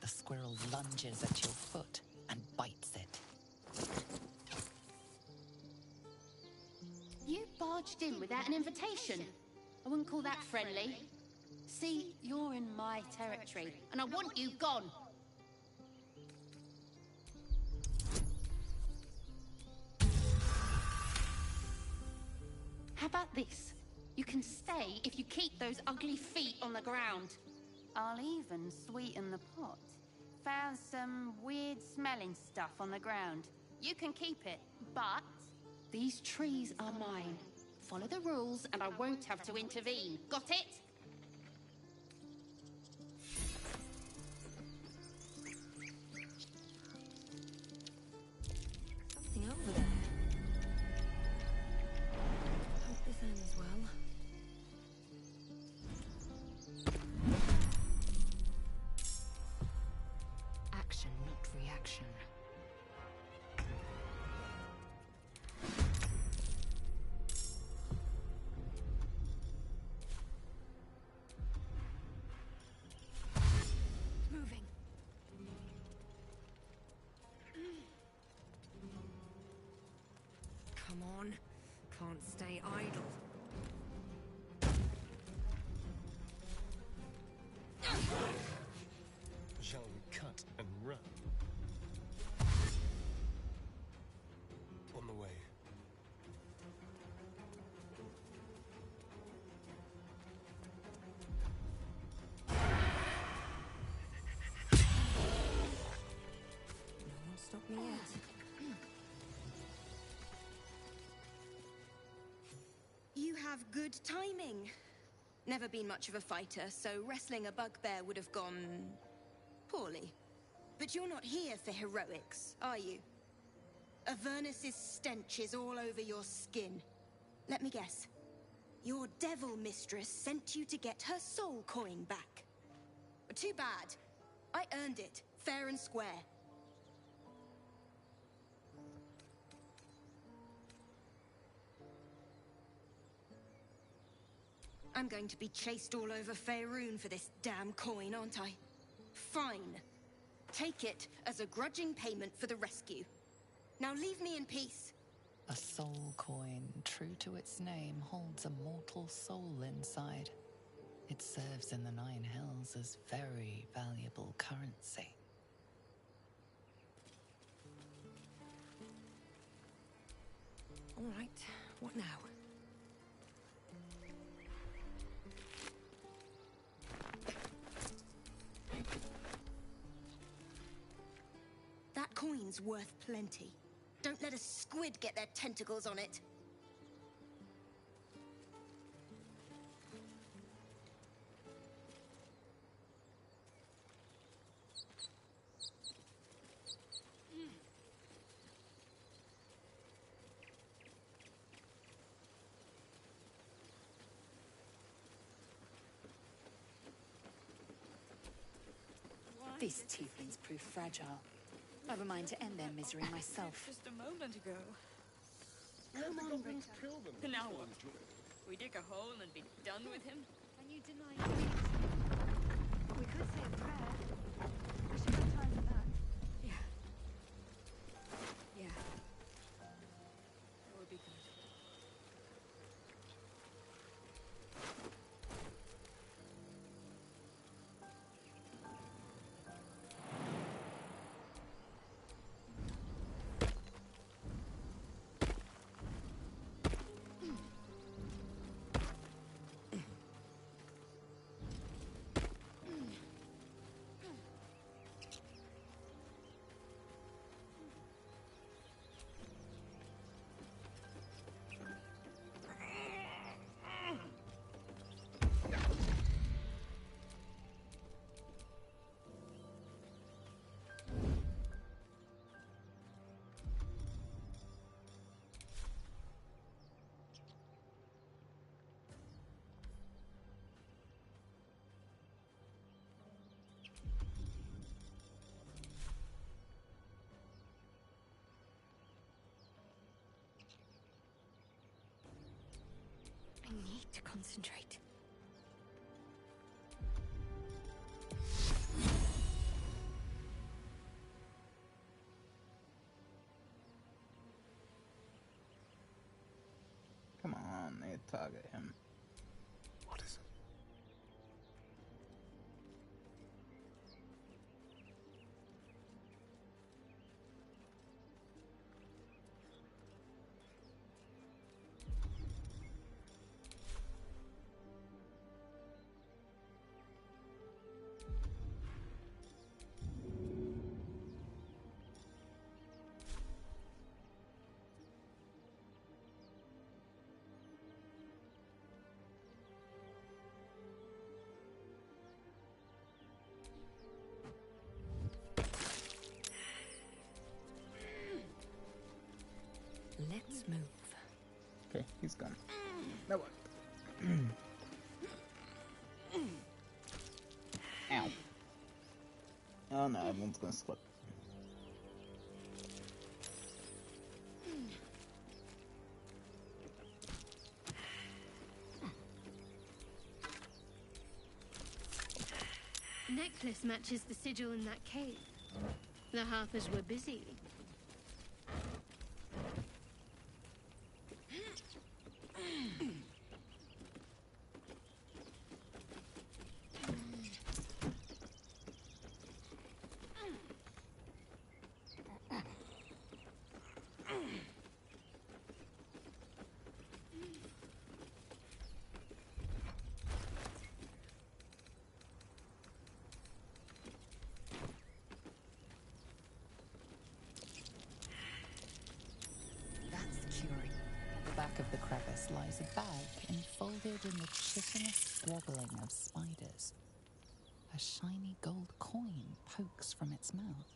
the squirrel lunges at your foot and bites it. You barged in without an invitation. I wouldn't call that friendly. See, you're in my territory, and I want you gone. How about this? You can stay if you keep those ugly feet on the ground. I'll even sweeten the pot. Found some weird smelling stuff on the ground. You can keep it, but these trees are mine. Follow the rules and I won't have to intervene. Got it? Something over there. Hope this ends well. Action, not reaction. Moving. Come on. Can't stay idle. Shall we cut and run? On the way. No one stop me yet. You have good timing. Never been much of a fighter, so wrestling a bugbear would have gone poorly. But you're not here for heroics, are you? Avernus's stench is all over your skin. Let me guess. Your devil mistress sent you to get her soul coin back. Too bad. I earned it, fair and square. I'm going to be chased all over Faerun for this damn coin, aren't I? Fine. Take it as a grudging payment for the rescue. Now leave me in peace. A soul coin, true to its name, holds a mortal soul inside. It serves in the Nine Hells as very valuable currency. All right, what now? That coin's worth plenty. Don't let a squid get their tentacles on it. These tieflings prove fragile. I've a mind to end their misery myself. Just a moment ago. Come on, Rick. Now what? We dig a hole and be done with him? Can you deny it? We could say a prayer. We should have time for that. Yeah. Yeah. That would be good. I need to concentrate. target him. What is it? Let's move. Okay, he's gone. No one. Ow. Oh no, everyone's gonna slip. Necklace matches the sigil in that cave. The Harpers were busy. Back of the crevice lies a bag enfolded in the chitinous squabbling of spiders. A shiny gold coin pokes from its mouth.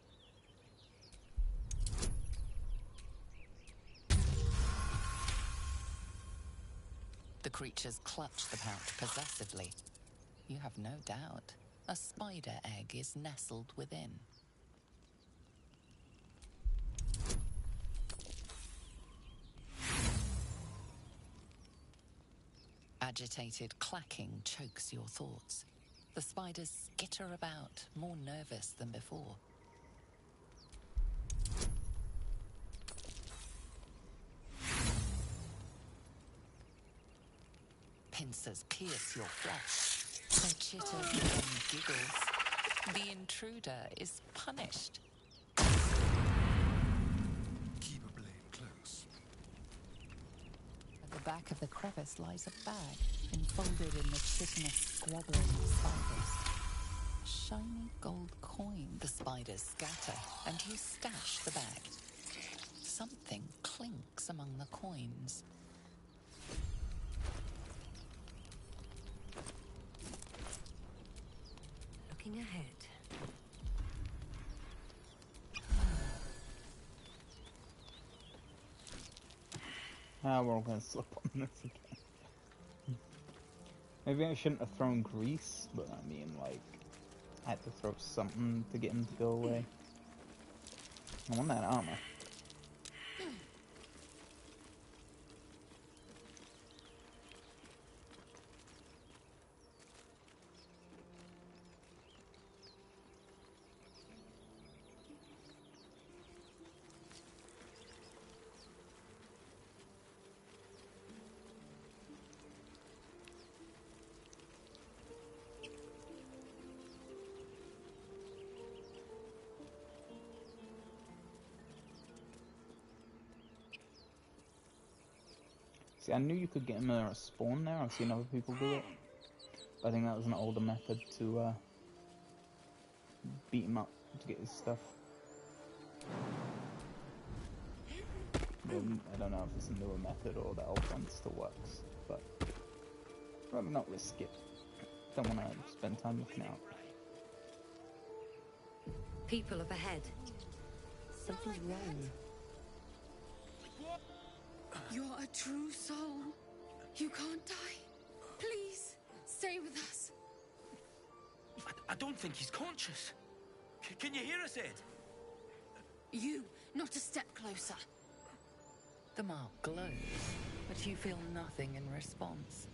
The creatures clutch the pouch possessively. You have no doubt. A spider egg is nestled within. Agitated clacking chokes your thoughts. The spiders skitter about, more nervous than before. Pincers pierce your flesh. Their chitter become giggles. The intruder is punished. Keep a blade close. At the back of the crevice lies a bag, enfolded in the chitinous squabbling of spiders. A shiny gold coin. The spiders scatter, and you stash the bag. Something clinks among the coins. Looking ahead. Ah, we're all gonna slip on this again. Maybe I shouldn't have thrown grease, but I mean, like, I had to throw something to get him to go away. I want that armor. See, I knew you could get him a spawn there. I've seen other people do it. But I think that was an older method to beat him up to get his stuff. I don't know if it's a newer method or the old one still works, but I'd rather not risk it. Don't want to spend time looking out. People up ahead. Something's wrong. You're a true soul. You can't die. Please, stay with us. I don't think he's conscious. Can you hear us, Ed? You, not a step closer. The mark glows, but you feel nothing in response.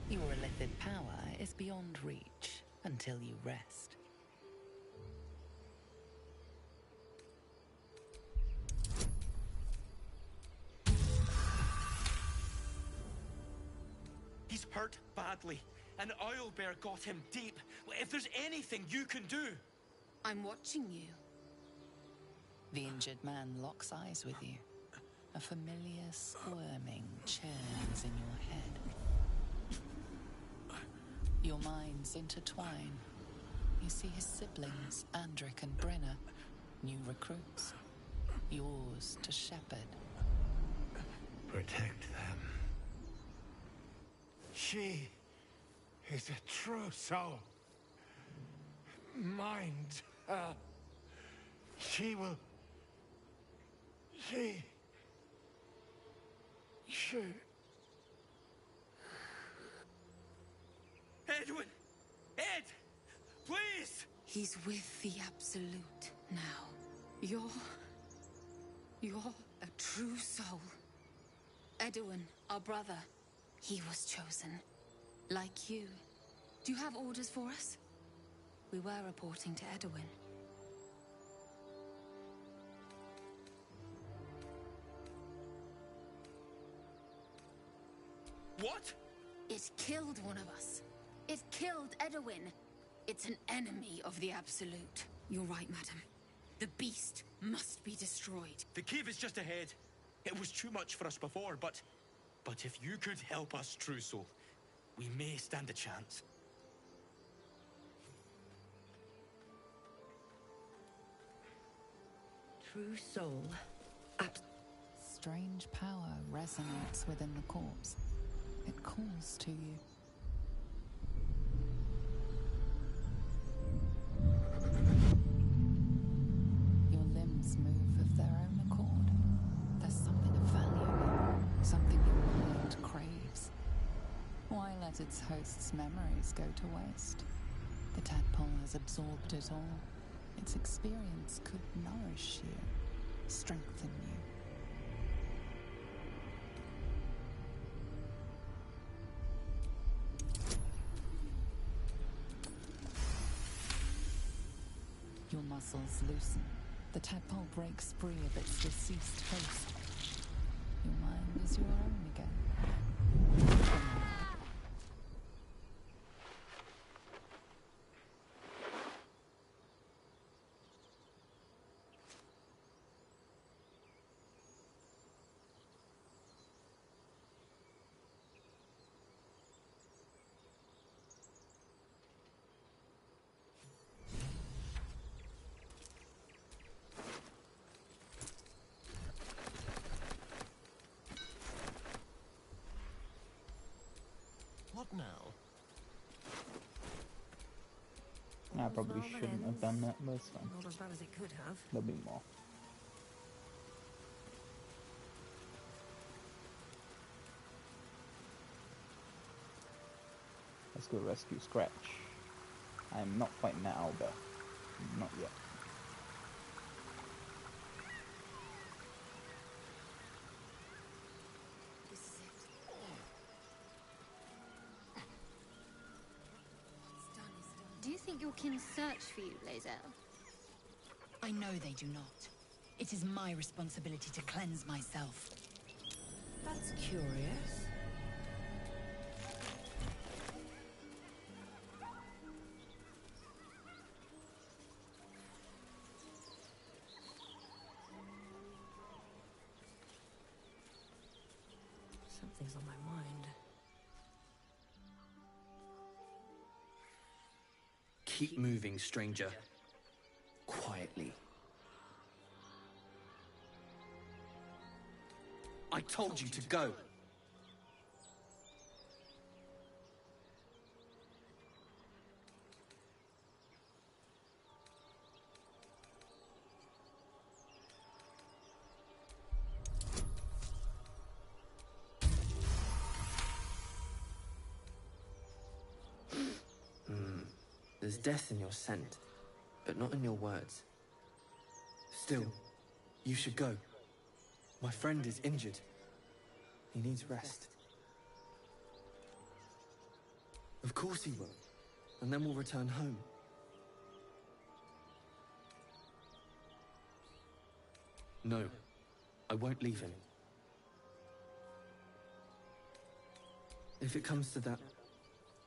Your illithid power is beyond reach until you rest. hurt badly, and Owlbear got him deep. If there's anything you can do... I'm watching you. The injured man locks eyes with you. A familiar squirming churns in your head. Your minds intertwine. You see his siblings, Andric and Brenna, new recruits. Yours to shepherd. Protect them. She is a true soul. Mind her. She will... She... Edwin! Ed! Please! He's with the Absolute now. You're a true soul. Edwin, our brother, he was chosen. Like you. Do you have orders for us? We were reporting to Edwin. What? It killed one of us. It killed Edwin. It's an enemy of the Absolute. You're right, madam. The beast must be destroyed. The cave is just ahead. It was too much for us before, but if you could help us, True Soul, we may stand a chance. True soul. Strange power resonates within the corpse. It calls to you. Your limbs move of their own accord. There's something of value, something your mind craves. Why let its host's memories go to waste? The tadpole has absorbed it all. Its experience could nourish you, strengthen you. Your muscles loosen. The tadpole breaks free of its deceased host. Your mind is your own again. What now? I probably shouldn't have done that, but it's fine. Not as bad as it could have. There'll be more. Let's go rescue Scratch. I am not fighting that owlbear. Not yet. Do you think your kin search for you, Lae'zel? I know they do not. It is my responsibility to cleanse myself. That's curious. Something's on my mind. Keep moving, stranger. Quietly. I told you to go. There's death in your scent, but not in your words. Still, you should go. My friend is injured. He needs rest. Of course he will. And then we'll return home. No, I won't leave him. If it comes to that,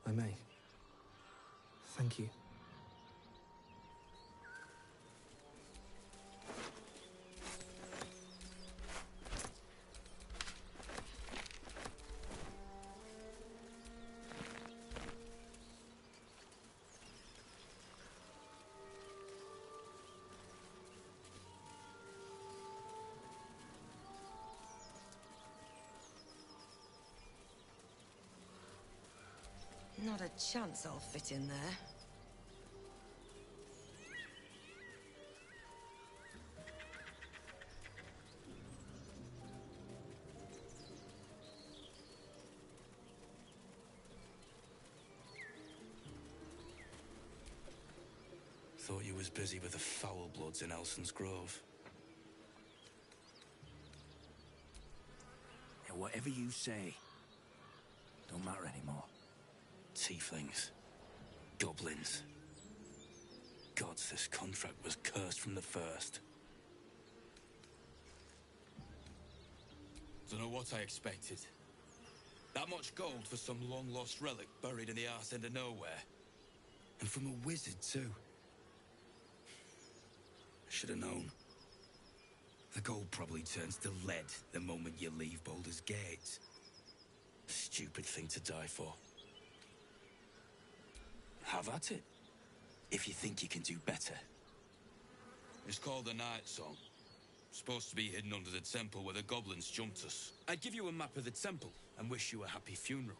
I may. Thank you. Not a chance I'll fit in there. Thought you was busy with the foul bloods in Elson's Grove. Yeah, whatever you say. Don't matter anymore. Tieflings. Goblins. Gods, this contract was cursed from the first. Don't know what I expected. That much gold for some long-lost relic buried in the arse end of nowhere. And from a wizard, too. I should have known. The gold probably turns to lead the moment you leave Baldur's Gate. Stupid thing to die for. Have at it, if you think you can do better. It's called the Night Song. Supposed to be hidden under the temple where the goblins jumped us. I'd give you a map of the temple and wish you a happy funeral.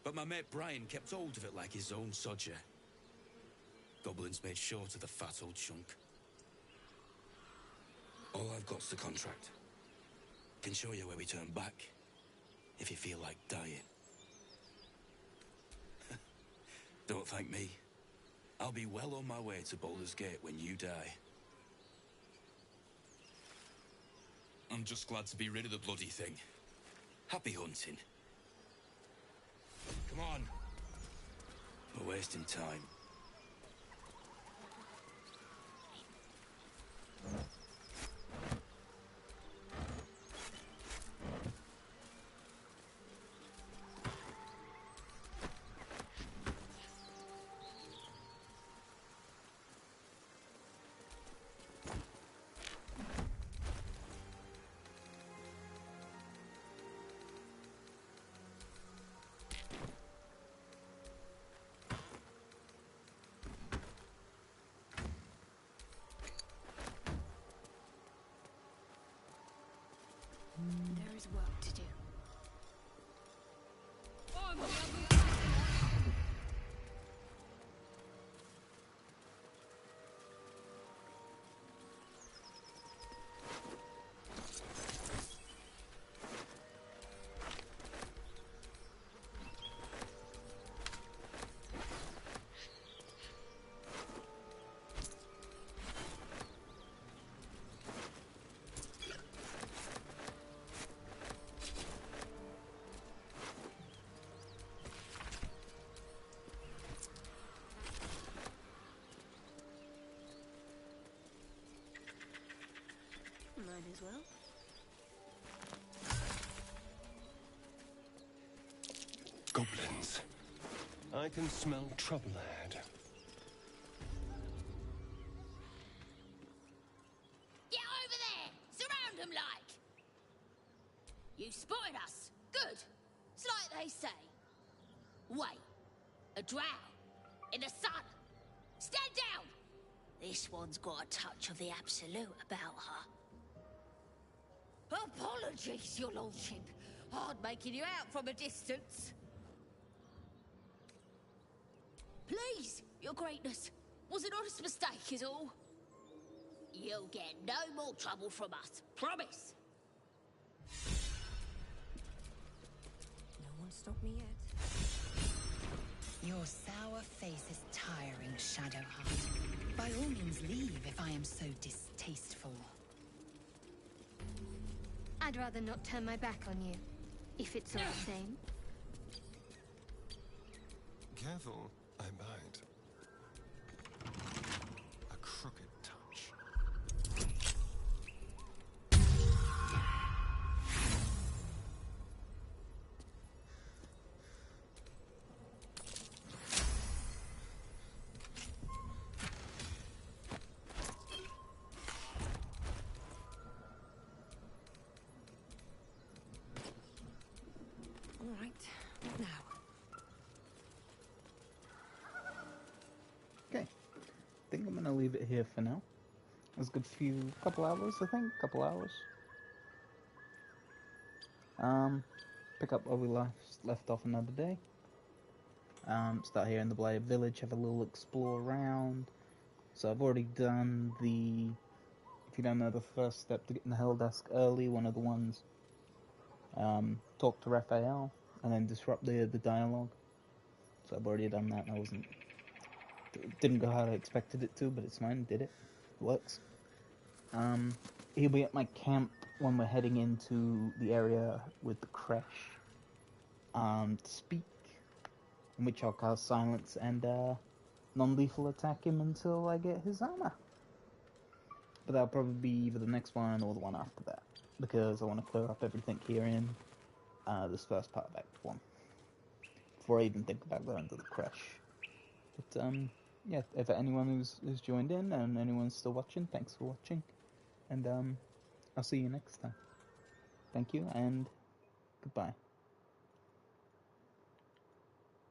But my mate Brian kept hold of it like his own sodger. Goblins made short of the fat old chunk. All I've got's the contract. Can show you where we turn back, if you feel like dying. Don't thank me. I'll be well on my way to Baldur's Gate when you die. I'm just glad to be rid of the bloody thing. Happy hunting. Come on. We're wasting time. There is work to do. Might as well. Goblins. I can smell trouble ahead. Get over there! Surround them like! You spotted us. Good. It's like they say. Wait. A drow. In the sun. Stand down! This one's got a touch of the absolute about her. Apologies, your lordship. Hard making you out from a distance. Please, your greatness. Was an honest mistake is all. You'll get no more trouble from us. Promise. No one stopped me yet. Your sour face is tiring, Shadowheart. By all means leave if I am so distasteful. I'd rather not turn my back on you, if it's all the same. Careful, I bite. A crooked touch. it here for now. It was a good couple hours, I think, couple hours. Pick up where we left off another day. Start here in the Blighted Village, have a little explore around. So I've already done if you don't know the first step to getting the Hell Desk early, one of the ones, talk to Raphael, and then disrupt the dialogue. So I've already done that, and didn't go how I expected it to, but it's fine, did it. It works. He'll be at my camp when we're heading into the area with the creche, to speak, in which I'll cast silence and non-lethal attack him until I get his armor. But that'll probably be either the next one or the one after that, because I want to clear up everything here in this first part of Act 1, before I even think about going to the creche. But yeah, if anyone who's joined in and anyone's still watching, thanks for watching, and I'll see you next time. Thank you and goodbye.